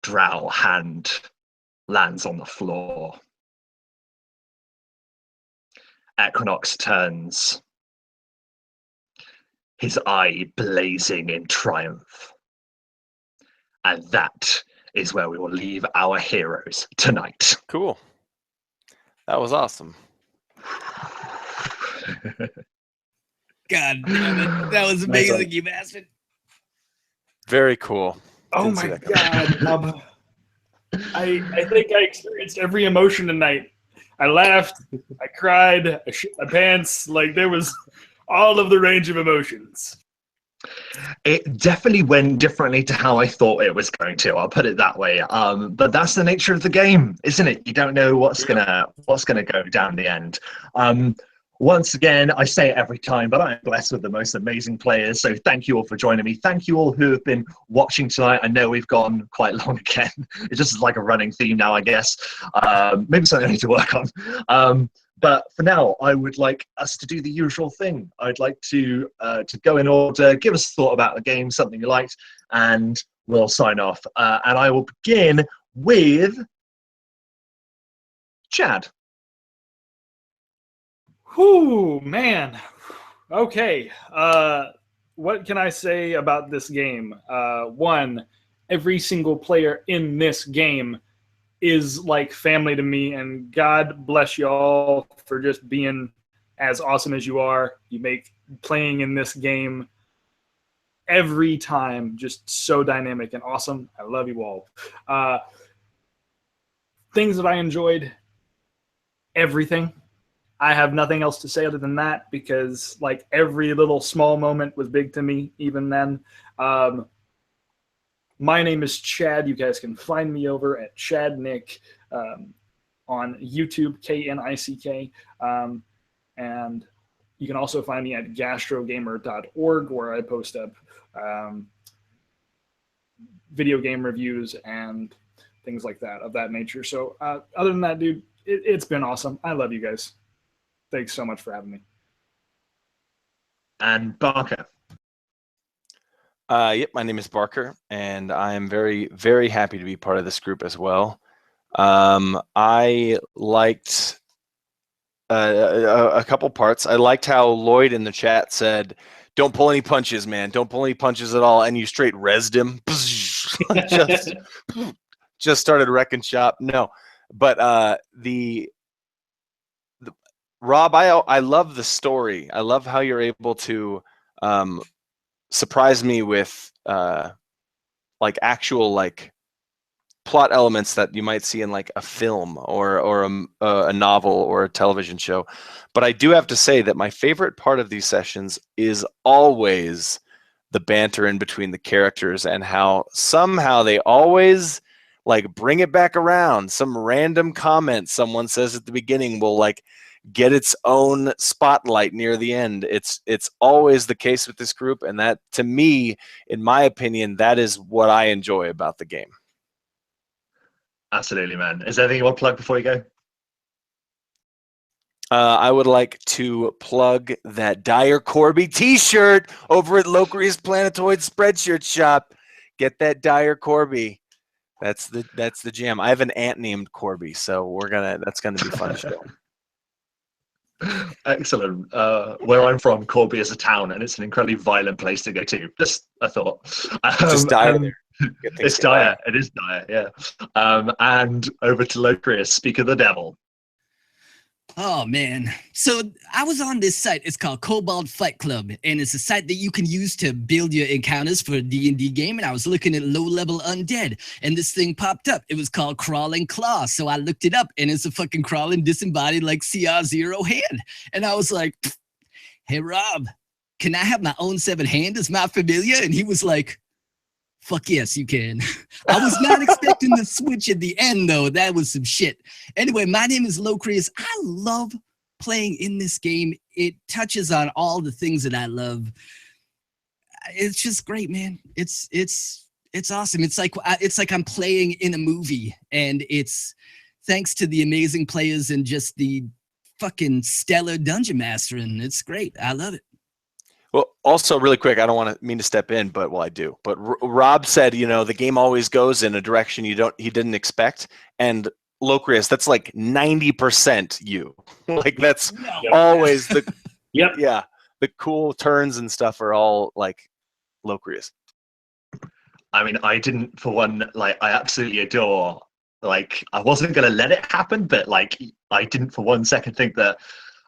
[SPEAKER 1] Drow hand lands on the floor. Equinox turns, his eye blazing in triumph. And that is where we will leave our heroes tonight.
[SPEAKER 4] Cool. That was awesome.
[SPEAKER 3] God damn it. That was amazing, you bastard.
[SPEAKER 4] Very cool.
[SPEAKER 5] Oh
[SPEAKER 4] Didn't see
[SPEAKER 5] my
[SPEAKER 4] that coming.
[SPEAKER 5] God. I think I experienced every emotion tonight. I laughed, I cried, I shit my pants. Like, there was all of the range of emotions.
[SPEAKER 1] It definitely went differently to how I thought it was going to. I'll put it that way. But that's the nature of the game, isn't it? You don't know what's gonna go down the end. Once again, I say it every time, but I'm blessed with the most amazing players. So thank you all for joining me. Thank you all who have been watching tonight. I know we've gone quite long again. It just is like a running theme now, I guess. Maybe something I need to work on. But for now, I would like us to do the usual thing. I'd like to go in order, give us a thought about the game, something you liked, and we'll sign off. And I will begin with Chad.
[SPEAKER 5] Whew, man. Okay. What can I say about this game? One, every single player in this game is like family to me, and God bless you all for just being as awesome as you are. You make playing in this game every time just so dynamic and awesome. I love you all. Things that I enjoyed, everything. I have nothing else to say other than that, because like every little small moment was big to me even then. My name is Chad. You guys can find me over at Chad Nick on YouTube, KNICK. And you can also find me at gastrogamer.org, where I post up video game reviews and things like that, of that nature. So other than that, dude, it's been awesome. I love you guys. Thanks so much for having me.
[SPEAKER 1] And Barker.
[SPEAKER 4] Yep, my name is Barker, and I am very, very happy to be part of this group as well. I liked a couple parts. I liked how Lloyd in the chat said, "Don't pull any punches, man. Don't pull any punches at all," and you straight rezzed him. just started wrecking shop. No, but Rob, I love the story. I love how you're able to surprise me with like actual like plot elements that you might see in like a film or a novel or a television show. But I do have to say that my favorite part of these sessions is always the banter in between the characters, and how somehow they always like bring it back around. Some random comment someone says at the beginning will like get its own spotlight near the end. It's always the case with this group, and that, to me, in my opinion, that is what I enjoy about the game.
[SPEAKER 1] Absolutely, man. Is there anything you want to plug before you go?
[SPEAKER 4] I would like to plug that Dire Corby t-shirt over at Locrius Planetoid Spreadshirt Shop. Get that Dire Corby. That's the jam. I have an aunt named Corby, so that's gonna be fun show.
[SPEAKER 1] Excellent. Where I'm from, Corby is a town, and it's an incredibly violent place to go to. Just a thought.
[SPEAKER 4] Just dire there.
[SPEAKER 1] It's dire. It is dire, yeah. And over to Locrius, speak of the devil.
[SPEAKER 3] Oh, man. So I was on this site. It's called Cobalt Fight Club, and it's a site that you can use to build your encounters for a D&D game, and I was looking at low-level undead, and this thing popped up. It was called Crawling Claw, so I looked it up, and it's a fucking crawling disembodied, like, CR0 hand. And I was like, "Hey, Rob, can I have my own 7 hand as my familiar?" And he was like, "Fuck yes, you can." I was not expecting the switch at the end, though. That was some shit. Anyway, my name is Locrius. I love playing in this game. It touches on all the things that I love. It's just great, man. It's awesome. It's like I'm playing in a movie, and it's thanks to the amazing players and just the fucking stellar dungeon mastering. It's great. I love it.
[SPEAKER 4] Well, also really quick, I don't want to mean to step in, but well, I do. But Rob said, the game always goes in a direction he didn't expect, and Locrius, that's like 90% you. Like that's always the the cool turns and stuff are all like Locrius.
[SPEAKER 1] I mean, I didn't for one, like, I absolutely adore, like, I wasn't going to let it happen, but like, I didn't for 1 second think that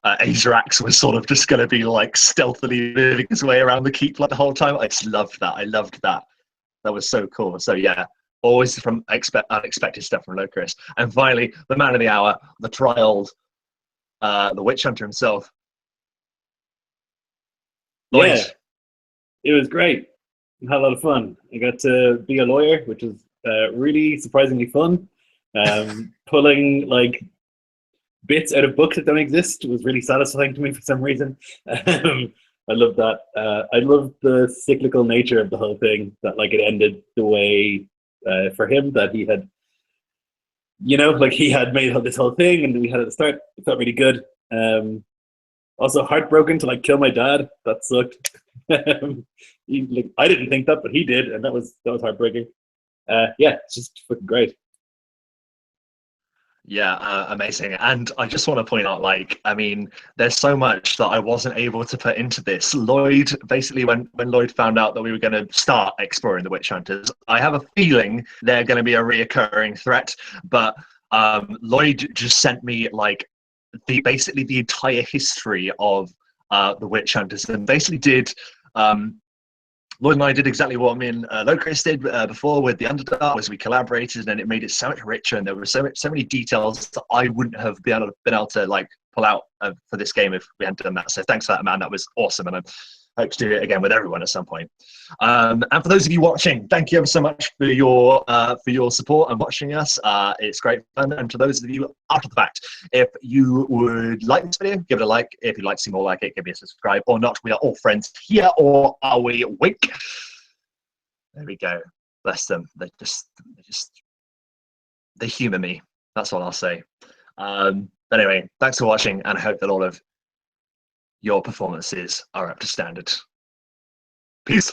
[SPEAKER 1] Aerx was sort of just going to be like stealthily moving his way around the keep like the whole time. I just loved that. I loved that. That was so cool. So yeah, always from unexpected stuff from Locrius. And finally, the man of the hour, the trialed, the witch hunter himself. Lloyd.
[SPEAKER 2] Yeah, it was great. I had a lot of fun. I got to be a lawyer, which was really surprisingly fun. Pulling like bits out of books that don't exist was really satisfying to me for some reason. I love that. I love the cyclical nature of the whole thing, that like it ended the way for him that he had, you know, like he had made this whole thing and we had at the start. It felt really good. Also heartbroken to like kill my dad. That sucked. Like, I didn't think that, but he did, and that was heartbreaking. Yeah, it's just fucking great.
[SPEAKER 1] Yeah, amazing. And I just want to point out, like, I mean, there's so much that I wasn't able to put into this. Lloyd, basically, when Lloyd found out that we were going to start exploring the witch hunters, I have a feeling they're going to be a reoccurring threat. But Lloyd just sent me like basically the entire history of the witch hunters, and basically did. Lloyd and I did exactly what me and Lorekeepers did before with the Underdark, was we collaborated, and it made it so much richer, and there were so many details that I wouldn't have been able to like pull out for this game if we hadn't done that. So thanks for that, man. That was awesome, and I hope to do it again with everyone at some point. And for those of you watching, thank you ever so much for your support and watching us. It's great fun. And to those of you after the fact, if you would like this video, give it a like. If you'd like to see more like it, give me a subscribe. Or not, we are all friends here, or are we? Wink. There we go. Bless them. They humour me. That's all I'll say. But anyway, thanks for watching, and I hope that all of your performances are up to standard. Peace.